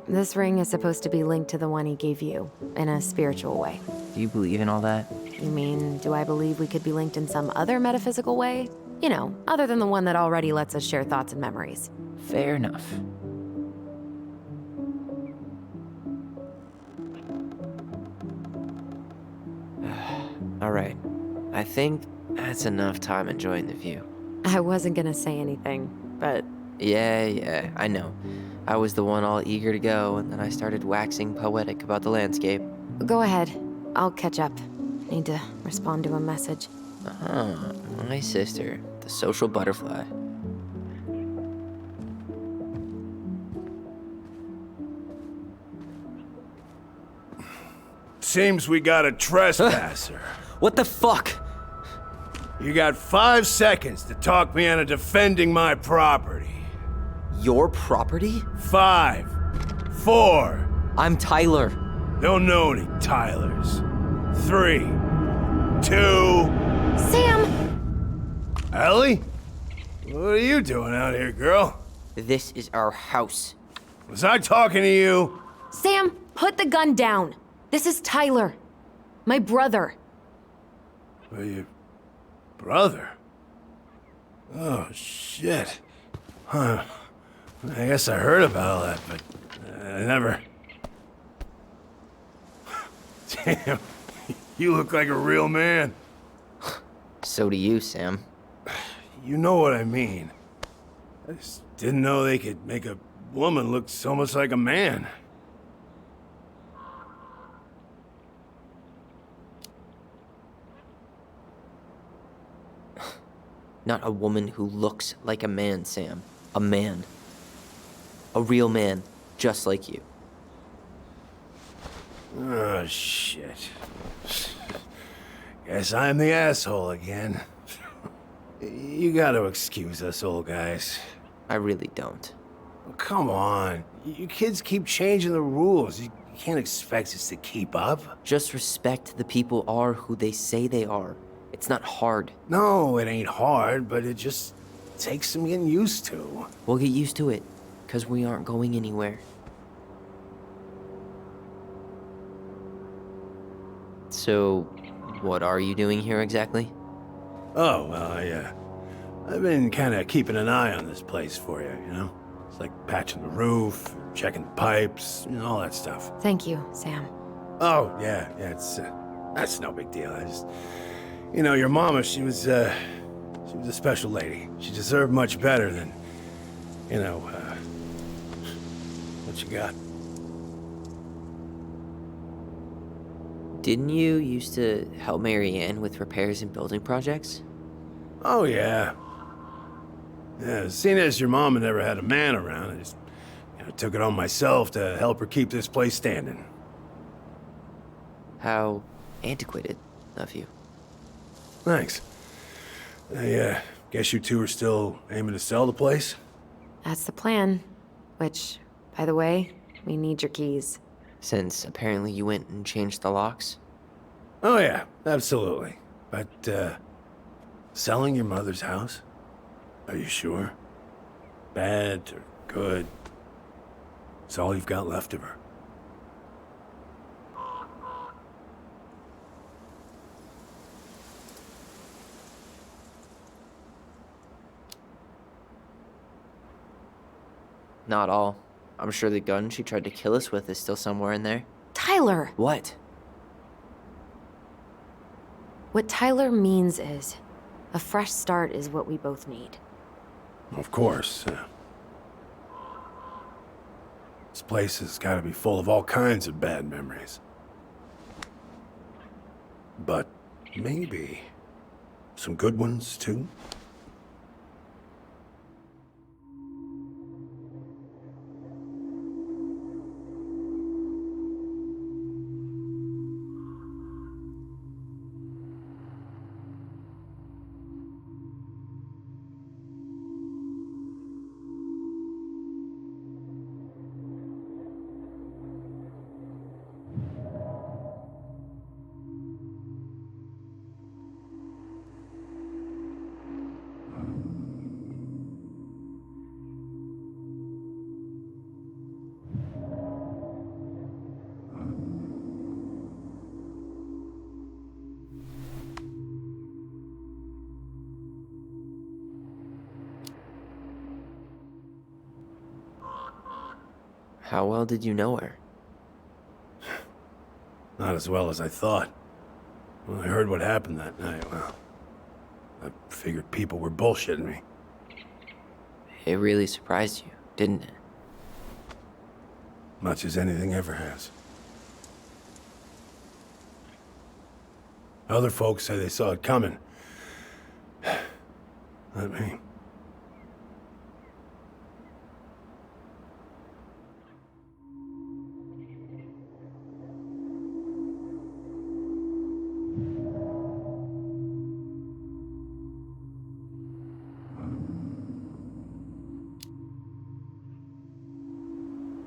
This ring is supposed to be linked to the one he gave you, in a spiritual way. Do you believe in all that? You mean, do I believe we could be linked in some other metaphysical way? You know, other than the one that already lets us share thoughts and memories. Fair enough. All right. I think that's enough time enjoying the view. I wasn't gonna say anything, but Yeah, I know. I was the one all eager to go, and then I started waxing poetic about the landscape. go ahead. I'll catch up. Need to respond to a message. Ah, my sister, the social butterfly. Seems we got a trespasser. What the fuck? You got 5 seconds to talk me into defending my property. Your property? 5, 4, I'm Tyler. don't know any Tylers. 3, 2, Sam! Ellie? What are you doing out here, girl? This is our house. Was I talking to you? Sam, put the gun down. This is Tyler. My brother. Well, your brother? Oh, shit. Huh. I guess I heard about all that, but I never... Damn, you look like a real man. So do you, Sam. You know what I mean. I just didn't know they could make a woman look so much like a man. Not a woman who looks like a man, Sam. A man. A real man, just like you. Oh, shit. Guess I'm the asshole again. You gotta excuse us old guys. I really don't. Come on. You kids keep changing the rules. You can't expect us to keep up. Just respect the people are who they say they are. It's not hard. No, it ain't hard, but it just takes some getting used to. We'll get used to it, because we aren't going anywhere. So, what are you doing here exactly? Oh, well, I've been kind of keeping an eye on this place for you, you know? It's like patching the roof, checking the pipes, all that stuff. Thank you, Sam. Oh, yeah, it's, that's no big deal. I just, your mama, she was a special lady. She deserved much better than, what you got. Didn't you used to help Marianne with repairs and building projects? Oh, yeah. Yeah, seeing as your mama never had a man around, I just took it on myself to help her keep this place standing. How antiquated of you. Thanks. I guess you two are still aiming to sell the place? That's the plan. Which, by the way, we need your keys. Since apparently you went and changed the locks? Oh, yeah, absolutely. But, selling your mother's house? Are you sure? Bad or good? It's all you've got left of her. Not all. I'm sure the gun she tried to kill us with is still somewhere in there. Tyler! What? What Tyler means is, a fresh start is what we both need. Of course. This place has got to be full of all kinds of bad memories. But maybe some good ones, too? How well did you know her? Not as well as I thought. When I heard what happened that night, well, I figured people were bullshitting me. It really surprised you, didn't it? Much as anything ever has. Other folks say they saw it coming. Not me.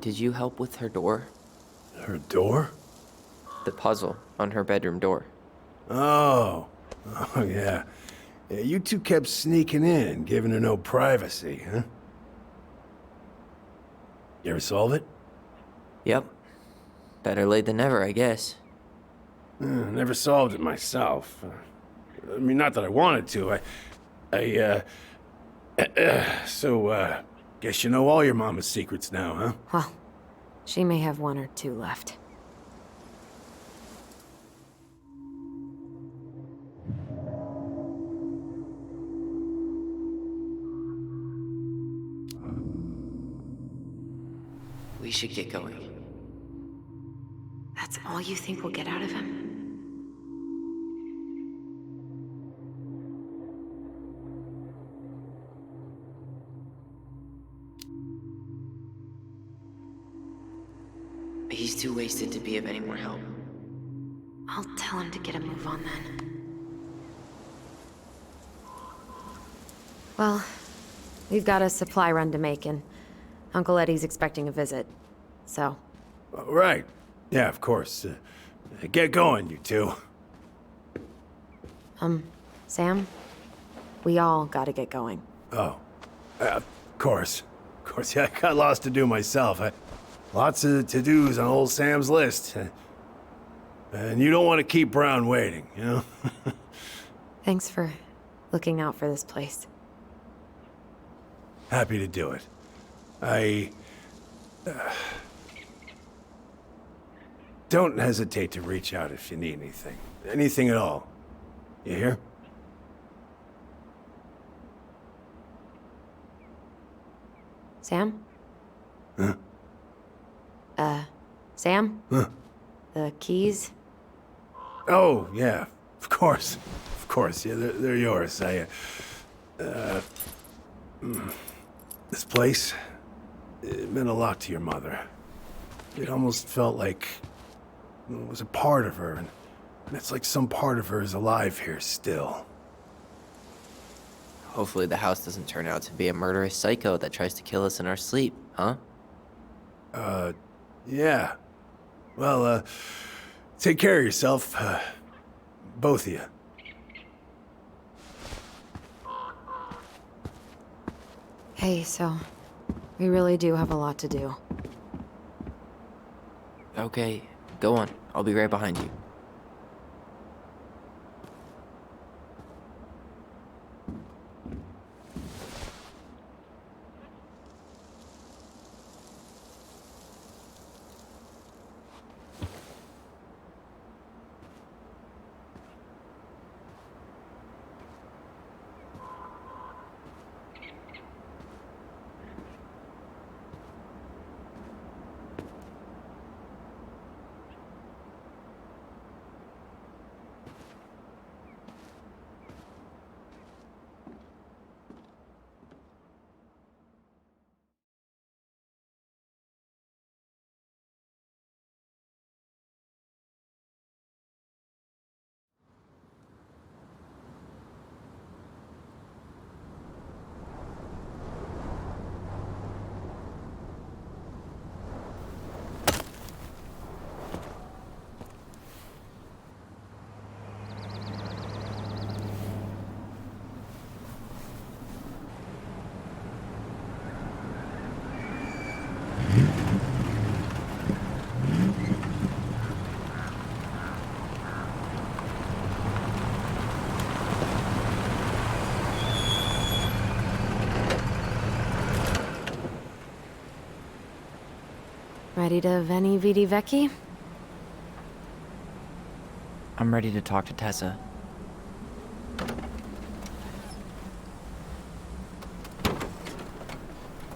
Did you help with her door? Her door? The puzzle on her bedroom door. Oh. Oh, yeah. Yeah, you two kept sneaking in, giving her no privacy, huh? You ever solve it? Yep. Better late than never, I guess. Never solved it myself. I mean, not that I wanted to. So, guess you know all your mama's secrets now, huh? Well, she may have one or two left. We should get going. That's all you think we'll get out of him? He's too wasted to be of any more help. I'll tell him to get a move on then. Well, we've got a supply run to make, and Uncle Eddie's expecting a visit. So, Right. Yeah, of course. Get going, you two. Sam, we all gotta get going. Oh. Of course. Of course, yeah, I got lots to do myself. Lots of to-dos on old Sam's list. And you don't want to keep Brown waiting, you know? Thanks for looking out for this place. Happy to do it. Don't hesitate to reach out if you need anything. Anything at all. You hear? Sam? Huh? Sam? Huh? The keys? Oh, yeah. Of course. Of course, yeah, they're yours. This place, it meant a lot to your mother. It almost felt like it was a part of her, and it's like some part of her is alive here still. Hopefully the house doesn't turn out to be a murderous psycho that tries to kill us in our sleep, huh? Yeah. Well, take care of yourself, both of you. Hey, so we really do have a lot to do. Okay, go on. I'll be right behind you. Ready to Veni Vidi Vecchi? I'm ready to talk to Tessa.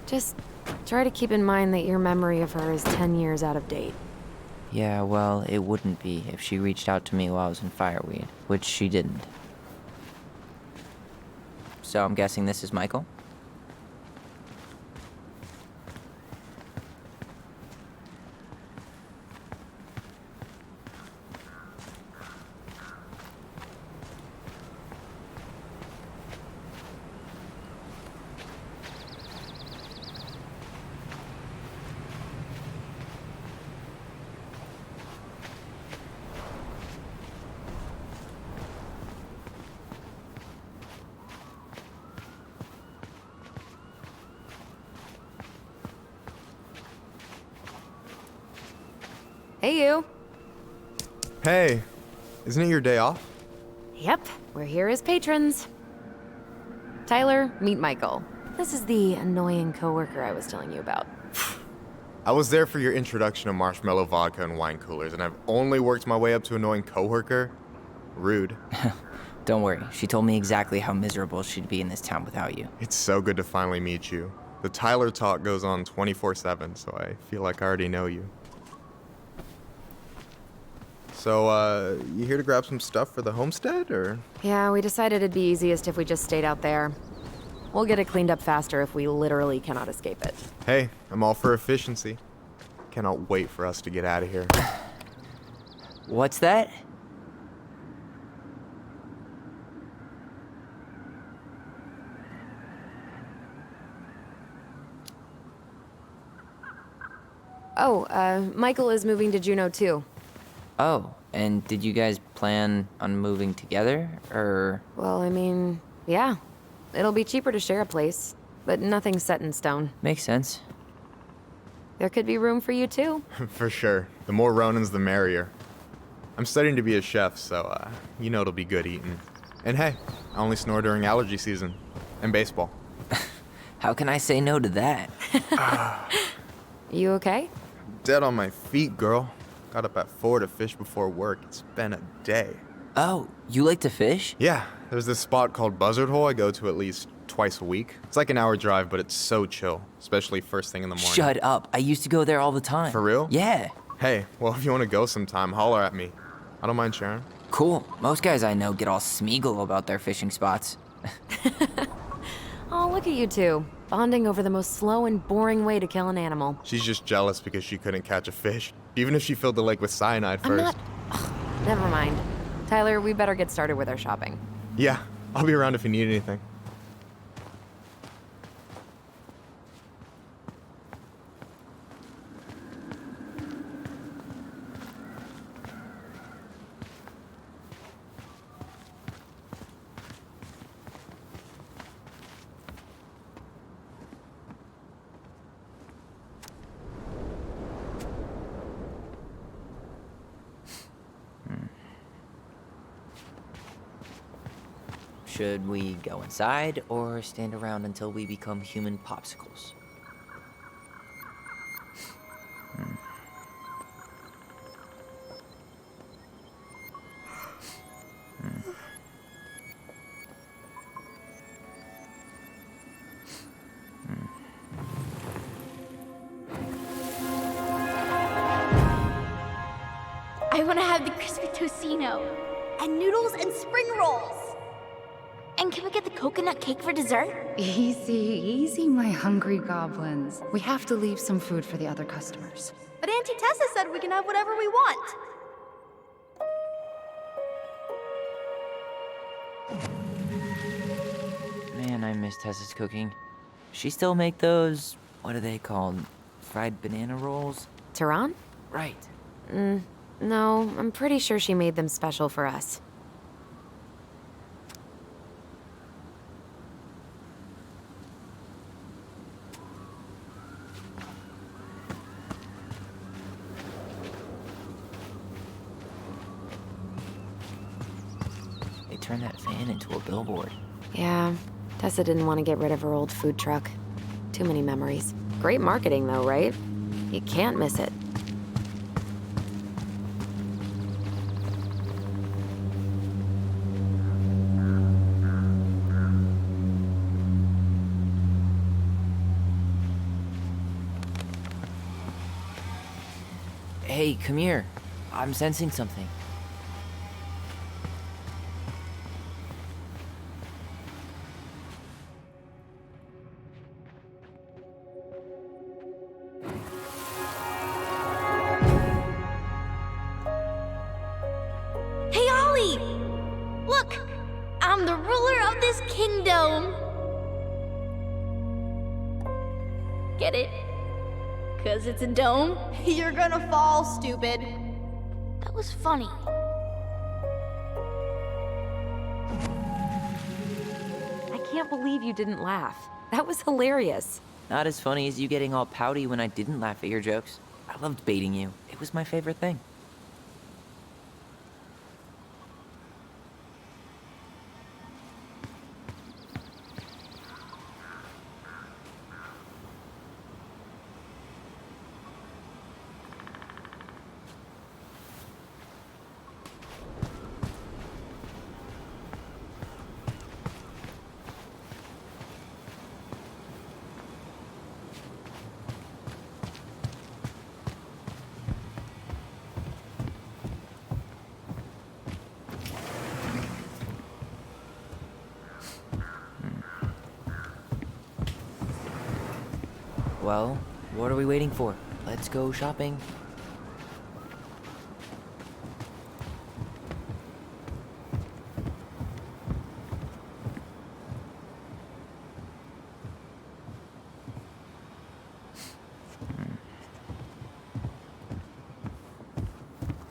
Just try to keep in mind that your memory of her is 10 years out of date. Yeah, well, it wouldn't be if she reached out to me while I was in Fireweed, which she didn't. So I'm guessing this is Michael? Hey, you. Hey, isn't it your day off? Yep, we're here as patrons. Tyler, meet Michael. This is the annoying coworker I was telling you about. I was there for your introduction to marshmallow vodka and wine coolers, and I've only worked my way up to annoying coworker. Rude. Don't worry, she told me exactly how miserable she'd be in this town without you. It's so good to finally meet you. The Tyler talk goes on 24/7, so I feel like I already know you. So, you here to grab some stuff for the homestead, or? Yeah, we decided it'd be easiest if we just stayed out there. We'll get it cleaned up faster if we literally cannot escape it. Hey, I'm all for efficiency. Cannot wait for us to get out of here. What's that? Oh, Michael is moving to Juneau too. Oh, and did you guys plan on moving together, or? Well, I mean, yeah. It'll be cheaper to share a place, but nothing's set in stone. Makes sense. There could be room for you too. For sure. The more Ronins, the merrier. I'm studying to be a chef, so, you know it'll be good eating. And hey, I only snore during allergy season. And baseball. How can I say no to that? You okay? Dead on my feet, girl. Got up at 4 to fish before work. It's been a day. Oh, you like to fish? Yeah, there's this spot called Buzzard Hole I go to at least twice a week. It's like an hour drive, but it's so chill, especially first thing in the morning. Shut up. I used to go there all the time. For real? Yeah. Hey, well, if you want to go sometime, holler at me. I don't mind sharing. Cool. Most guys I know get all Smeagol about their fishing spots. Oh, look at you two. Bonding over the most slow and boring way to kill an animal. She's just jealous because she couldn't catch a fish, even if she filled the lake with cyanide I'm first. not... Ugh, never mind. Tyler, we better get started with our shopping. Yeah, I'll be around if you need anything. Should we go inside or stand around until we become human popsicles? I want to have the crispy tocino, and noodles and spring rolls. And can we get the coconut cake for dessert? Easy, easy, my hungry goblins. We have to leave some food for the other customers. But Auntie Tessa said we can have whatever we want. Man, I miss Tessa's cooking. She still make those, what are they called? Fried banana rolls? Tehran? Right. No, I'm pretty sure she made them special for us. They turned that van into a billboard. Yeah, Tessa didn't want to get rid of her old food truck. Too many memories. Great marketing though, right? You can't miss it. Hey, come here. I'm sensing something. Hey, Ollie! Look! I'm the ruler of this kingdom! Get it? 'Cause it's a dome? You're gonna fall, stupid. That was funny. I can't believe you didn't laugh. That was hilarious. Not as funny as you getting all pouty when I didn't laugh at your jokes. I loved baiting you. It was my favorite thing. Well, what are we waiting for? Let's go shopping.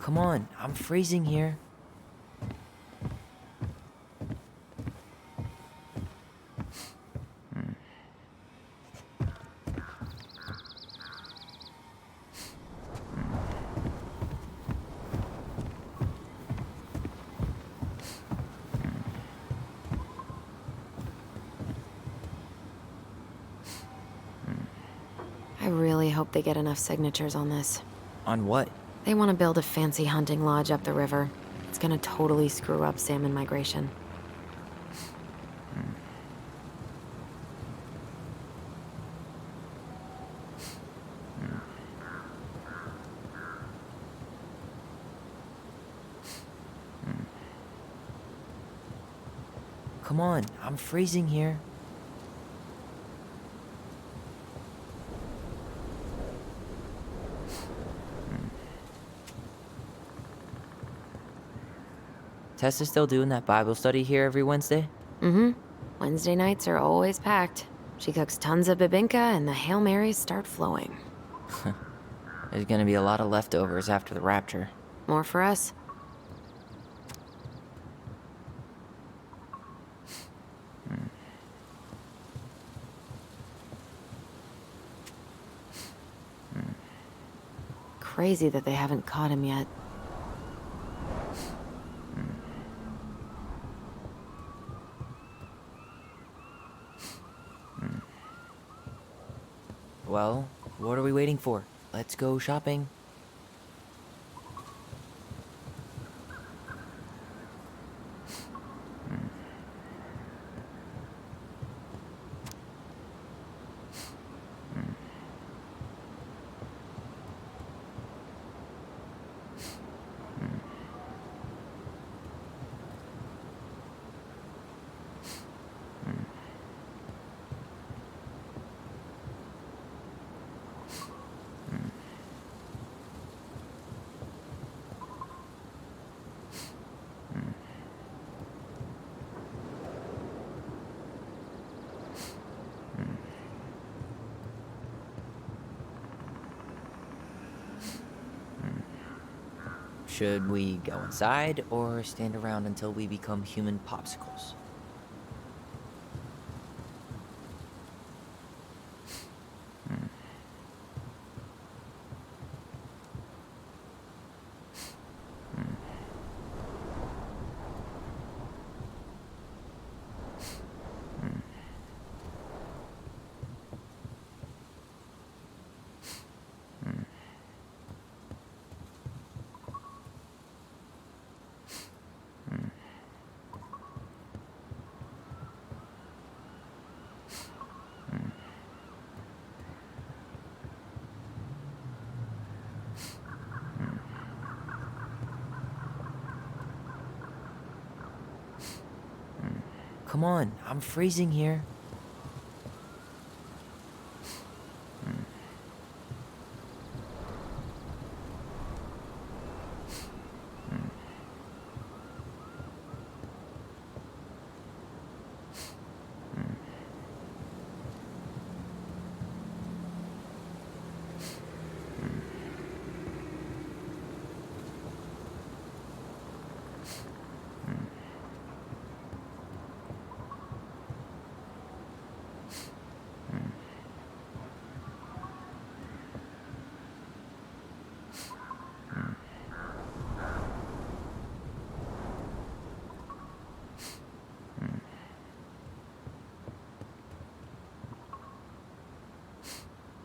Come on, I'm freezing here. I really hope they get enough signatures on this. On what? They want to build a fancy hunting lodge up the river. It's gonna totally screw up salmon migration. Come on, I'm freezing here. Tessa's still doing that Bible study here every Wednesday? Mm-hmm. Wednesday nights are always packed. She cooks tons of bibinka and the Hail Marys start flowing. There's gonna be a lot of leftovers after the rapture. More for us. Crazy that they haven't caught him yet. Well, what are we waiting for? Let's go shopping. Should we go inside or stand around until we become human popsicles? come on, I'm freezing here.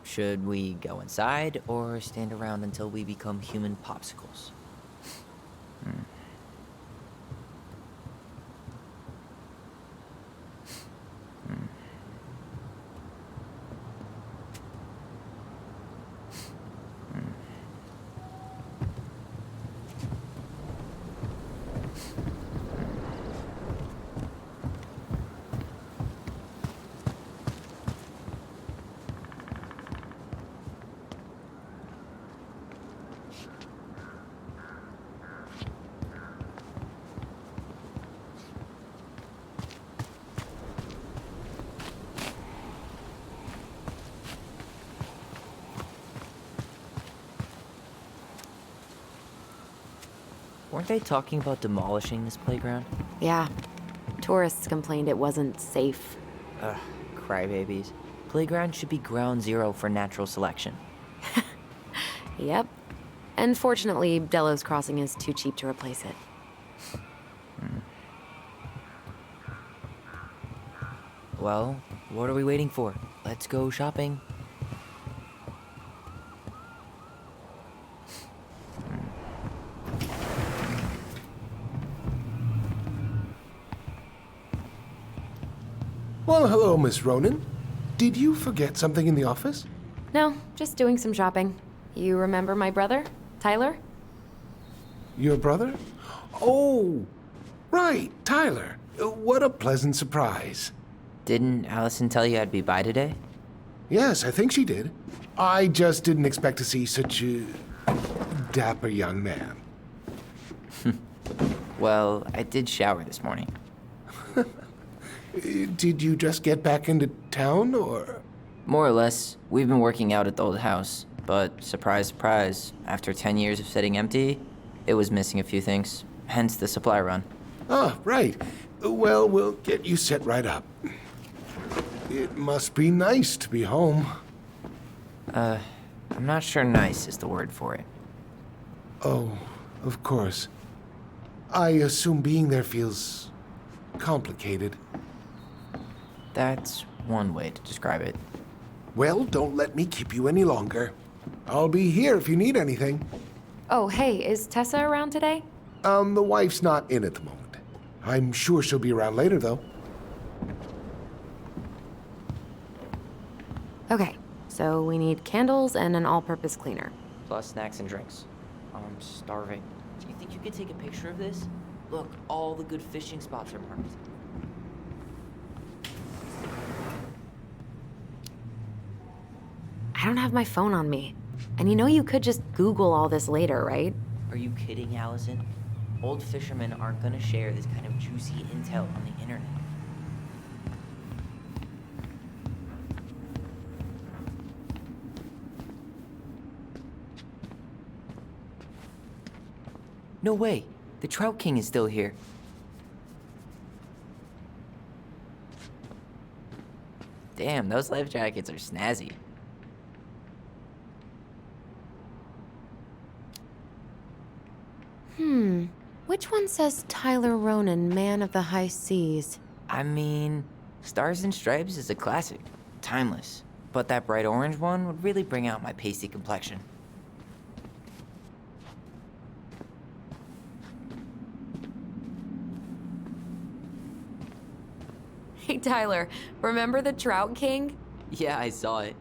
Should we go inside or stand around until we become human popsicles? Weren't they talking about demolishing this playground? Yeah. Tourists complained it wasn't safe. Ugh, crybabies. Playground should be ground zero for natural selection. Yep. And fortunately, Delos Crossing is too cheap to replace it. Well, what are we waiting for? Let's go shopping. Well, hello, Miss Ronan. Did you forget something in the office? No, just doing some shopping. You remember my brother, Tyler? Your brother? Oh, right, Tyler. What a pleasant surprise. Didn't Allison tell you I'd be by today? Yes, I think she did. I just didn't expect to see such a dapper young man. Well, I did shower this morning. Did you just get back into town, or? More or less. We've been working out at the old house, but surprise, surprise, after 10 years of sitting empty, it was missing a few things, hence the supply run. Ah, right. Well, we'll get you set right up. It must be nice to be home. I'm not sure nice is the word for it. Oh, of course. I assume being there feels complicated. That's one way to describe it. Well, don't let me keep you any longer. I'll be here if you need anything. Oh, hey, is Tessa around today? The wife's not in at the moment. I'm sure she'll be around later, though. Okay, so we need candles and an all-purpose cleaner. Plus snacks and drinks. I'm starving. Do you think you could take a picture of this? Look, all the good fishing spots are marked. I don't have my phone on me. And you know you could just Google all this later, right? Are you kidding, Allison? Old fishermen aren't gonna share this kind of juicy intel on the internet. No way! The Trout King is still here. Damn, those life jackets are snazzy. Which one says Tyler Ronan, man of the high seas? I mean, Stars and Stripes is a classic. Timeless. But that bright orange one would really bring out my pasty complexion. Hey, Tyler, remember the Trout King? Yeah, I saw it.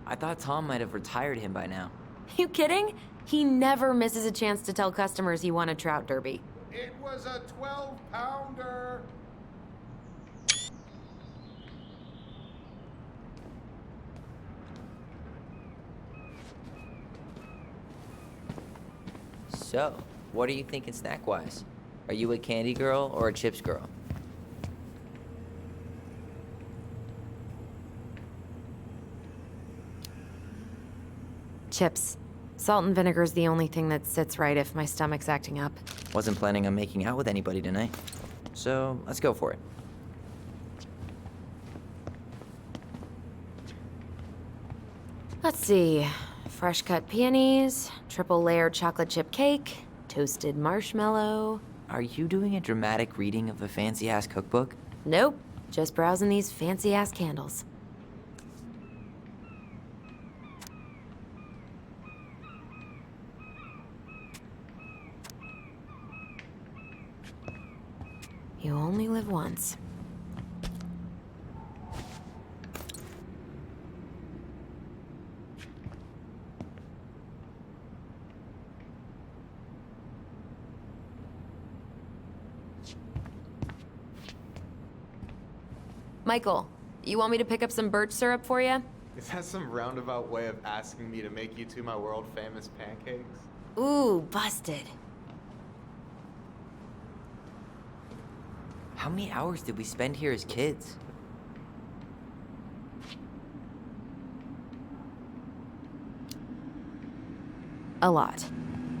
I thought Tom might have retired him by now. You kidding? He never misses a chance to tell customers he won a trout derby. It was a 12-pounder. So, what are you thinking snack-wise? Are you a candy girl or a chips girl? Chips. Salt and vinegar's the only thing that sits right if my stomach's acting up. Wasn't planning on making out with anybody tonight. So, let's go for it. Let's see. Fresh cut peonies, triple layered chocolate chip cake, toasted marshmallow. Are you doing a dramatic reading of a fancy-ass cookbook? Nope. Just browsing these fancy ass candles. You only live once. Michael, you want me to pick up some birch syrup for you? Is that some roundabout way of asking me to make you two my world famous pancakes? Ooh, busted. How many hours did we spend here as kids? A lot.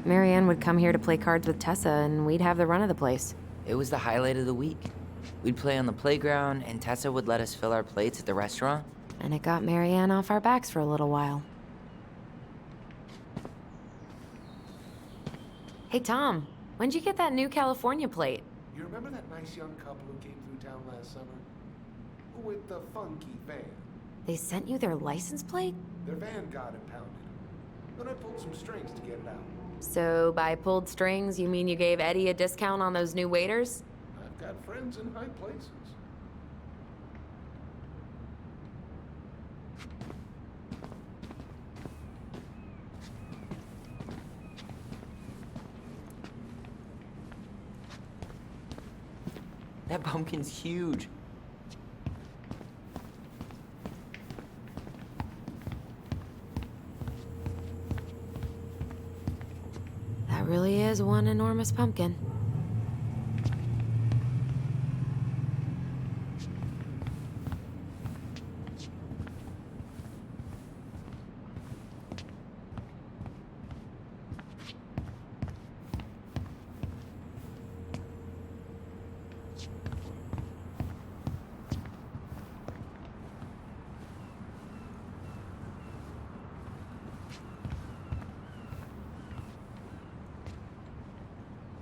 Marianne would come here to play cards with Tessa, and we'd have the run of the place. It was the highlight of the week. We'd play on the playground, and Tessa would let us fill our plates at the restaurant. And it got Marianne off our backs for a little while. Hey, Tom, when'd you get that new California plate? You remember that nice young couple who came through town last summer? With the funky van. They sent you their license plate? Their van got impounded. Then I pulled some strings to get it out. So by pulled strings, you mean you gave Eddie a discount on those new waiters? I've got friends in high places. That pumpkin's huge. That really is one enormous pumpkin.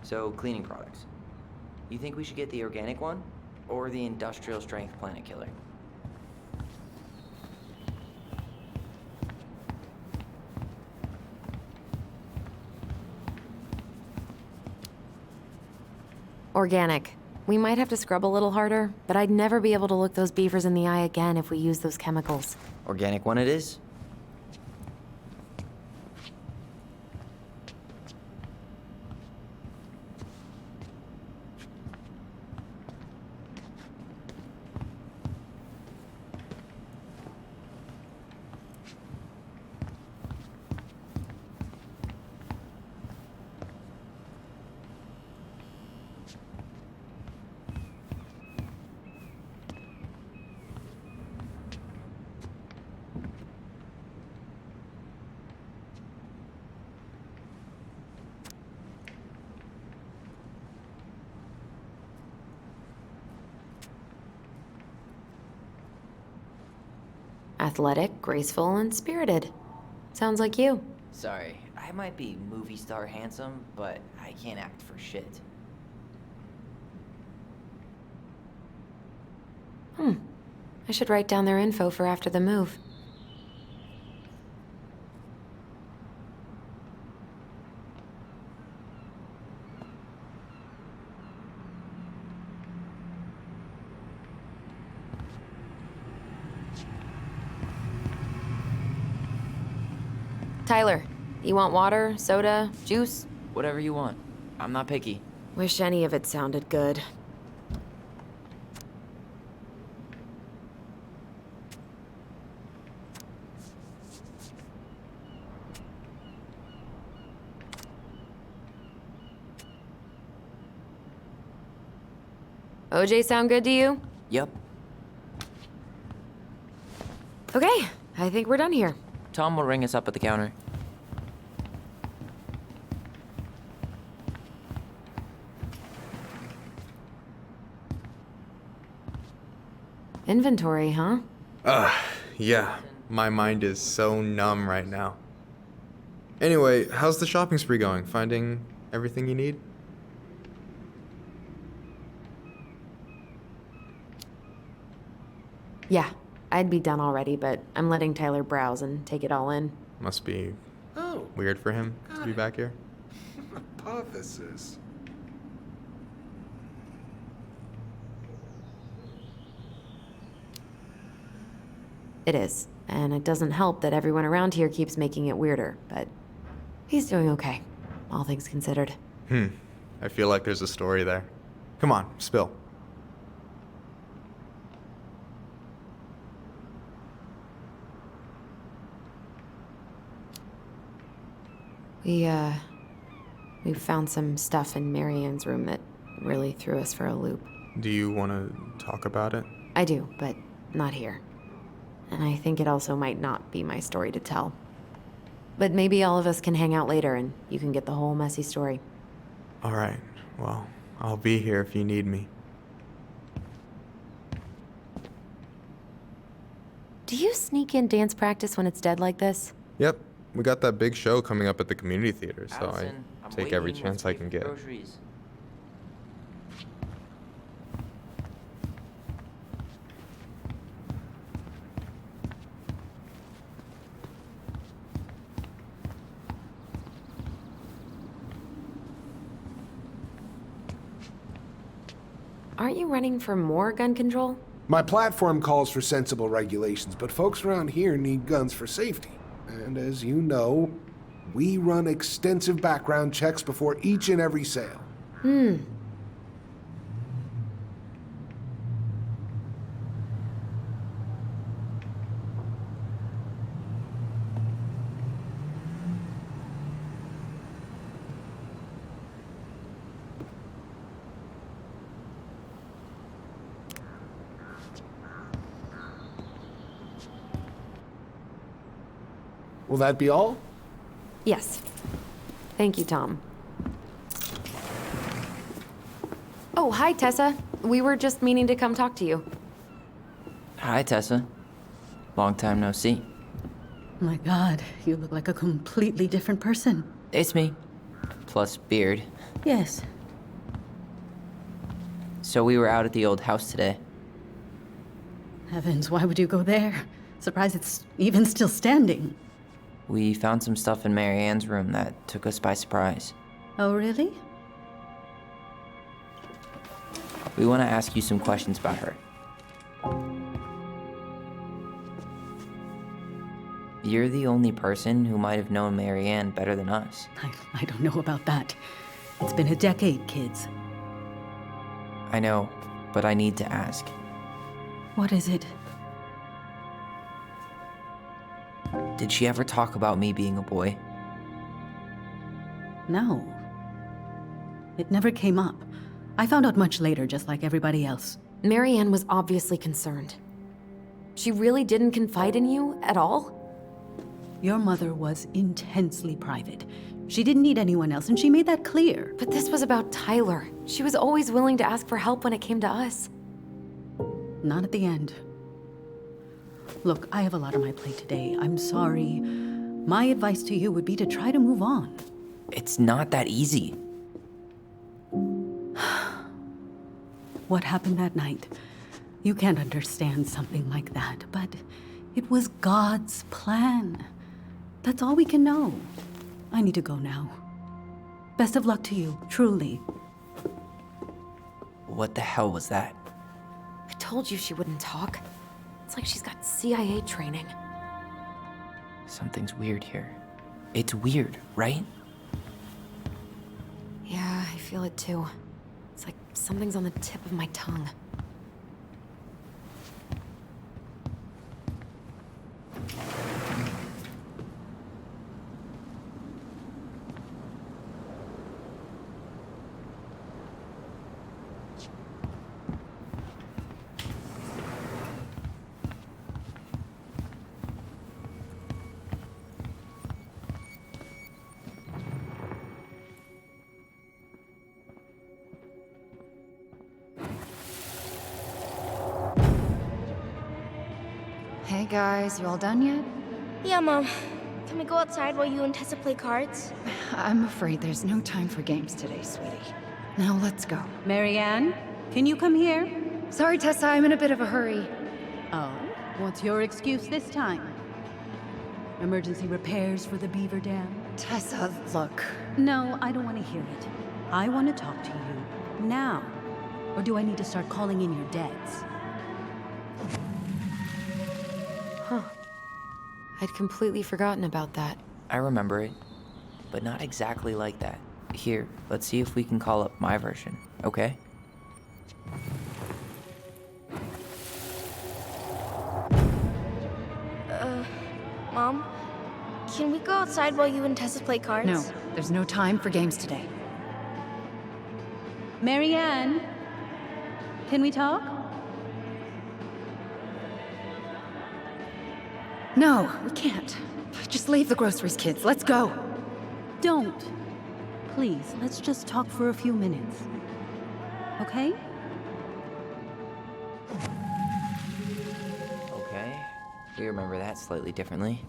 So, cleaning products. You think we should get the organic one? Or the industrial strength planet killer? Organic. We might have to scrub a little harder, but I'd never be able to look those beavers in the eye again if we use those chemicals. Organic one it is? Athletic, graceful, and spirited. Sounds like you. Sorry, I might be movie star handsome, but I can't act for shit. I should write down their info for after the move. Tyler, you want water, soda, juice? Whatever you want. I'm not picky. Wish any of it sounded good. OJ sound good to you? Yep. Okay, I think we're done here. Tom will ring us up at the counter. Inventory, huh? Yeah. My mind is so numb right now. Anyway, how's the shopping spree going? Finding everything you need? Yeah, I'd be done already, but I'm letting Tyler browse and take it all in. Must be Oh, weird for him to be back here. hypothesis. It is, and it doesn't help that everyone around here keeps making it weirder, but he's doing okay, all things considered. I feel like there's a story there. Come on, spill. We found some stuff in Marianne's room that really threw us for a loop. Do you want to talk about it? I do, but not here. And I think it also might not be my story to tell. But maybe all of us can hang out later and you can get the whole messy story. All right. Well, I'll be here if you need me. Do you sneak in dance practice when it's dead like this? Yep. We got that big show coming up at the community theater, so Allison, I I'm take every waiting. chance Let's I can pay get. for groceries. Aren't you running for more gun control? My platform calls for sensible regulations, but folks around here need guns for safety. And as you know, we run extensive background checks before each and every sale. Will that be all? Yes. Thank you, Tom. Oh, hi, Tessa. We were just meaning to come talk to you. Hi, Tessa. Long time no see. My God, you look like a completely different person. It's me. Plus beard. Yes. So we were out at the old house today. Heavens, why would you go there? Surprised it's even still standing. We found some stuff in Mary Ann's room that took us by surprise. Oh, really? We want to ask you some questions about her. You're the only person who might have known Mary Ann better than us. I don't know about that. It's been a decade, kids. I know, but I need to ask. What is it? Did she ever talk about me being a boy? No. It never came up. I found out much later, just like everybody else. Marianne was obviously concerned. She really didn't confide in you at all? Your mother was intensely private. She didn't need anyone else, and she made that clear. But this was about Tyler. She was always willing to ask for help when it came to us. Not at the end. Look, I have a lot on my plate today. I'm sorry. My advice to you would be to try to move on. It's not that easy. What happened that night? You can't understand something like that, but it was God's plan. That's all we can know. I need to go now. Best of luck to you, truly. What the hell was that? I told you she wouldn't talk. It's like she's got CIA training. Something's weird here. It's weird, right? Yeah, I feel it too. It's like something's on the tip of my tongue. Hey guys, you all done yet? Yeah, Mom. Can we go outside while you and Tessa play cards? I'm afraid there's no time for games today, sweetie. Now let's go. Marianne, can you come here? Sorry, Tessa, I'm in a bit of a hurry. Oh, what's your excuse this time? Emergency repairs for the beaver dam? Tessa, look. No, I don't want to hear it. I want to talk to you now. Or do I need to start calling in your debts? Huh. I'd completely forgotten about that. I remember it, but not exactly like that. Here, let's see if we can call up my version, okay? Mom? Can we go outside while you and Tessa play cards? No, there's no time for games today. Marianne, can we talk? No, we can't. Just leave the groceries, kids. Let's go. Don't. Please, let's just talk for a few minutes. Okay? Okay, we remember that slightly differently.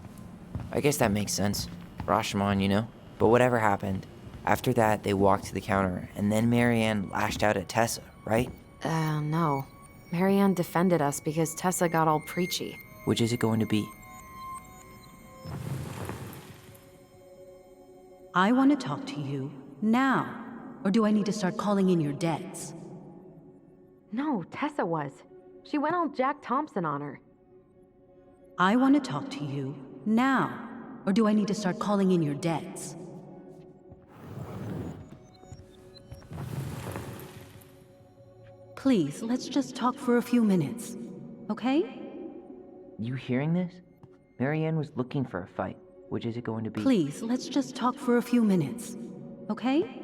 I guess that makes sense. Rashomon, you know? But whatever happened, after that they walked to the counter, and then Marianne lashed out at Tessa, right? No. Marianne defended us because Tessa got all preachy. Which is it going to be? I want to talk to you now. Or do I need to start calling in your debts? No, Tessa was. She went all Jack Thompson on her. I want to talk to you now. Or do I need to start calling in your debts? Please, let's just talk for a few minutes. Okay? You hearing this? Marianne was looking for a fight. Which is it going to be? Please, let's just talk for a few minutes. Okay?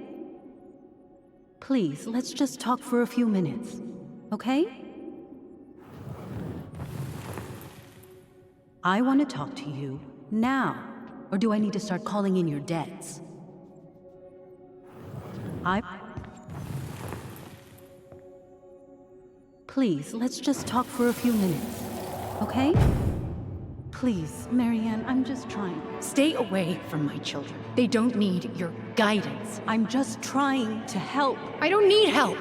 Please, let's just talk for a few minutes. Okay? I want to talk to you now. Or do I need to start calling in your debts? Please, let's just talk for a few minutes. Okay? Please, Marianne, I'm just trying. Stay away from my children. They don't need your guidance. I'm just trying to help. I don't need help.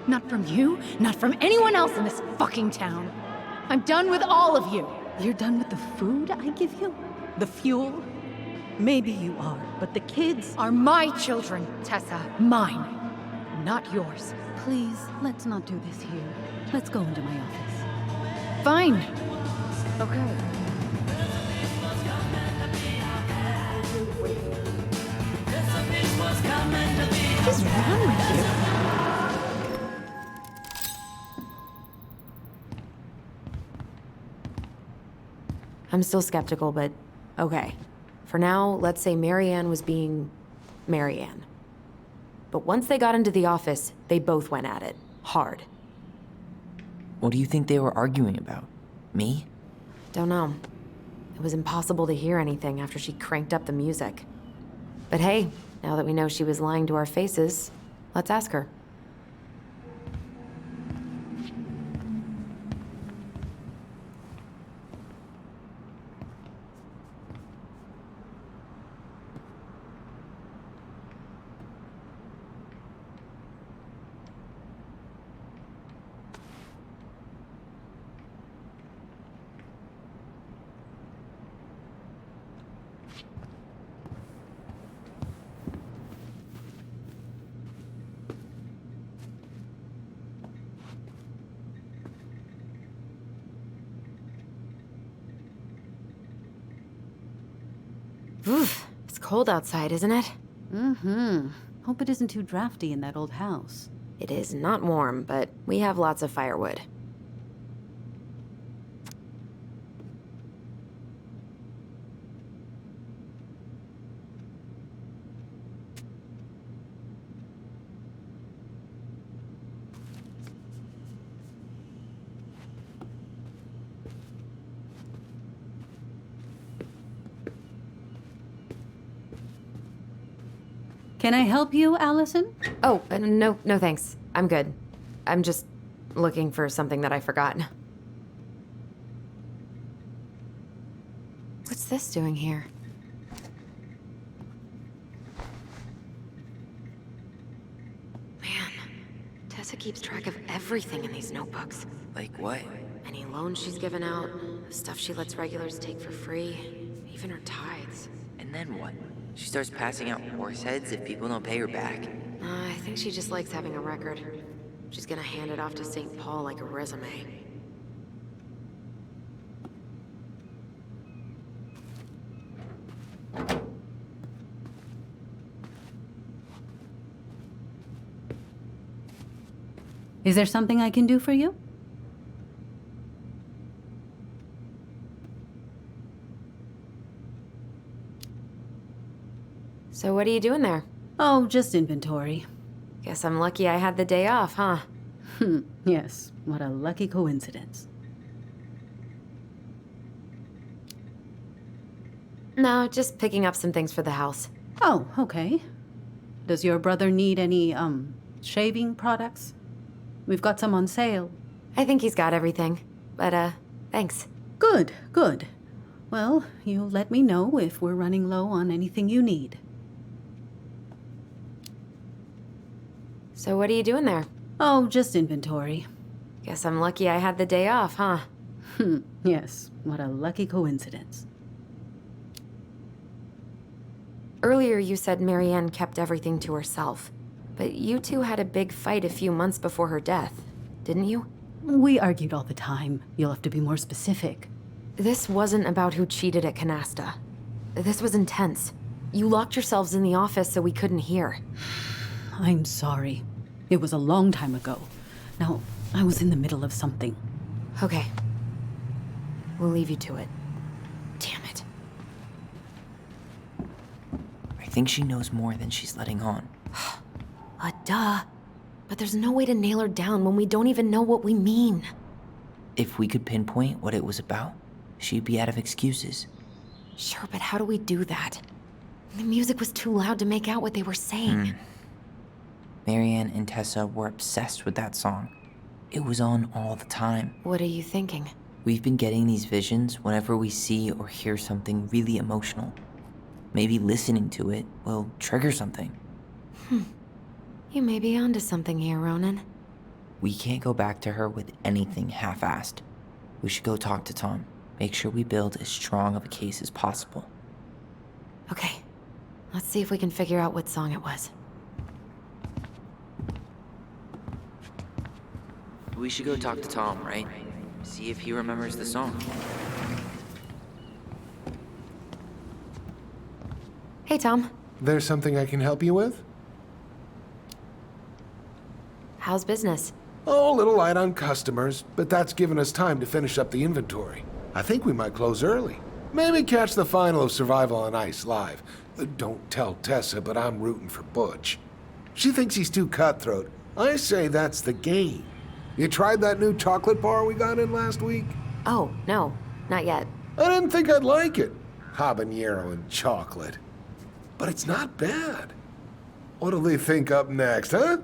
Not from you, not from anyone else in this fucking town. I'm done with all of you. You're done with the food I give you? The fuel? Maybe you are, but the kids are my children, Tessa. Mine, not yours. Please, let's not do this here. Let's go into my office. Fine. Okay. What is wrong with you? I'm still skeptical, but okay. For now, let's say Marianne was being Marianne. But once they got into the office, they both went at it. Hard. What do you think they were arguing about? Me? Don't know. It was impossible to hear anything after she cranked up the music. But hey, now that we know she was lying to our faces, let's ask her. Oof, it's cold outside, isn't it? Mm-hmm. Hope it isn't too drafty in that old house. It is not warm, but we have lots of firewood. Can I help you, Allison? Oh, no thanks. I'm good. I'm just looking for something that I forgot. What's this doing here? Man, Tessa keeps track of everything in these notebooks. Like what? Any loans she's given out, stuff she lets regulars take for free, even her tithes. And then what? She starts passing out horse heads if people don't pay her back? I think she just likes having a record. She's gonna hand it off to St. Paul like a resume. Is there something I can do for you? So what are you doing there? Oh, just inventory. Guess I'm lucky I had the day off, huh? Yes, what a lucky coincidence. No, just picking up some things for the house. Oh, okay. Does your brother need any, shaving products? We've got some on sale. I think he's got everything. But, thanks. Good, good. Well, you'll let me know if we're running low on anything you need. So what are you doing there? Oh, just inventory. Guess I'm lucky I had the day off, huh? Yes, what a lucky coincidence. Earlier you said Marianne kept everything to herself. But you two had a big fight a few months before her death, didn't you? We argued all the time. You'll have to be more specific. This wasn't about who cheated at Canasta. This was intense. You locked yourselves in the office so we couldn't hear. I'm sorry. It was a long time ago. Now, I was in the middle of something. Okay. We'll leave you to it. Damn it. I think she knows more than she's letting on. Duh. But there's no way to nail her down when we don't even know what we mean. If we could pinpoint what it was about, she'd be out of excuses. Sure, but how do we do that? The music was too loud to make out what they were saying. Marianne and Tessa were obsessed with that song. It was on all the time. What are you thinking? We've been getting these visions whenever we see or hear something really emotional. Maybe listening to it will trigger something. You may be onto something here, Ronan. We can't go back to her with anything half-assed. We should go talk to Tom. Make sure we build as strong of a case as possible. Okay. Let's see if we can figure out what song it was. We should go talk to Tom, right? See if he remembers the song. Hey, Tom. There's something I can help you with? How's business? Oh, a little light on customers, but that's given us time to finish up the inventory. I think we might close early. Maybe catch the final of Survival on Ice live. Don't tell Tessa, but I'm rooting for Butch. She thinks he's too cutthroat. I say that's the game. You tried that new chocolate bar we got in last week? Oh, no. Not yet. I didn't think I'd like it. Habanero and chocolate. But it's not bad. What'll they think up next, huh?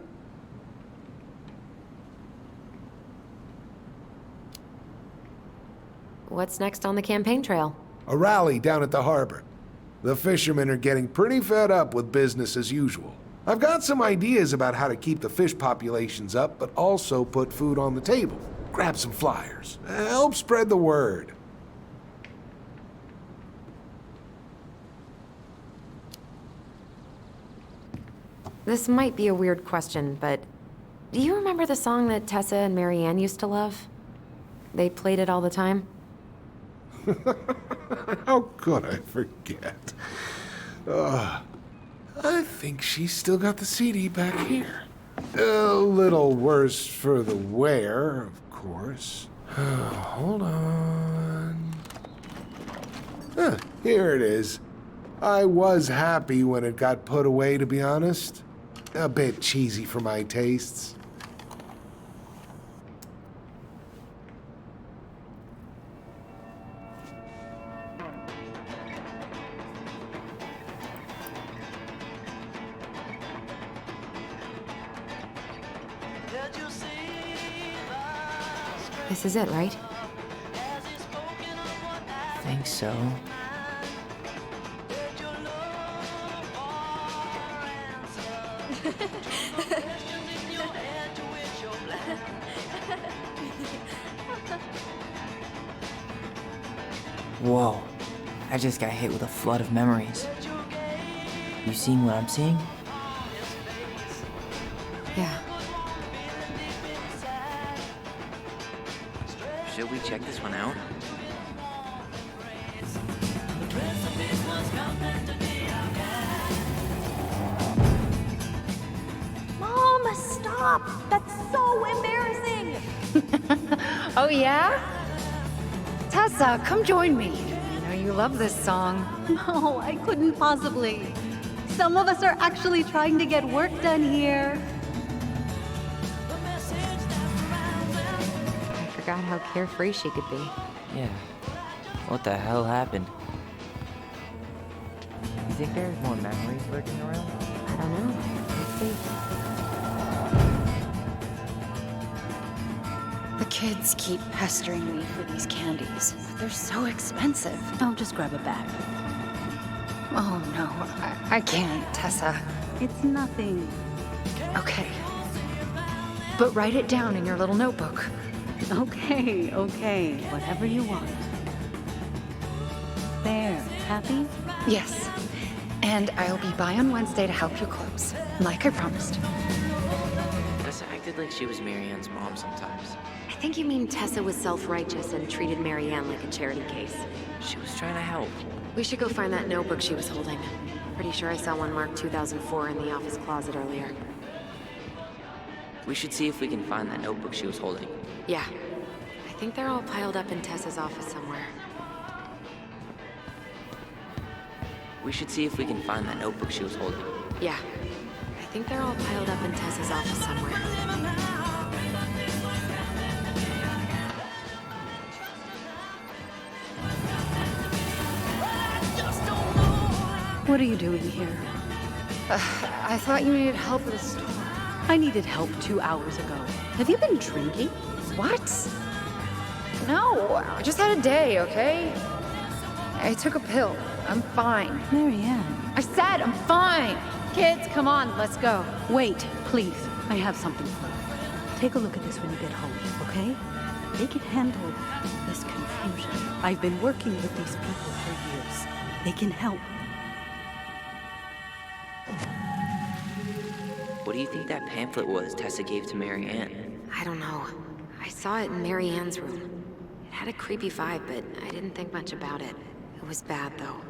What's next on the campaign trail? A rally down at the harbor. The fishermen are getting pretty fed up with business as usual. I've got some ideas about how to keep the fish populations up, but also put food on the table. Grab some flyers. Help spread the word. This might be a weird question, but do you remember the song that Tessa and Marianne used to love? They played it all the time. How could I forget? I think she's still got the CD back here. A little worse for the wear, of course. Hold on. Here it is. I was happy when it got put away, to be honest. A bit cheesy for my tastes. This is it, right? Think so. Whoa, I just got hit with a flood of memories. You seeing what I'm seeing? Yeah. Should we check this one out? Mom, stop! That's so embarrassing! Oh, yeah? Tessa, come join me. I know you love this song. No, I couldn't possibly. Some of us are actually trying to get work done here. I forgot how carefree she could be. Yeah. What the hell happened? You think there's more memories lurking around? I don't know. Let's see. The kids keep pestering me for these candies, but they're so expensive. I'll just grab a bag. Oh no, I can't, Tessa. It's nothing. Okay. But write it down in your little notebook. Okay, okay. Whatever you want. There. Happy? Yes. And I'll be by on Wednesday to help you close, like I promised. Tessa acted like she was Marianne's mom sometimes. I think you mean Tessa was self-righteous and treated Marianne like a charity case. She was trying to help. We should go find that notebook she was holding. Pretty sure I saw one marked 2004 in the office closet earlier. We should see if we can find that notebook she was holding. Yeah. I think they're all piled up in Tessa's office somewhere. We should see if we can find that notebook she was holding. Yeah. I think they're all piled up in Tessa's office somewhere. What are you doing here? I thought you needed help at the store. I needed help 2 hours ago. Have you been drinking? What? No, I just had a day, okay? I took a pill. I'm fine. Marianne. I said I'm fine. Kids, come on, let's go. Wait, please. I have something for you. Take a look at this when you get home, okay? They can handle this confusion. I've been working with these people for years. They can help. What do you think that pamphlet was Tessa gave to Marianne? I don't know. I saw it in Marianne's room. It had a creepy vibe, but I didn't think much about it. It was bad, though.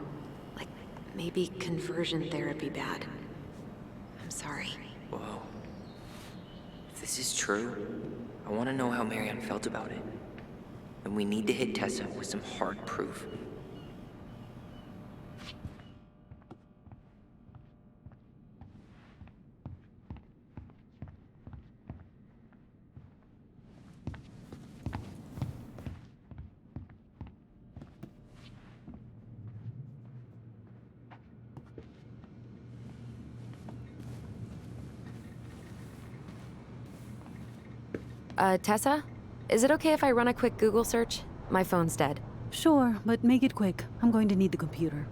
Like, maybe conversion therapy bad. I'm sorry. Whoa. If this is true, I want to know how Marianne felt about it. And we need to hit Tessa with some hard proof. Tessa? Is it okay if I run a quick Google search? My phone's dead. Sure, but make it quick. I'm going to need the computer.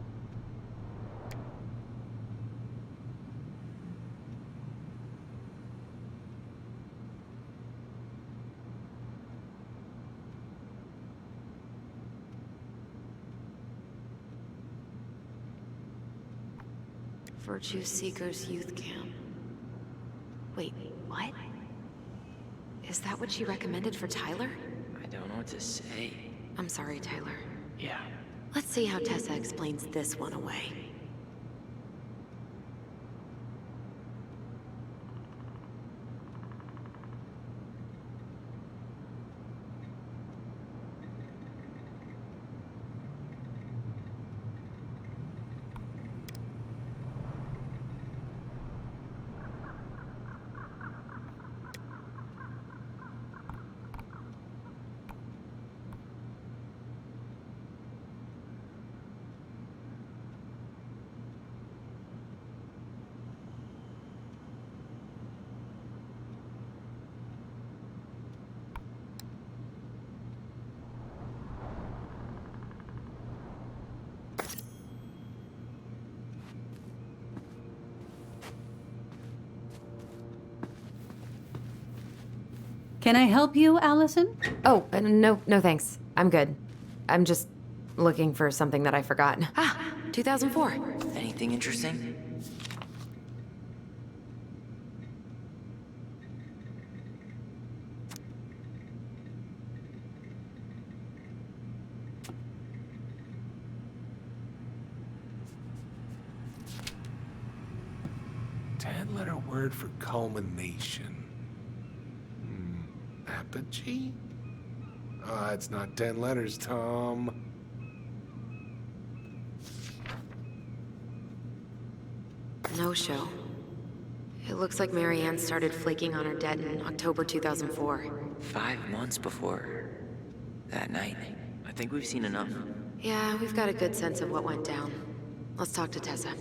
Virtue Seekers Youth Camp. Wait, what? Is that what she recommended for Tyler? I don't know what to say. I'm sorry, Tyler. Yeah. Let's see how Tessa explains this one away. Can I help you, Allison? Oh, no thanks. I'm good. I'm just Looking for something that I forgot. Ah, 2004. Anything interesting? Ten-letter word for culmination. Apogee? Ah, it's not 10 letters, Tom. No show. It looks like Marianne started flaking on her debt in October 2004. 5 months before that night. I think we've seen enough. Yeah, we've got a good sense of what went down. Let's talk to Tessa.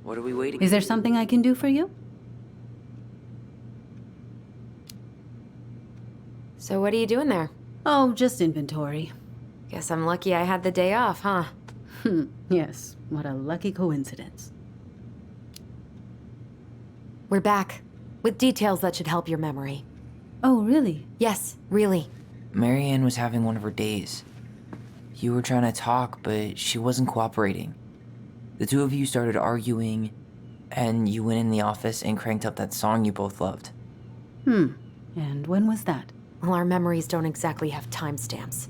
What are we waiting Is there something I can do for you? So what are you doing there? Oh, just inventory. Guess I'm lucky I had the day off, huh? Yes, what a lucky coincidence. We're back, with details that should help your memory. Oh, really? Yes, really. Marianne was having one of her days. You were trying to talk, but she wasn't cooperating. The two of you started arguing, and you went in the office and cranked up that song you both loved. And when was that? Well, our memories don't exactly have timestamps.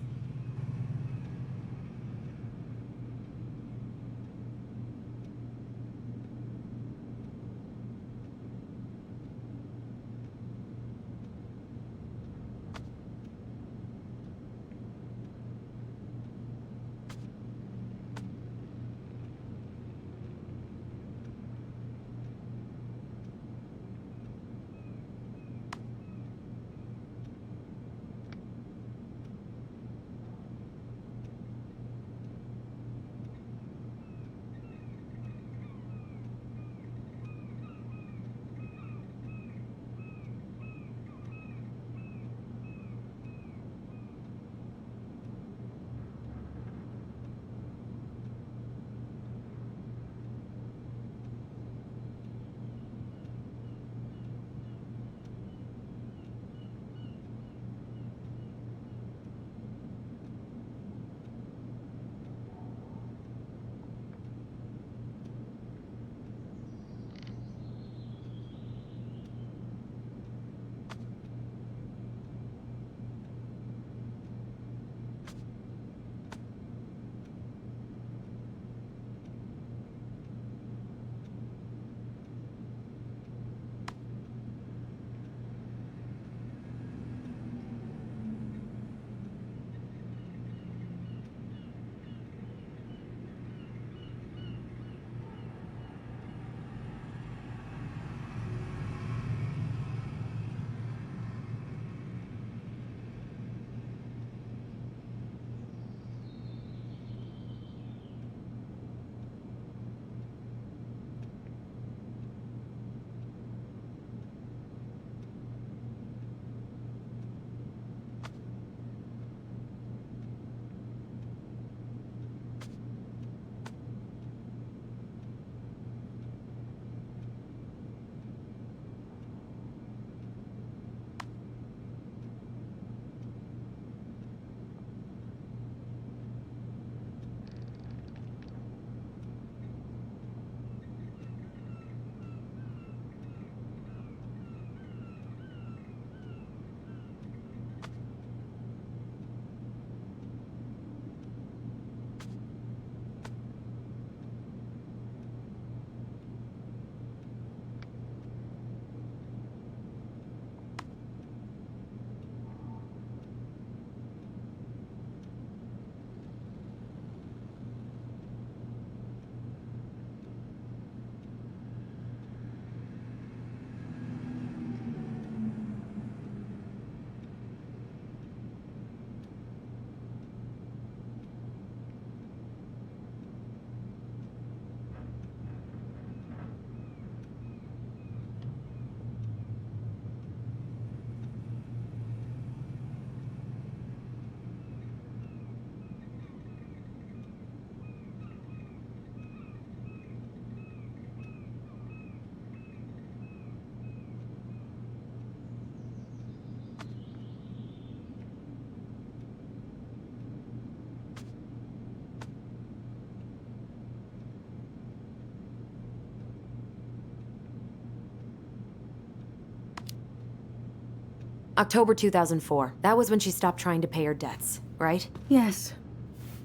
October 2004. That was when she stopped trying to pay her debts, right? Yes.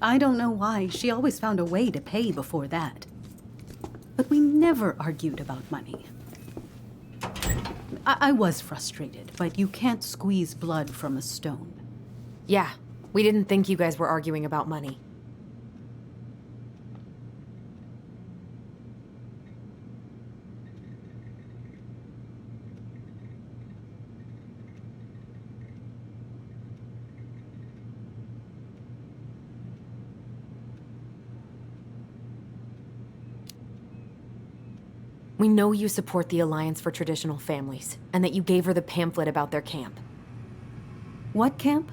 I don't know why. She always found a way to pay before that. But we never argued about money. I was frustrated, but you can't squeeze blood from a stone. Yeah, we didn't think you guys were arguing about money. We know you support the Alliance for Traditional Families, and that you gave her the pamphlet about their camp. What camp?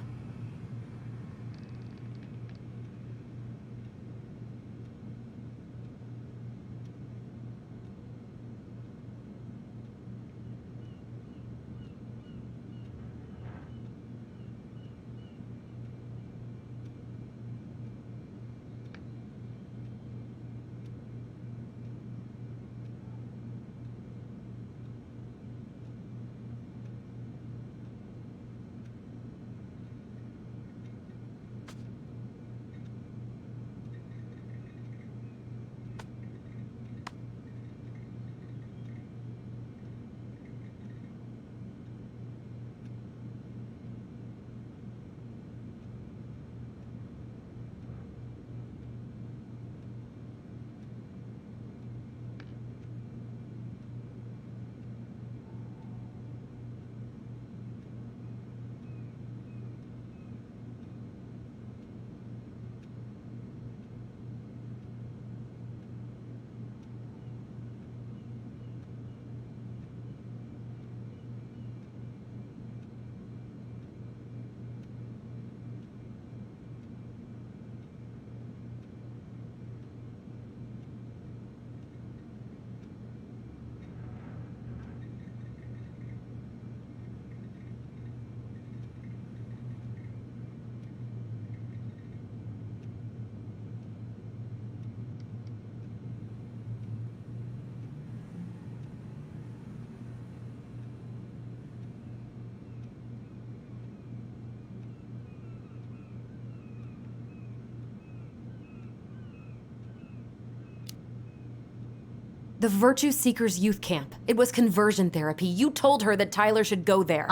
The Virtue Seekers Youth Camp. It was conversion therapy. You told her that Tyler should go there.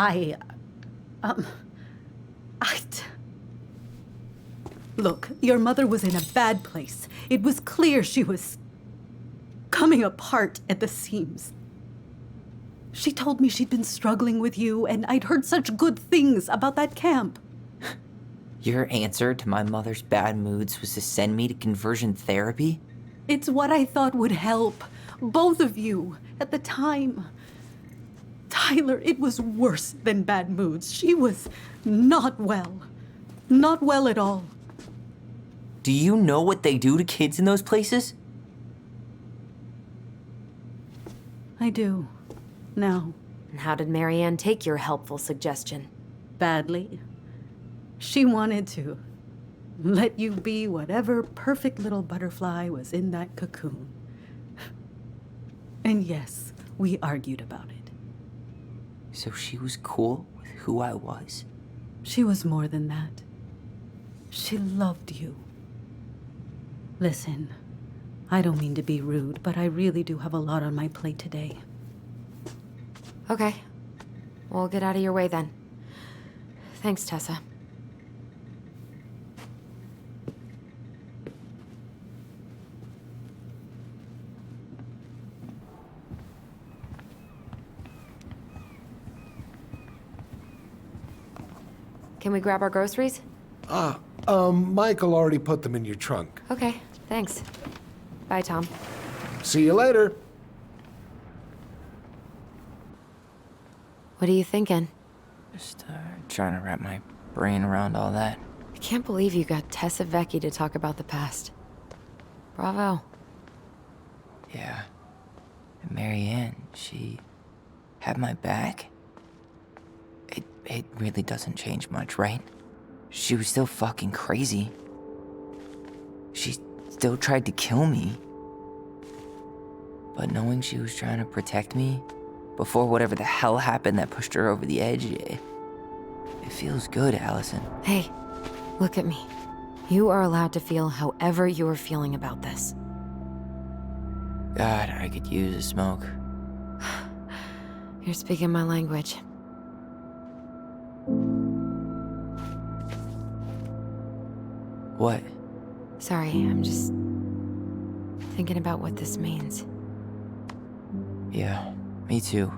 Look, your mother was in a bad place. It was clear she was coming apart at the seams. She told me she'd been struggling with you, and I'd heard such good things about that camp. Your answer to my mother's bad moods was to send me to conversion therapy? It's what I thought would help both of you at the time. Tyler, it was worse than bad moods. She was not well. Not well at all. Do you know what they do to kids in those places? I do. Now. And how did Marianne take your helpful suggestion? Badly. She wanted to let you be whatever perfect little butterfly was in that cocoon. And yes, we argued about it. So she was cool with who I was? She was more than that. She loved you. Listen, I don't mean to be rude, but I really do have a lot on my plate today. Okay. We'll get out of your way then. Thanks, Tessa. Can we grab our groceries? Michael already put them in your trunk. Okay, thanks. Bye, Tom. See you later. What are you thinking? Just trying to wrap my brain around all that. I can't believe you got Tessa Vecchi to talk about the past. Bravo. Yeah. And Marianne, she had my back. It really doesn't change much, right? She was still fucking crazy. She still tried to kill me. But knowing she was trying to protect me before whatever the hell happened that pushed her over the edge, It feels good, Allison. Hey, look at me. You are allowed to feel however you are feeling about this. God, I could use a smoke. You're speaking my language. What? Sorry, I'm just thinking about what this means. Yeah, me too.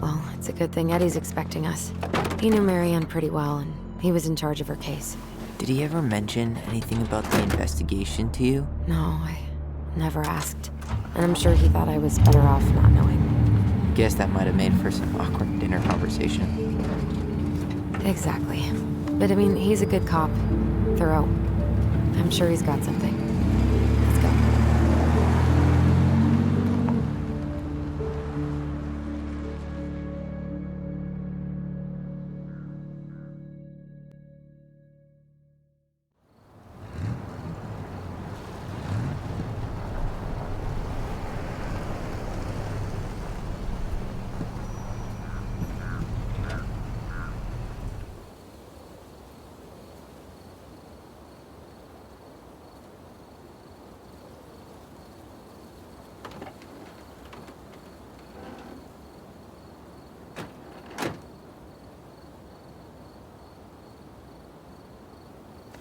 Well, it's a good thing Eddie's expecting us. He knew Marianne pretty well, and he was in charge of her case. Did he ever mention anything about the investigation to you? No, I never asked. And I'm sure he thought I was better off not knowing. Guess that might have made for some awkward dinner conversation. Exactly. But I mean, he's a good cop. Thorough. I'm sure he's got something. Let's go.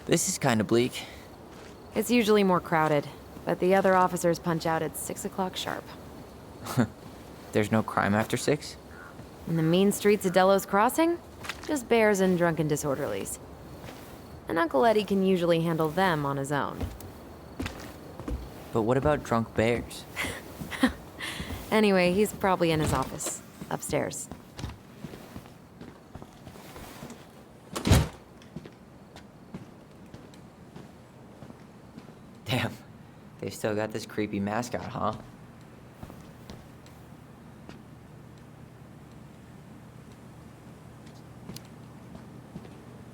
This is kind of bleak. It's usually more crowded, but the other officers punch out at 6 o'clock sharp. There's no crime after 6? In the mean streets of Delos Crossing, just bears and drunken disorderlies. And Uncle Eddie can usually handle them on his own. But what about drunk bears? Anyway, he's probably in his office, upstairs. Damn, they've still got this creepy mascot, huh?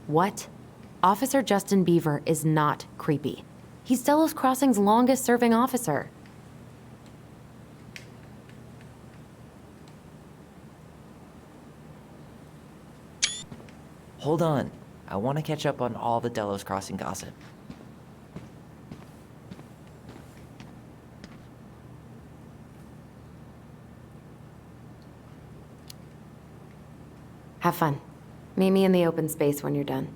What? Officer Justin Beaver is not creepy. He's Delos Crossing's longest-serving officer. Hold on. I want to catch up on all the Delos Crossing gossip. Have fun. Meet me in the open space when you're done.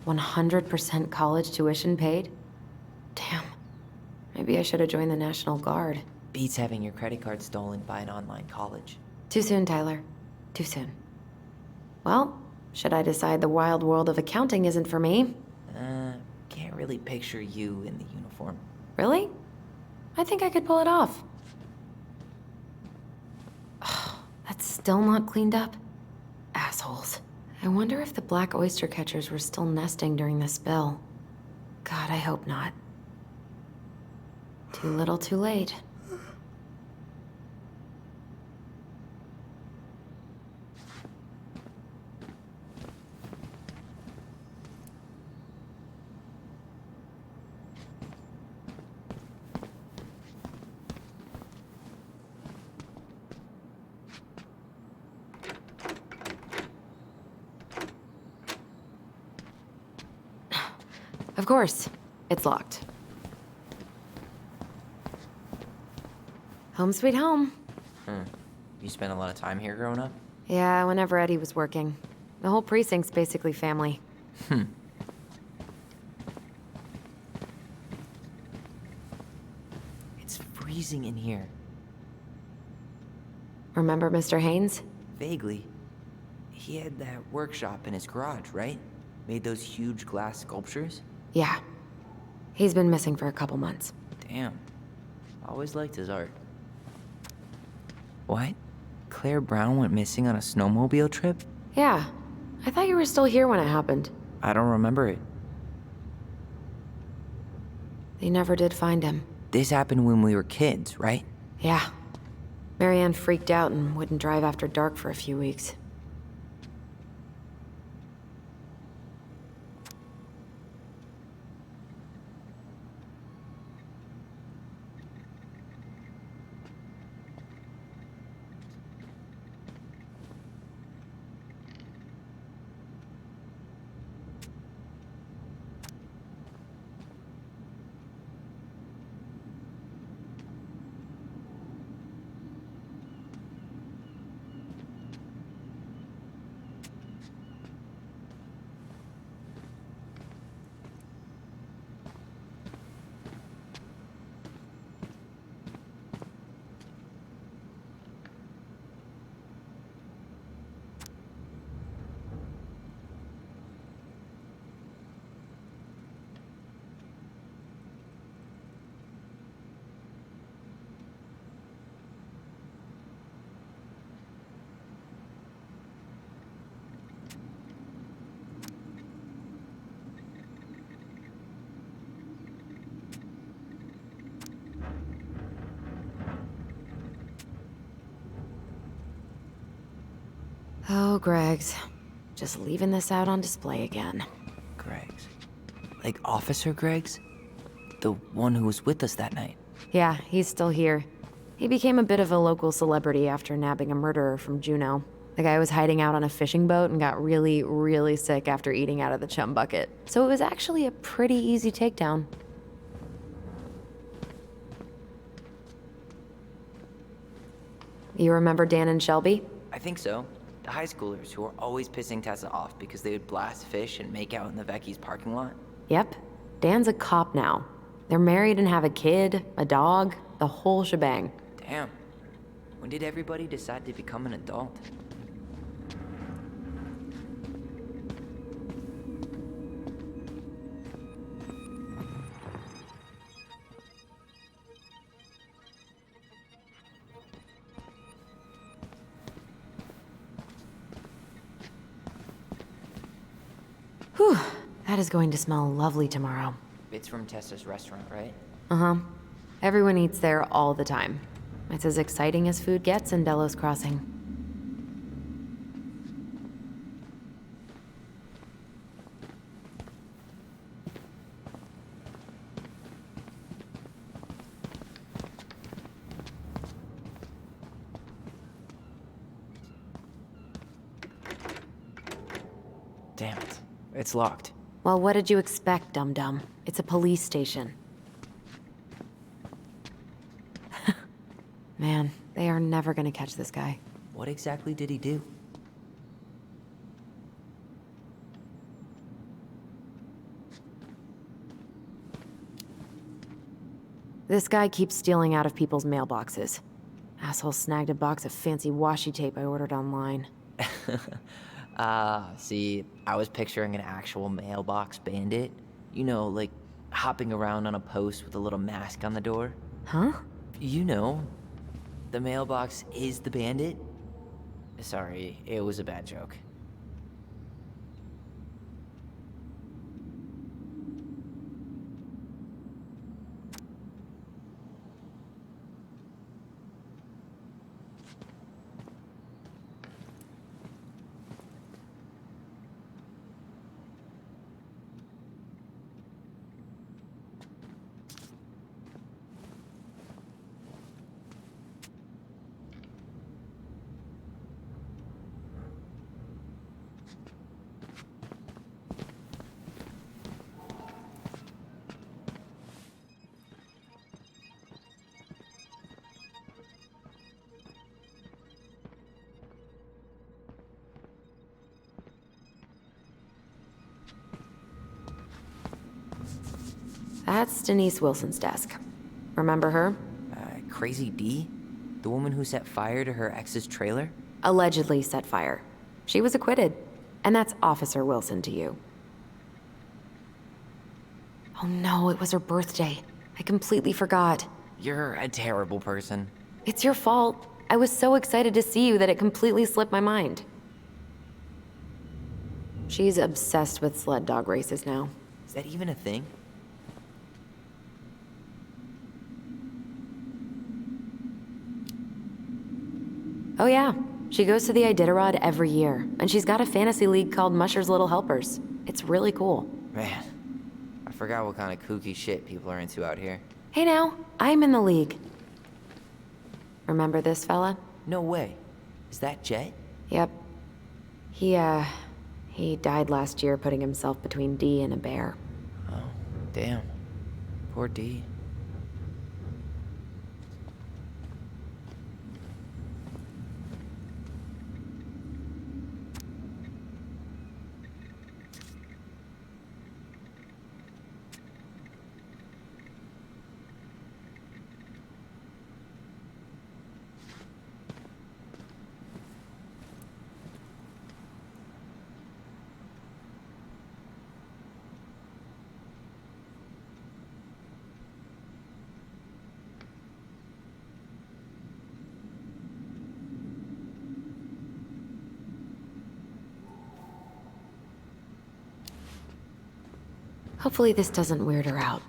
100% college tuition paid? Damn. Maybe I should have joined the National Guard. Beats having your credit card stolen by an online college. Too soon, Tyler. Too soon. Well, should I decide the wild world of accounting isn't for me? Can't really picture you in the uniform. Really? I think I could pull it off. That's still not cleaned up? Assholes. I wonder if the black oyster catchers were still nesting during the spill. God, I hope not. Too little, too late. Of course, it's locked. Home sweet home. You spent a lot of time here growing up? Yeah, whenever Eddie was working. The whole precinct's basically family. It's freezing in here. Remember Mr. Haynes? Vaguely. He had that workshop in his garage, right? Made those huge glass sculptures? Yeah. He's been missing for a couple months. Damn. Always liked his art. What? Claire Brown went missing on a snowmobile trip? Yeah. I thought you were still here when it happened. I don't remember it. They never did find him. This happened when we were kids, right? Yeah. Marianne freaked out and wouldn't drive after dark for a few weeks. Oh, Greg's. Just leaving this out on display again. Greg's. Like Officer Greg's? The one who was with us that night. Yeah, he's still here. He became a bit of a local celebrity after nabbing a murderer from Juneau. The guy was hiding out on a fishing boat and got really, really sick after eating out of the chum bucket. So it was actually a pretty easy takedown. You remember Dan and Shelby? I think so. The high schoolers who were always pissing Tessa off because they would blast fish and make out in the Vecchi's parking lot. Yep. Dan's a cop now. They're married and have a kid, a dog, the whole shebang. Damn. When did everybody decide to become an adult? Whew. That is going to smell lovely tomorrow. It's from Tessa's restaurant, right? Uh-huh. Everyone eats there all the time. It's as exciting as food gets in Delos Crossing. Damn it. It's locked. Well, what did you expect, dum-dum? It's a police station. Man, they are never gonna catch this guy. What exactly did he do? This guy keeps stealing out of people's mailboxes. Asshole snagged a box of fancy washi tape I ordered online. See, I was picturing an actual mailbox bandit. You know, like hopping around on a post with a little mask on the door. Huh? You know, the mailbox is the bandit. Sorry, it was a bad joke. That's Denise Wilson's desk. Remember her? Crazy D? The woman who set fire to her ex's trailer? Allegedly set fire. She was acquitted. And that's Officer Wilson to you. Oh no, it was her birthday. I completely forgot. You're a terrible person. It's your fault. I was so excited to see you that it completely slipped my mind. She's obsessed with sled dog races now. Is that even a thing? Oh yeah, she goes to the Iditarod every year, and she's got a fantasy league called Musher's Little Helpers. It's really cool. Man, I forgot what kind of kooky shit people are into out here. Hey now, I'm in the league. Remember this fella? No way. Is that Jet? Yep. He died last year putting himself between D and a bear. Oh, damn. Poor D. Hopefully this doesn't weird her out.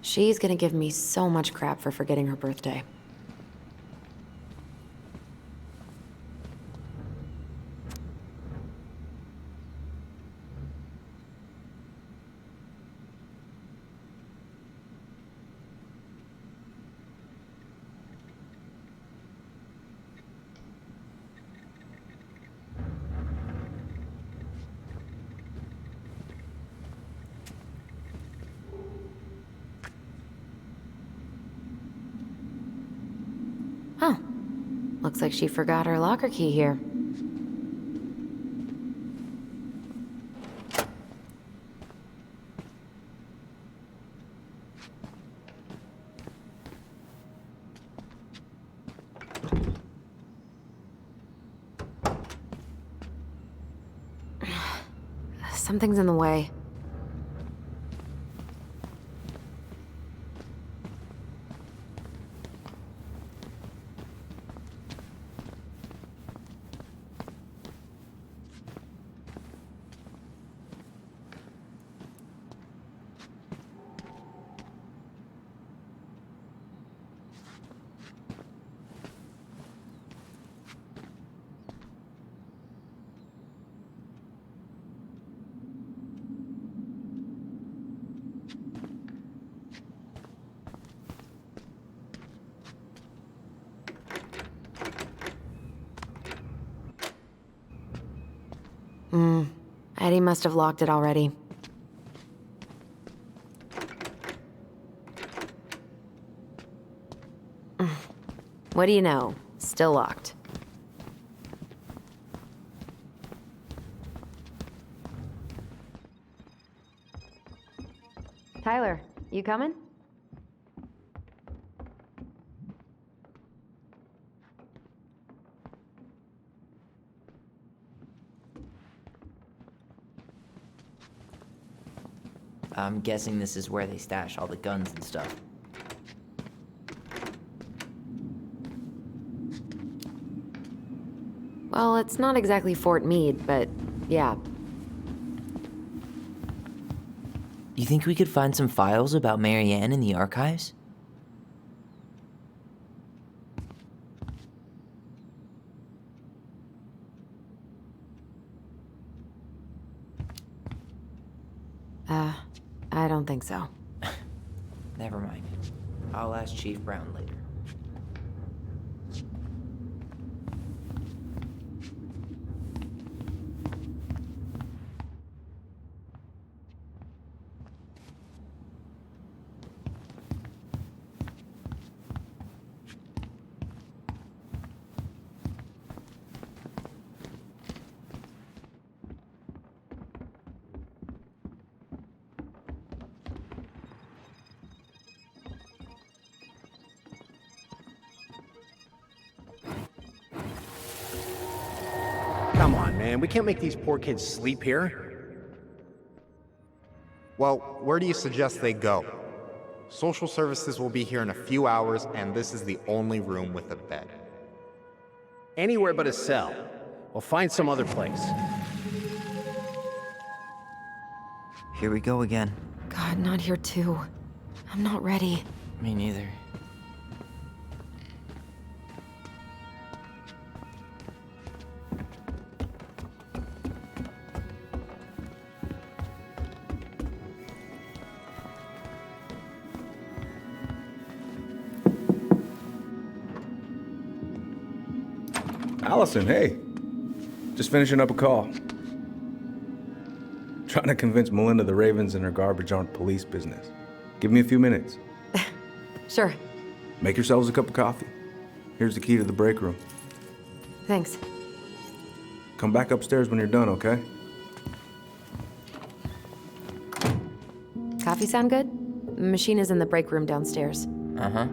She's gonna give me so much crap for forgetting her birthday. Huh. Looks like she forgot her locker key here. Something's in the way. Eddie must have locked it already. What do you know? Still locked. Tyler, you coming? I'm guessing this is where they stash all the guns and stuff. Well, it's not exactly Fort Meade, but yeah. You think we could find some files about Marianne in the archives? I don't think so. Never mind. I'll ask Chief Brown later. Come on, man. We can't make these poor kids sleep here. Well, where do you suggest they go? Social services will be here in a few hours, and this is the only room with a bed. Anywhere but a cell. We'll find some other place. Here we go again. God, not here too. I'm not ready. Me neither. Allison, hey. Just finishing up a call. Trying to convince Melinda the Ravens and her garbage aren't police business. Give me a few minutes. Sure. Make yourselves a cup of coffee. Here's the key to the break room. Thanks. Come back upstairs when you're done, okay? Coffee sound good? The machine is in the break room downstairs. Uh-huh.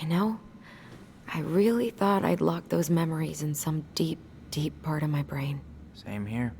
You know, I really thought I'd locked those memories in some deep, deep part of my brain. Same here.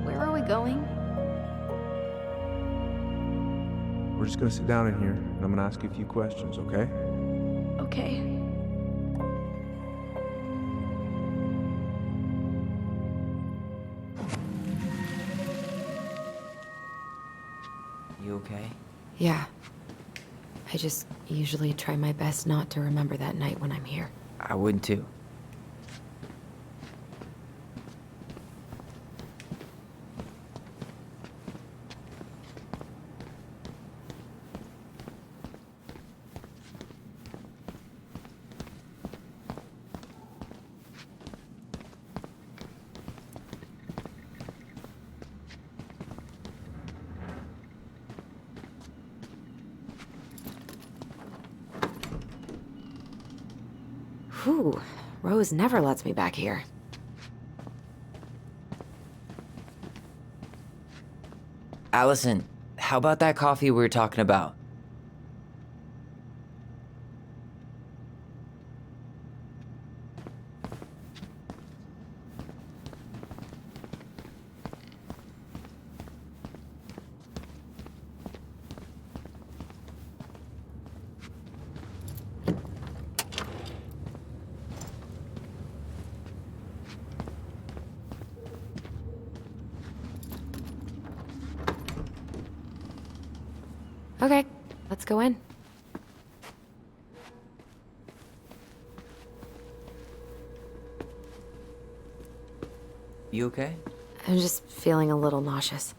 Where are we going? We're just gonna sit down in here, and I'm gonna ask you a few questions, okay? Okay. You okay? Yeah. I just usually try my best not to remember that night when I'm here. I would too. Whew. Rose never lets me back here. Allison, how about that coffee we were talking about? Okay, let's go in. You okay? I'm just feeling a little nauseous.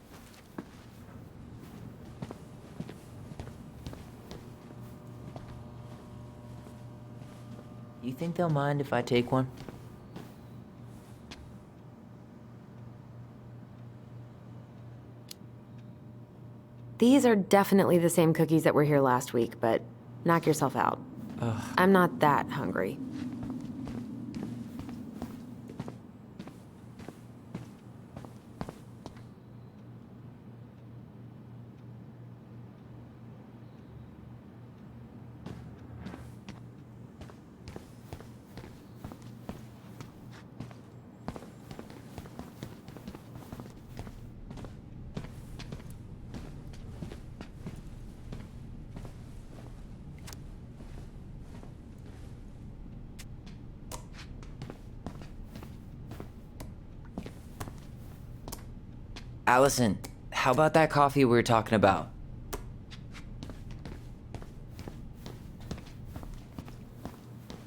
You think they'll mind if I take one? These are definitely the same cookies that were here last week, but knock yourself out. Ugh. I'm not that hungry. Allison, how about that coffee we were talking about?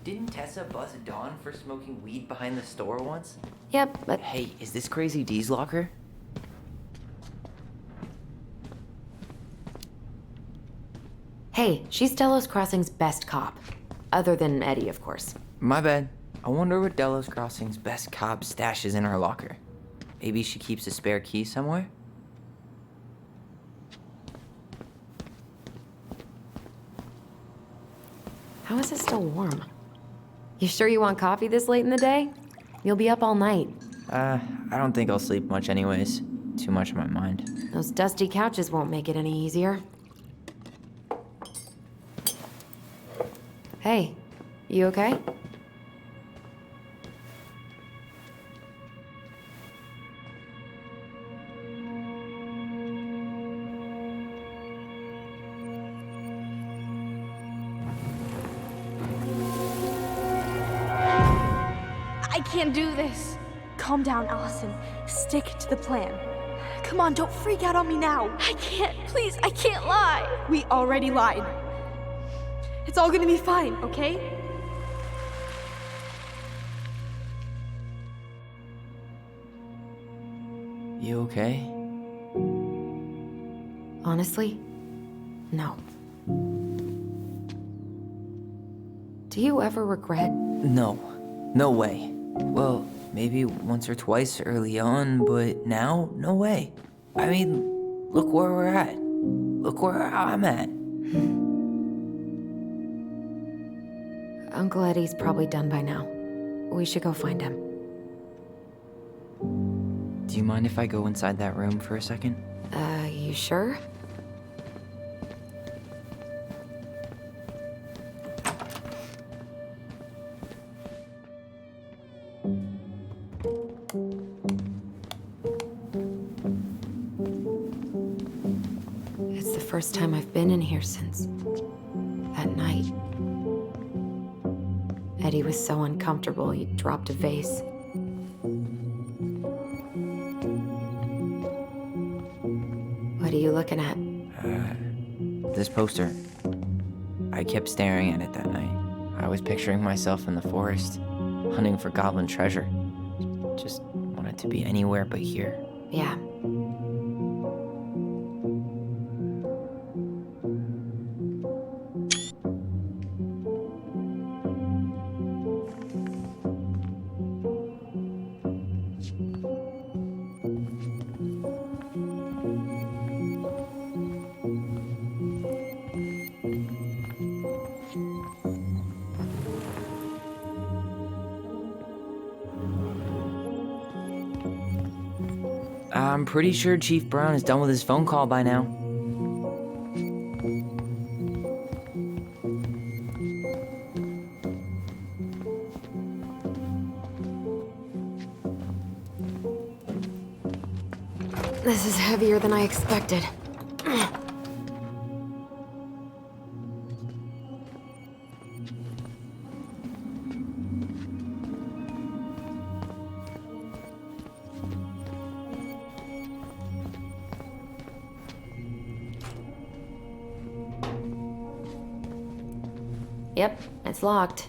Didn't Tessa bust Dawn for smoking weed behind the store once? Yep, but Hey, is this Crazy D's locker? hey, she's Delos Crossing's best cop. Other than Eddie, of course. My bad. I wonder what Delos Crossing's best cop stashes in her locker. Maybe she keeps a spare key somewhere? How is it still warm? You sure you want coffee this late in the day? You'll be up all night. I don't think I'll sleep much anyways. Too much on my mind. Those dusty couches won't make it any easier. Hey, you okay? I can't do this. Calm down, Allison. Stick to the plan. Come on, don't freak out on me now. I can't. Please, I can't lie. We already lied. It's all gonna be fine, okay? You okay? Honestly, no. Do you ever regret? No. No way. Well, maybe once or twice early on, but now, no way. I mean, look where we're at. Look where I'm at. Uncle Eddie's probably done by now. We should go find him. Do you mind if I go inside that room for a second? You sure? It's the first time I've been in here since that night. Eddie was so uncomfortable, he dropped a vase. What are you looking at? This poster. I kept staring at it that night. I was picturing myself in the forest, hunting for goblin treasure. Just wanted to be anywhere but here. Yeah. I'm pretty sure Chief Brown is done with his phone call by now. This is heavier than I expected. Yep, it's locked.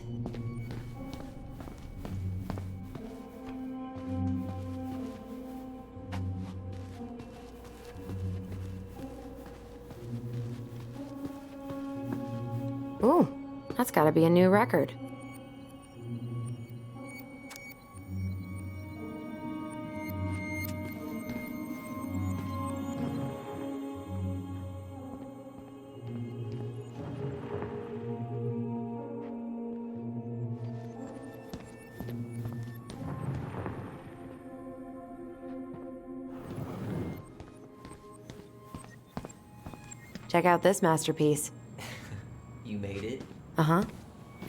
Ooh, that's gotta be a new record. Check out this masterpiece. You made it? Uh-huh.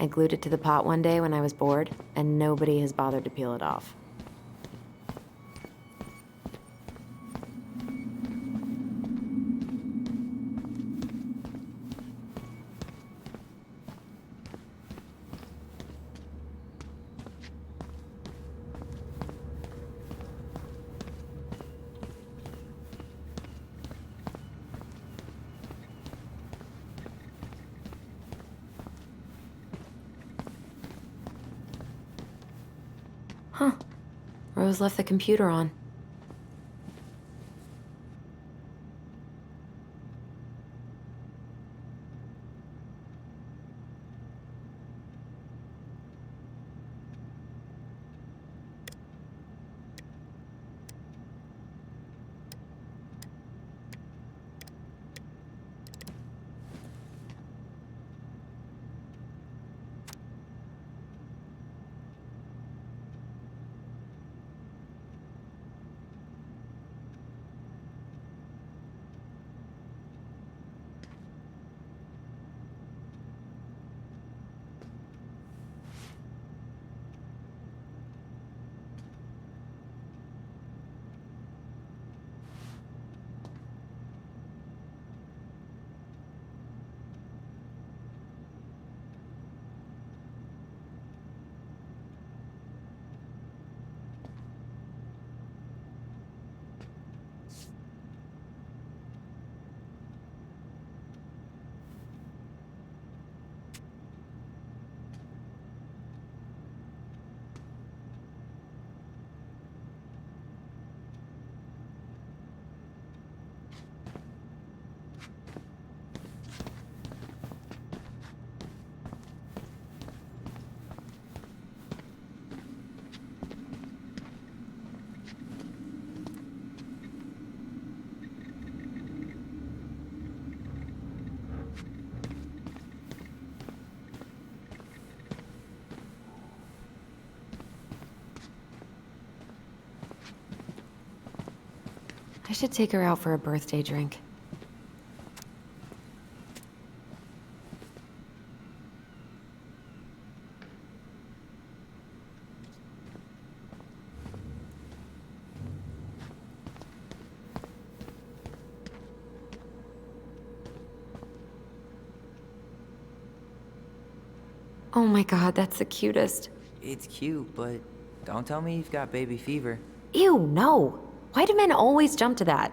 I glued it to the pot one day when I was bored, and nobody has bothered to peel it off. Huh. Rose left the computer on. I should take her out for a birthday drink. Oh my god, that's the cutest. It's cute, but don't tell me you've got baby fever. Ew, no. Why do men always jump to that?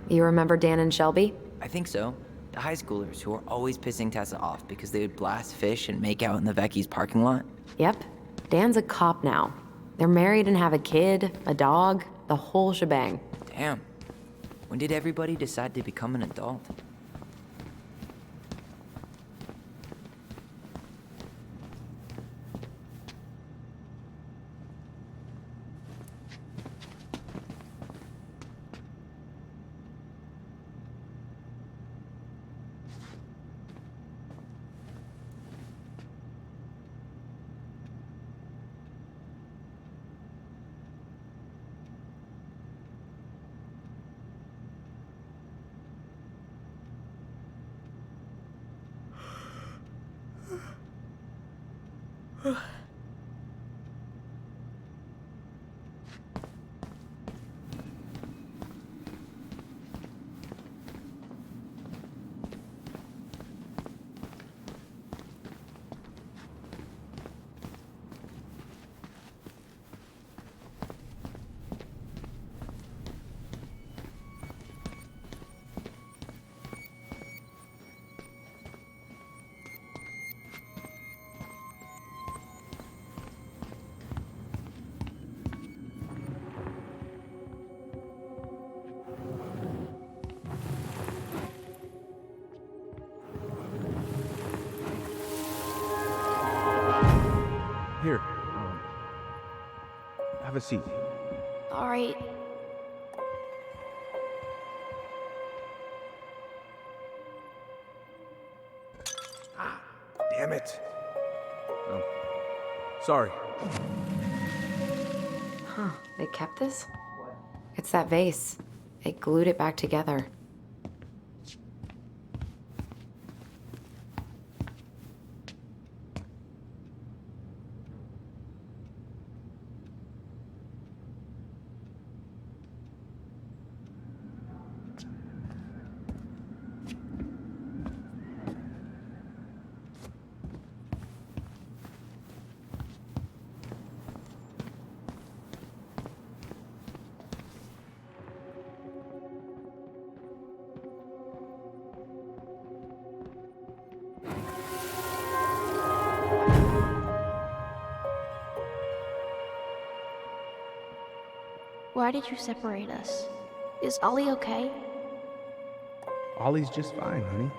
You remember Dan and Shelby? I think so. The high schoolers who were always pissing Tessa off because they would blast fish and make out in the Vecchi's parking lot. Yep. Dan's a cop now. They're married and have a kid, a dog, the whole shebang. Damn. When did everybody decide to become an adult? Have a seat. All right. Damn it. Oh. Sorry. Huh, they kept this? It's that vase. They glued it back together. Why did you separate us? Is Ollie okay? Ollie's just fine, honey.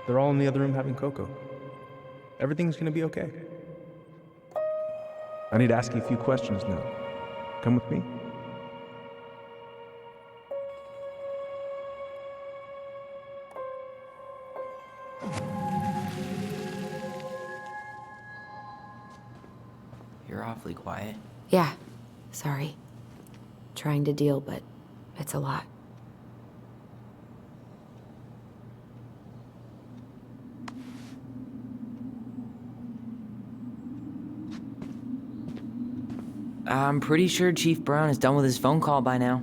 They're all in the other room having cocoa. Everything's gonna be okay. I need to ask you a few questions now. Come with me. You're awfully quiet. Yeah, sorry. Trying to deal, but it's a lot. I'm pretty sure Chief Brown is done with his phone call by now.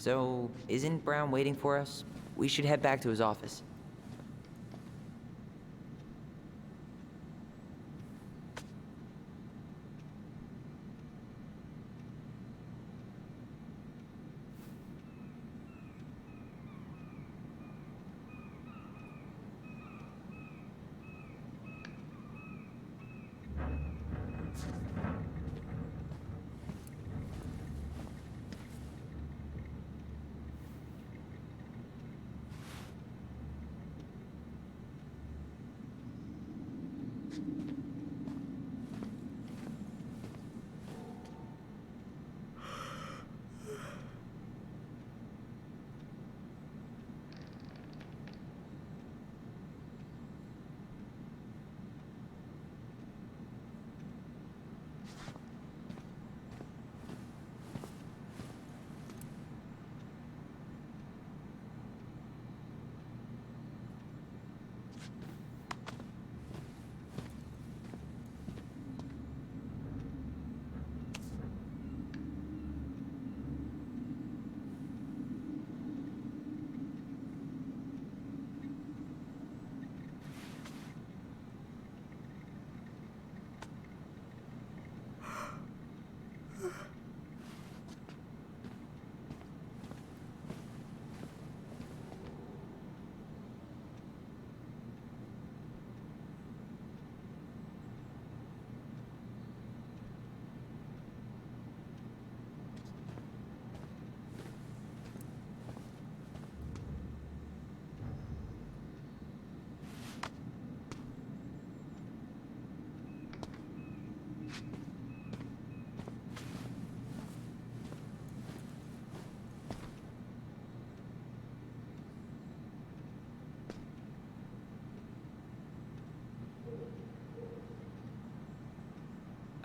So, isn't Brown waiting for us? We should head back to his office.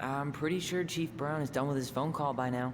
I'm pretty sure Chief Brown is done with his phone call by now.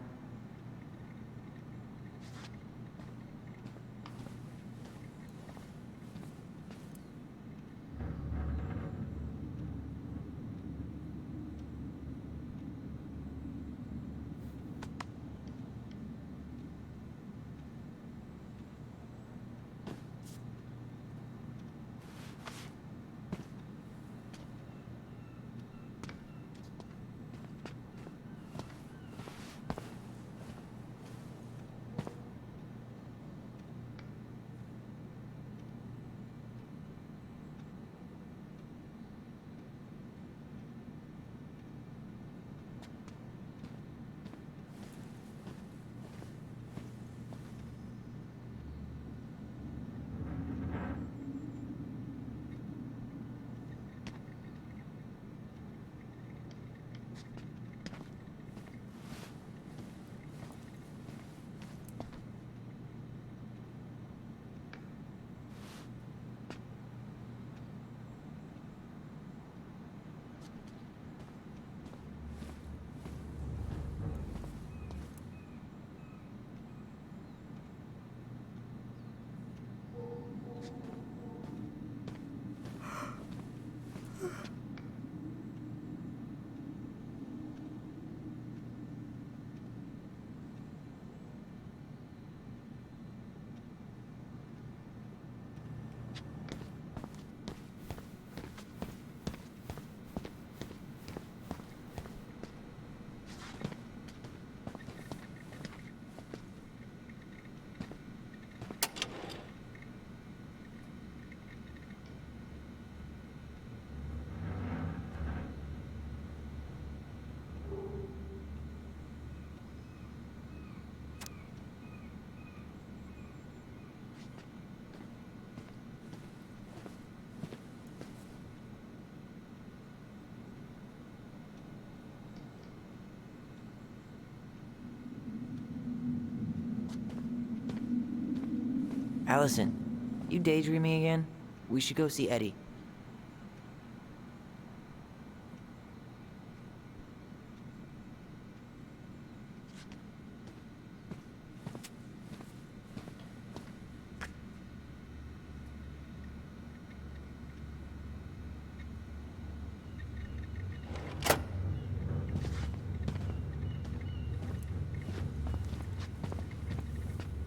Allison, you daydreaming again? We should go see Eddie.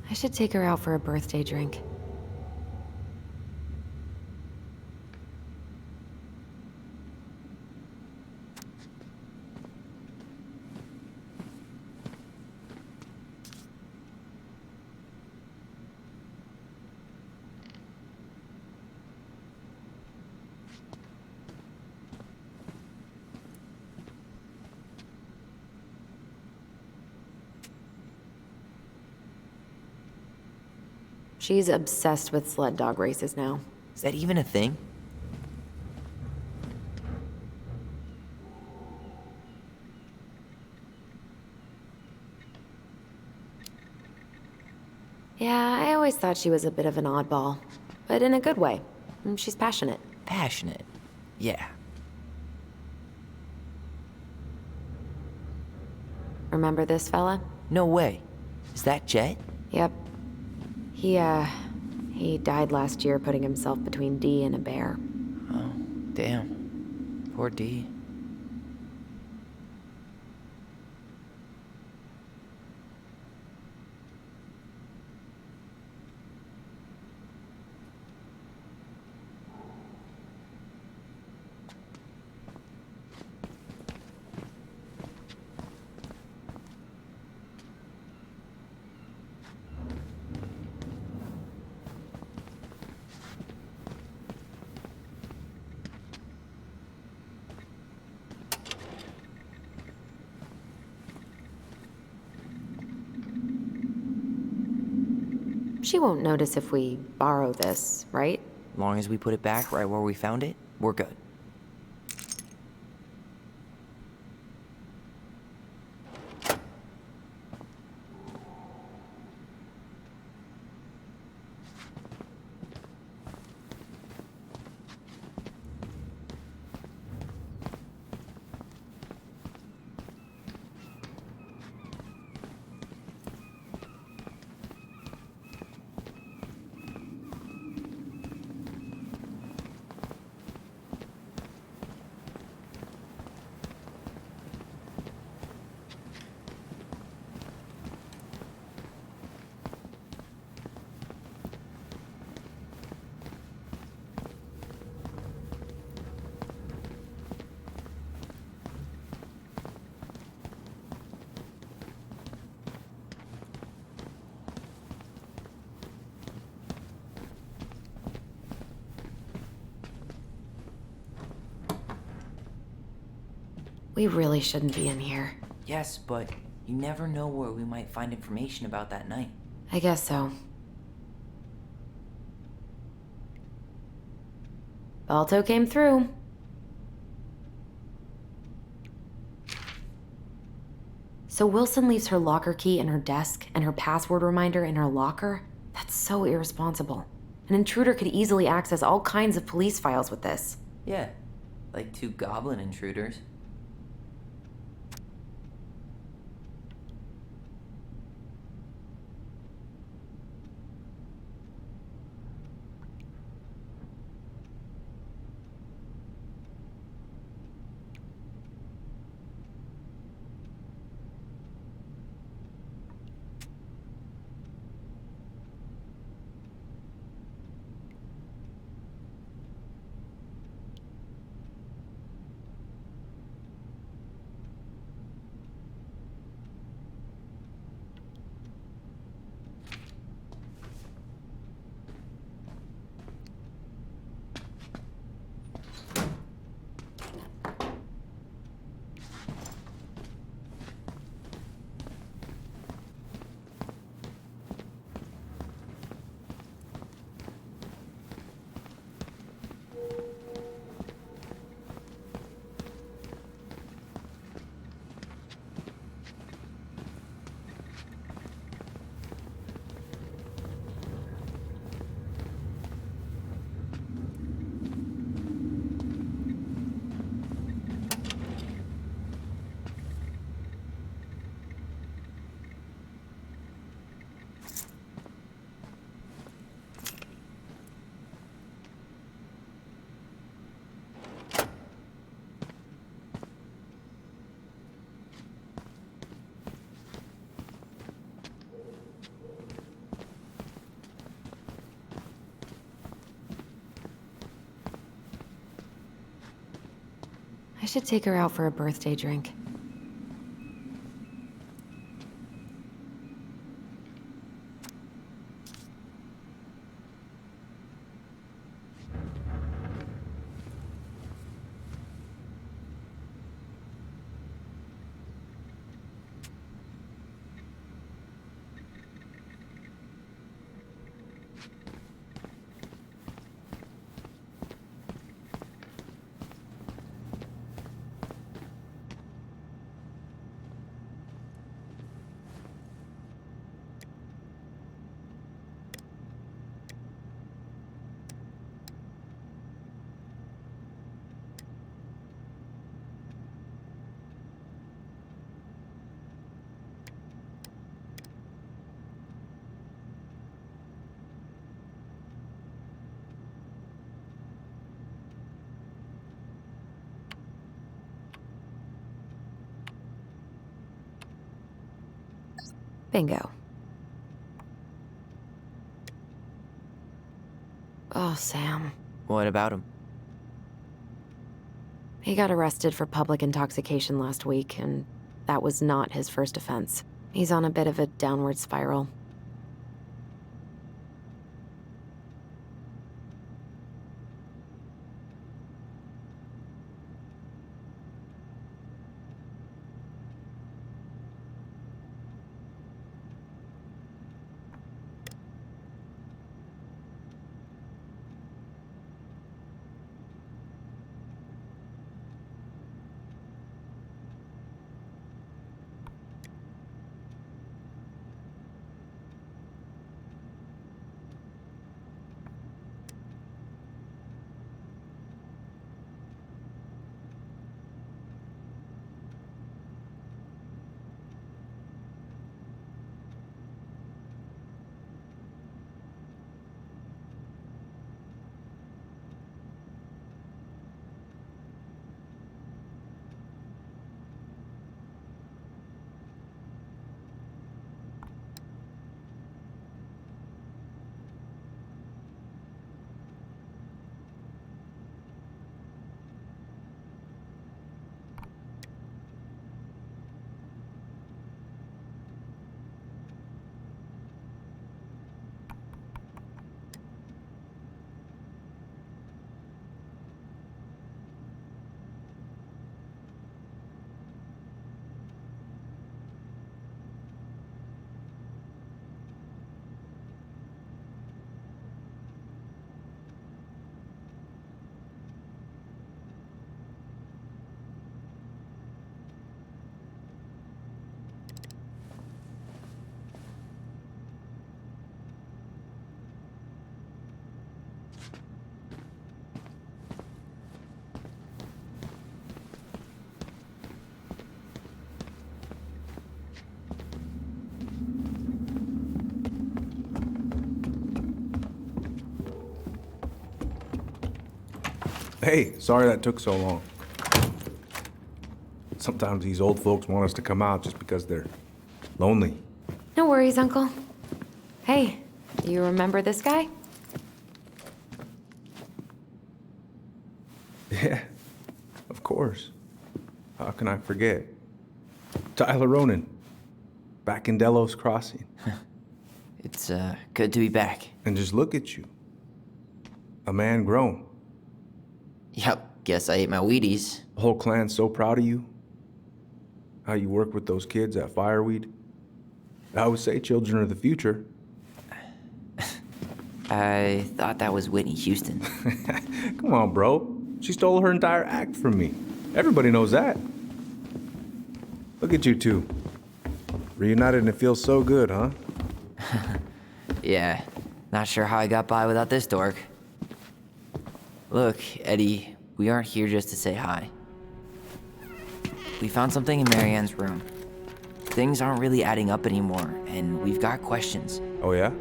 I should take her out for a birthday drink. She's obsessed with sled dog races now. Is that even a thing? Yeah, I always thought she was a bit of an oddball, but in a good way. She's passionate. Passionate. Yeah. Remember this fella? No way. Is that Jet? Yep. He died last year putting himself between Dee and a bear. Oh, damn. Poor Dee. She won't notice if we borrow this, right? Long as we put it back right where we found it, we're good. We really shouldn't be in here. Yes, but you never know where we might find information about that night. I guess so. Balto came through. So Wilson leaves her locker key in her desk and her password reminder in her locker? That's so irresponsible. An intruder could easily access all kinds of police files with this. Yeah, like 2 goblin intruders. I should take her out for a birthday drink. Bingo. Oh, Sam. What about him? He got arrested for public intoxication last week, and that was not his first offense. He's on a bit of a downward spiral. Hey, sorry that took so long. Sometimes these old folks want us to come out just because they're lonely. No worries, Uncle. Hey, do you remember this guy? Yeah, of course. How can I forget? Tyler Ronan, back in Delos Crossing. It's good to be back. And just look at you. A man grown. Yep, guess I ate my Wheaties. The whole clan's so proud of you. How you work with those kids at Fireweed. I would say children are the future. I thought that was Whitney Houston. Come on, bro. She stole her entire act from me. Everybody knows that. Look at you two. Reunited and it feels so good, huh? Yeah, not sure how I got by without this dork. Look, Eddie, we aren't here just to say hi. We found something in Marianne's room. Things aren't really adding up anymore, and we've got questions. Oh, yeah?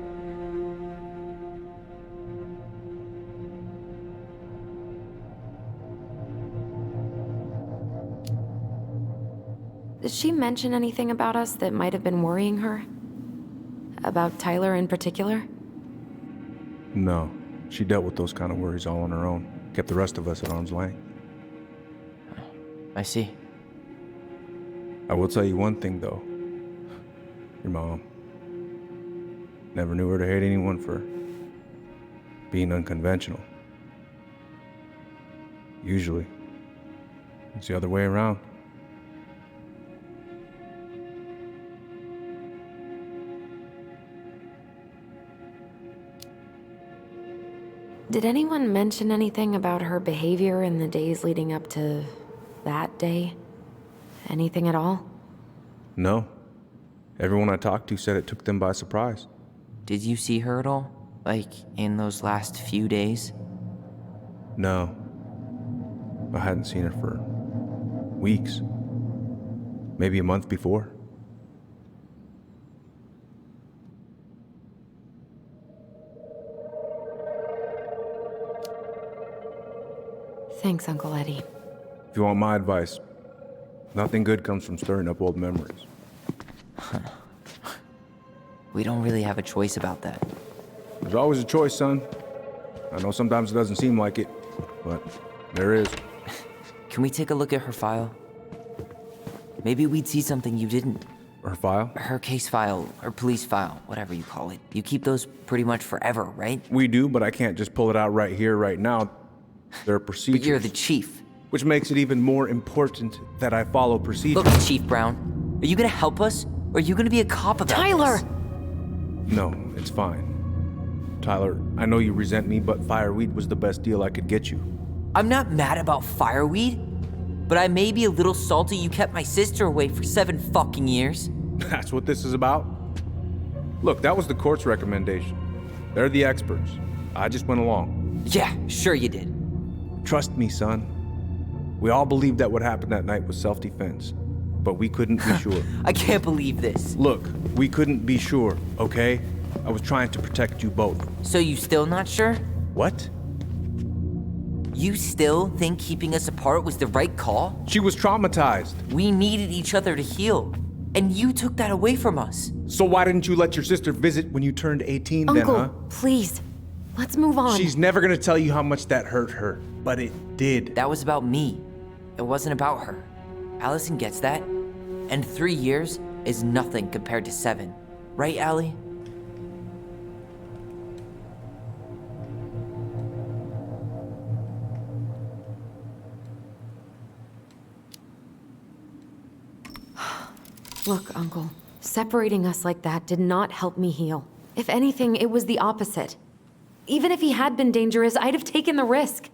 Did she mention anything about us that might have been worrying her? About Tyler in particular? No. She dealt with those kind of worries all on her own. Kept the rest of us at arm's length. I see. I will tell you one thing, though. Your mom. Never knew her to hate anyone for being unconventional. Usually, it's the other way around. Did anyone mention anything about her behavior in the days leading up to that day? Anything at all? No. Everyone I talked to said it took them by surprise. Did you see her at all? Like, in those last few days? No. I hadn't seen her for weeks. Maybe a month before. Thanks, Uncle Eddie. If you want my advice, nothing good comes from stirring up old memories. We don't really have a choice about that. There's always a choice, son. I know sometimes it doesn't seem like it, but there is. Can we take a look at her file? Maybe we'd see something you didn't. Her file? Her case file, her police file, whatever you call it. You keep those pretty much forever, right? We do, but I can't just pull it out right here, right now. There are procedures. But you're the chief. Which makes it even more important that I follow procedures. Look, Chief Brown, are you gonna help us? Or are you gonna be a cop about Tyler! this? No, it's fine. Tyler, I know you resent me, but Fireweed was the best deal I could get you. I'm not mad about Fireweed, but I may be a little salty you kept my sister away for 7 fucking years. That's what this is about? Look, that was the court's recommendation. They're the experts. I just went along. Yeah, sure you did. Trust me, son. We all believed that what happened that night was self-defense, but we couldn't be sure. I can't believe this. Look, we couldn't be sure, okay? I was trying to protect you both. So you still not sure? What? You still think keeping us apart was the right call? She was traumatized. We needed each other to heal, and you took that away from us. So why didn't you let your sister visit when you turned 18 Uncle, then, huh? Please. Let's move on. She's never gonna tell you how much that hurt her, but it did. That was about me. It wasn't about her. Allison gets that. And 3 years is nothing compared to 7. Right, Allie? Look, Uncle, separating us like that did not help me heal. If anything, it was the opposite. Even if he had been dangerous, I'd have taken the risk.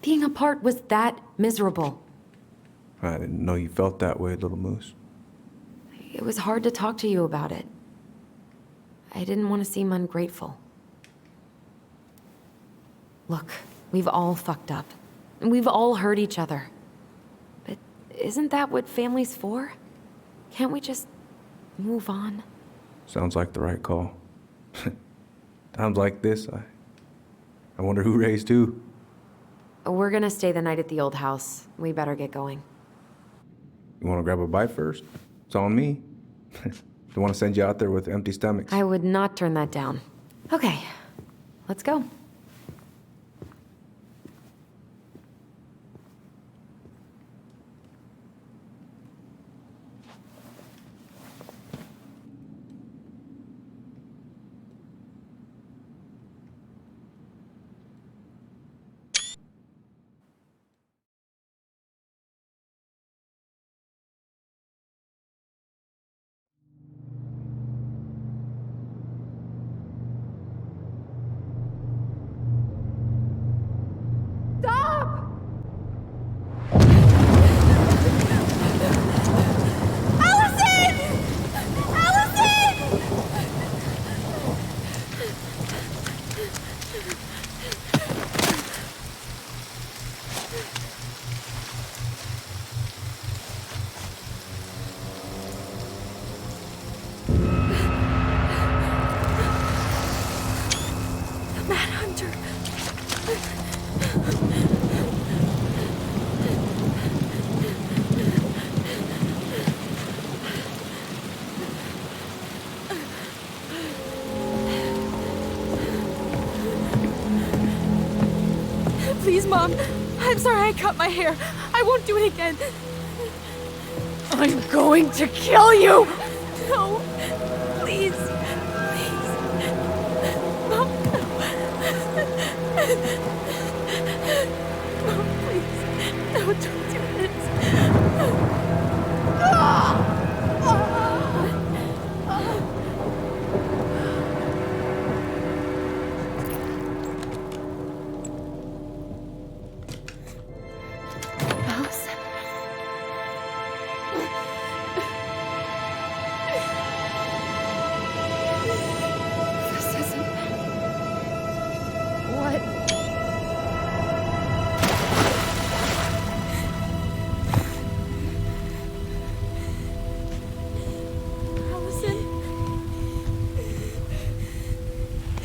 Being apart was that miserable. I didn't know you felt that way, little moose. It was hard to talk to you about it. I didn't want to seem ungrateful. Look, we've all fucked up. And we've all hurt each other. But isn't that what family's for? Can't we just move on? Sounds like the right call. Times like this, I wonder who raised who. We're gonna stay the night at the old house. We better get going. You want to grab a bite first? It's on me. Don't want to send you out there with empty stomachs. I would not turn that down. Okay, let's go. Please, Mom. I'm sorry I cut my hair. I won't do it again. I'm going to kill you! No. Please. Please. Mom, no. Mom, please. No, don't do this. Allison. This isn't... What? Allison.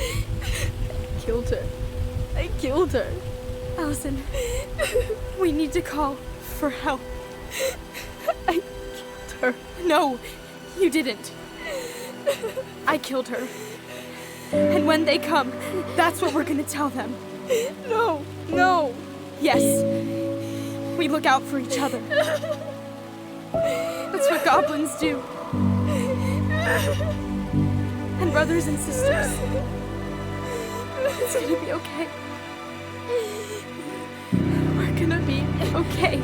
I killed her. I killed her. Allison, we need to call for help. I killed her. No, you didn't. I killed her. And when they come, that's what we're gonna tell them. No, no. Yes, we look out for each other. That's what goblins do. And brothers and sisters. It's gonna be okay. We're gonna be okay.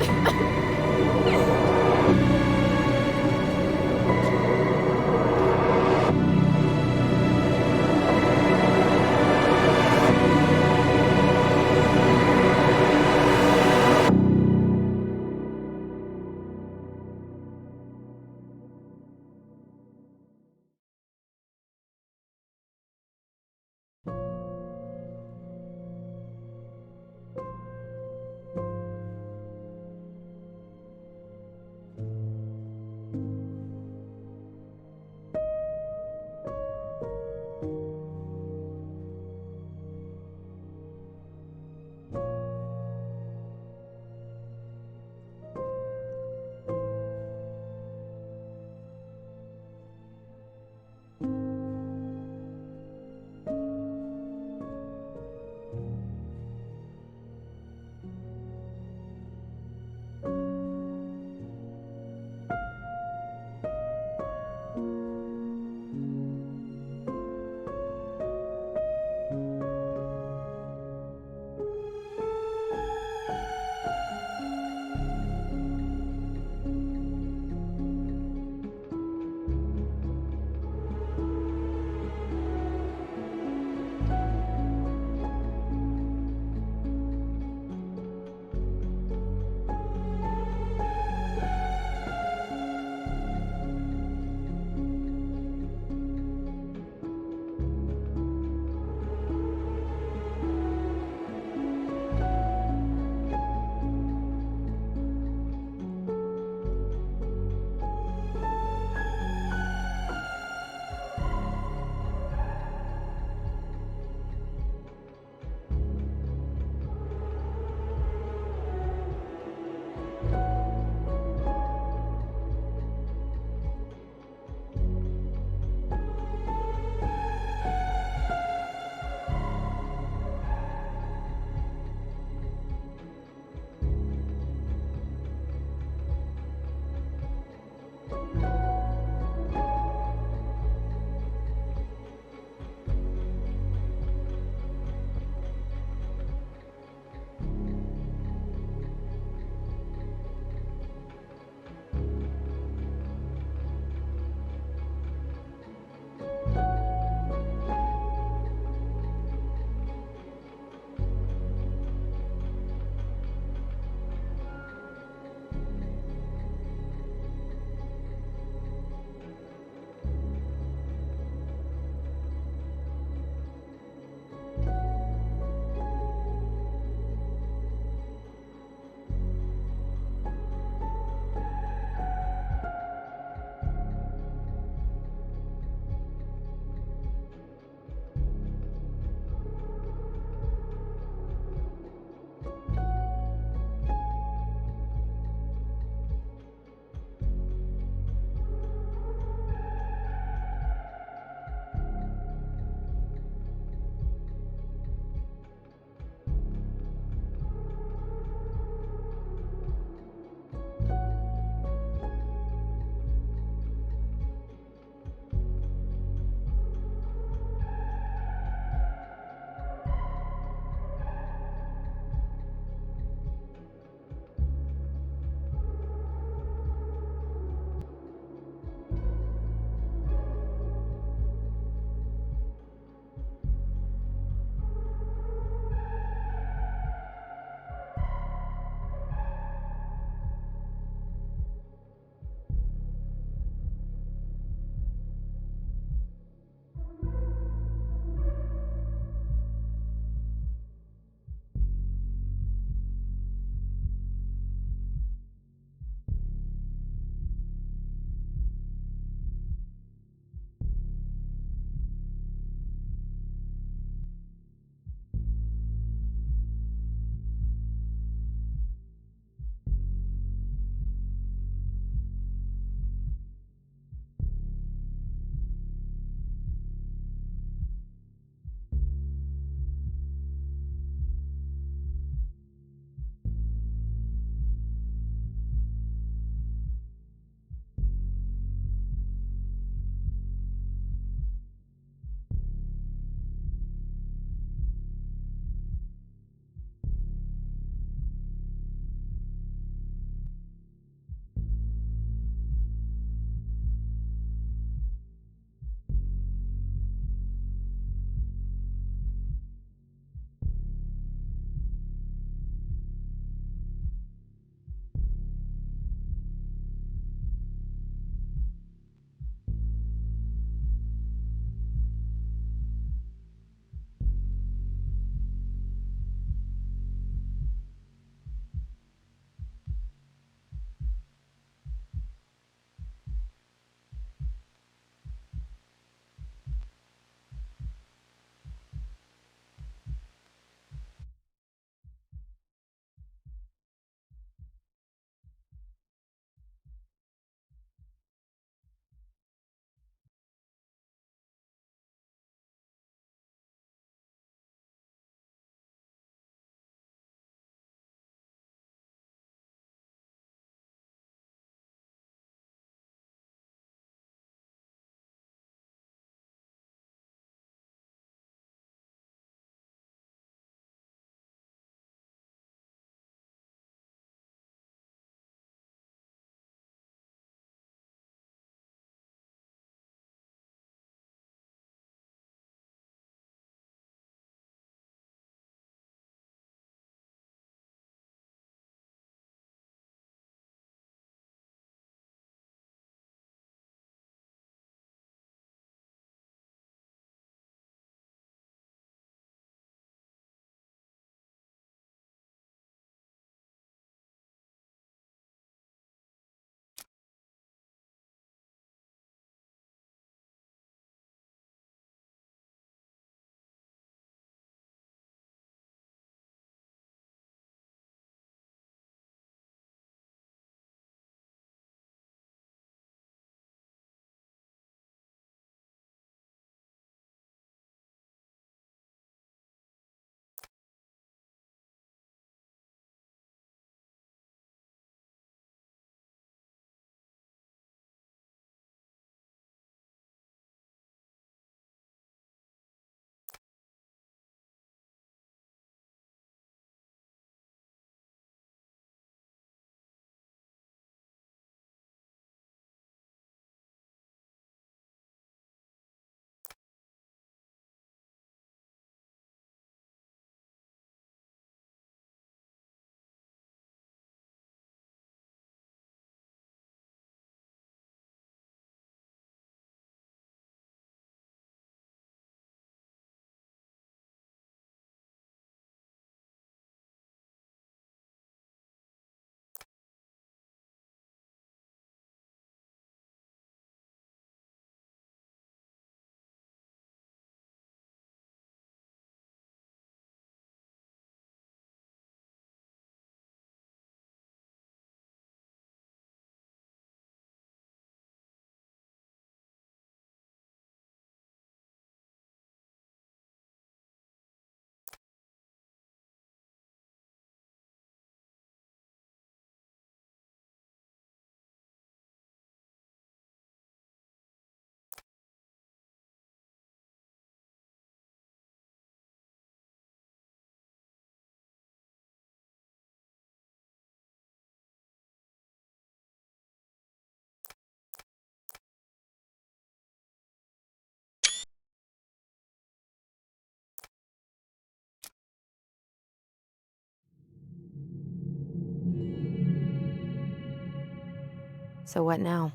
So what now?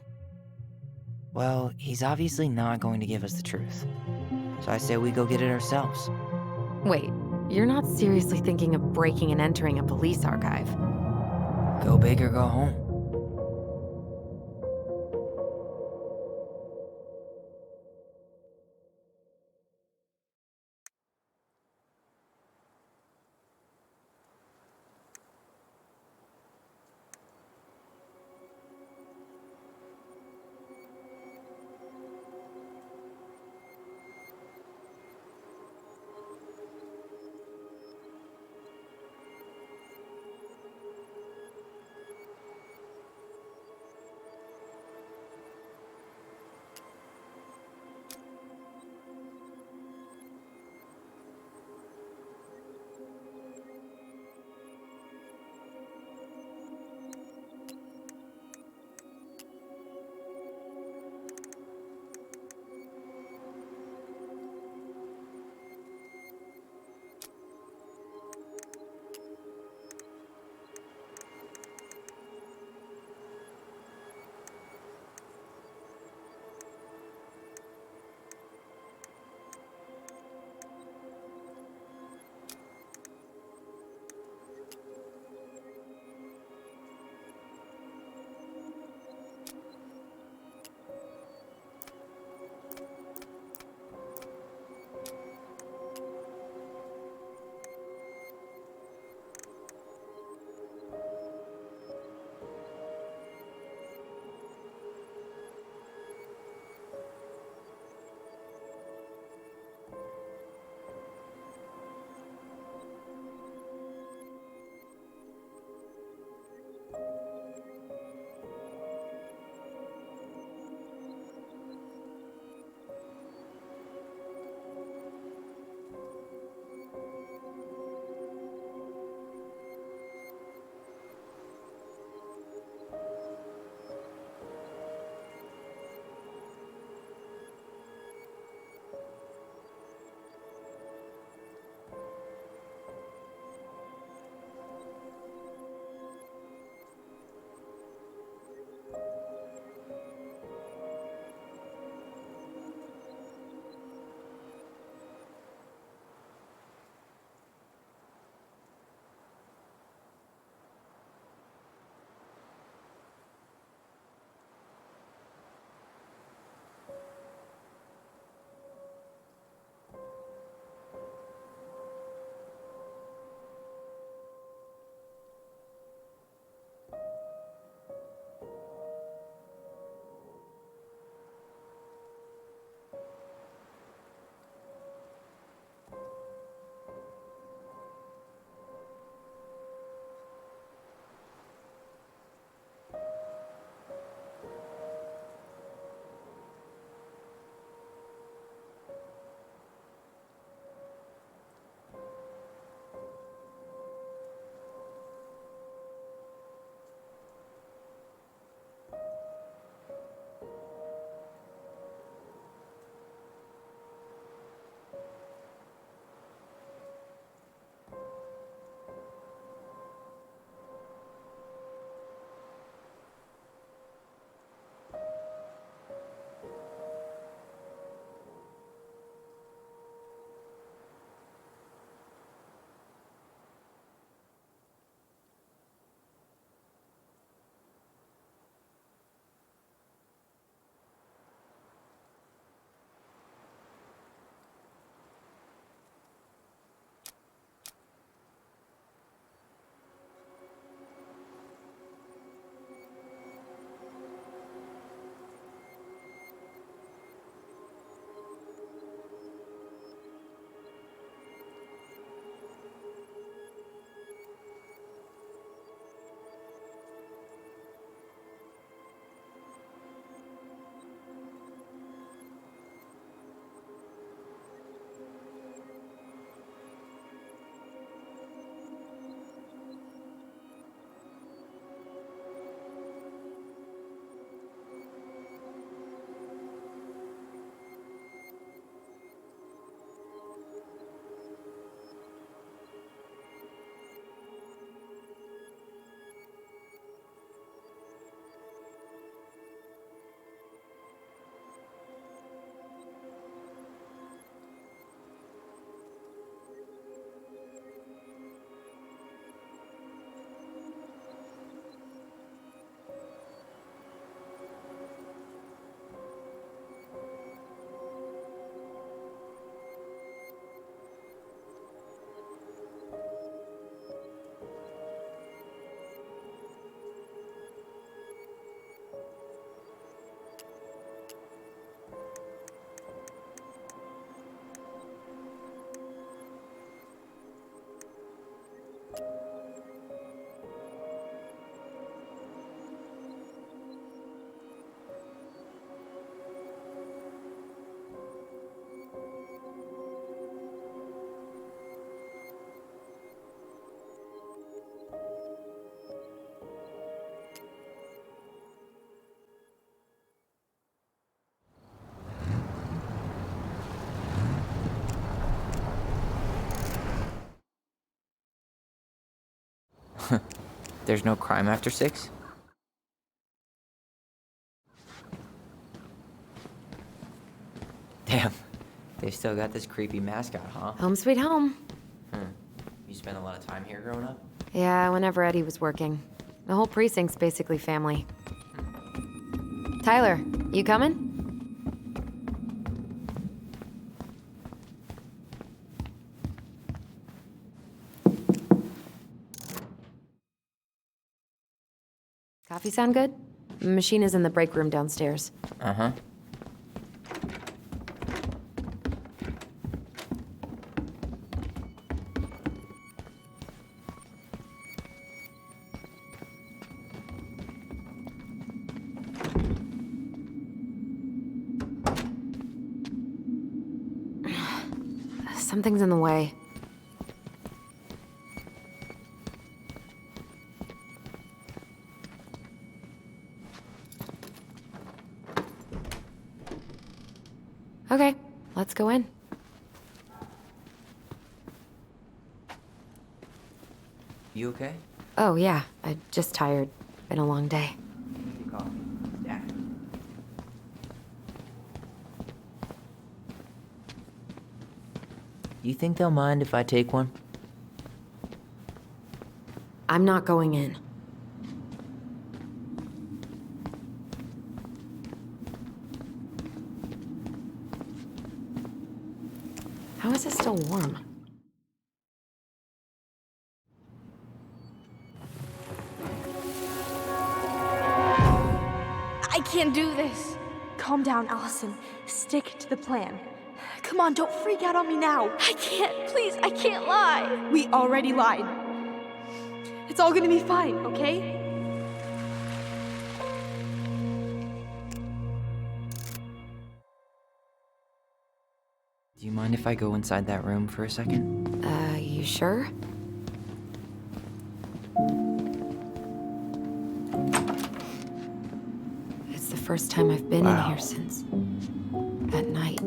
Well, he's obviously not going to give us the truth. So I say we go get it ourselves. Wait, you're not seriously thinking of breaking and entering a police archive? Go big or go home. There's no crime after 6? Damn, they still got this creepy mascot, huh? Home sweet home. You spent a lot of time here growing up? Yeah, whenever Eddie was working. The whole precinct's basically family. Tyler, you coming? Coffee sound good? The machine is in the break room downstairs. Uh-huh. Something's in the way. Okay, let's go in. You okay? Oh, yeah, I'm just tired. Been a long day. Your coffee. Yeah. You think they'll mind if I take one? I'm not going in. How is it still warm? I can't do this. Calm down, Allison. Stick to the plan. Come on, don't freak out on me now. I can't. Please, I can't lie. We already lied. It's all gonna be fine, okay? Do you mind if I go inside that room for a second? You sure? It's the first time I've been in here since that night.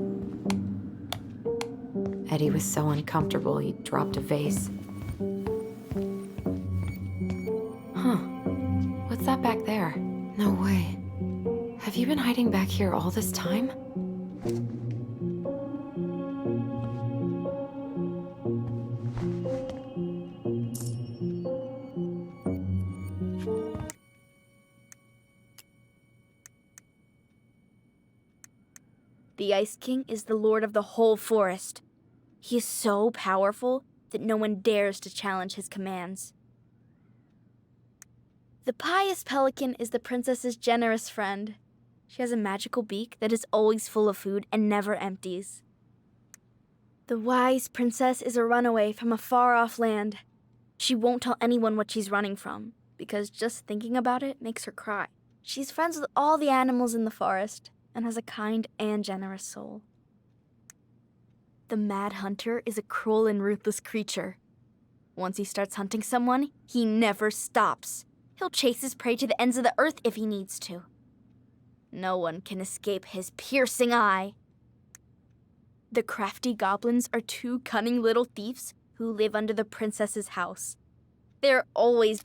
Eddie was so uncomfortable he dropped a vase. Huh. What's that back there? No way. Have you been hiding back here all this time? The Ice King is the lord of the whole forest. He is so powerful that no one dares to challenge his commands. The pious pelican is the princess's generous friend. She has a magical beak that is always full of food and never empties. The wise princess is a runaway from a far-off land. She won't tell anyone what she's running from, because just thinking about it makes her cry. She's friends with all the animals in the forest, and has a kind and generous soul. The Mad Hunter is a cruel and ruthless creature. Once he starts hunting someone, he never stops. He'll chase his prey to the ends of the earth if he needs to. No one can escape his piercing eye. The crafty goblins are two cunning little thieves who live under the princess's house. They're always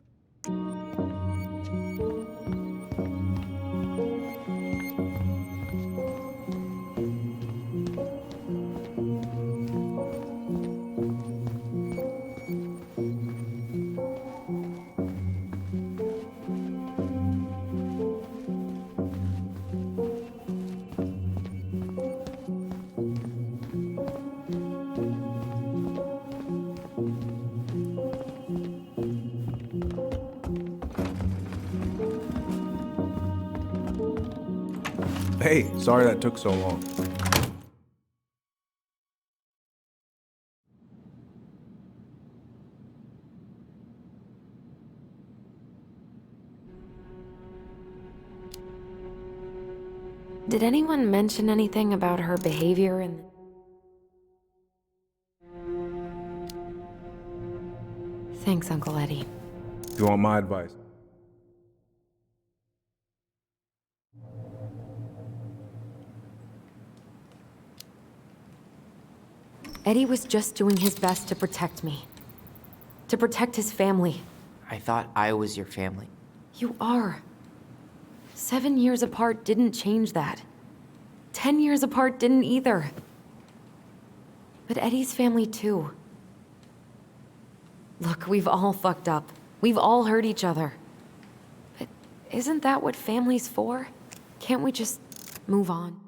Hey, sorry that took so long. Did anyone mention anything about her behavior in Thanks, Uncle Eddie. If you want my advice, Eddie was just doing his best to protect me. To protect his family. I thought I was your family. You are. 7 years apart didn't change that. 10 years apart didn't either. But Eddie's family too. Look, we've all fucked up. We've all hurt each other. But isn't that what family's for? Can't we just move on?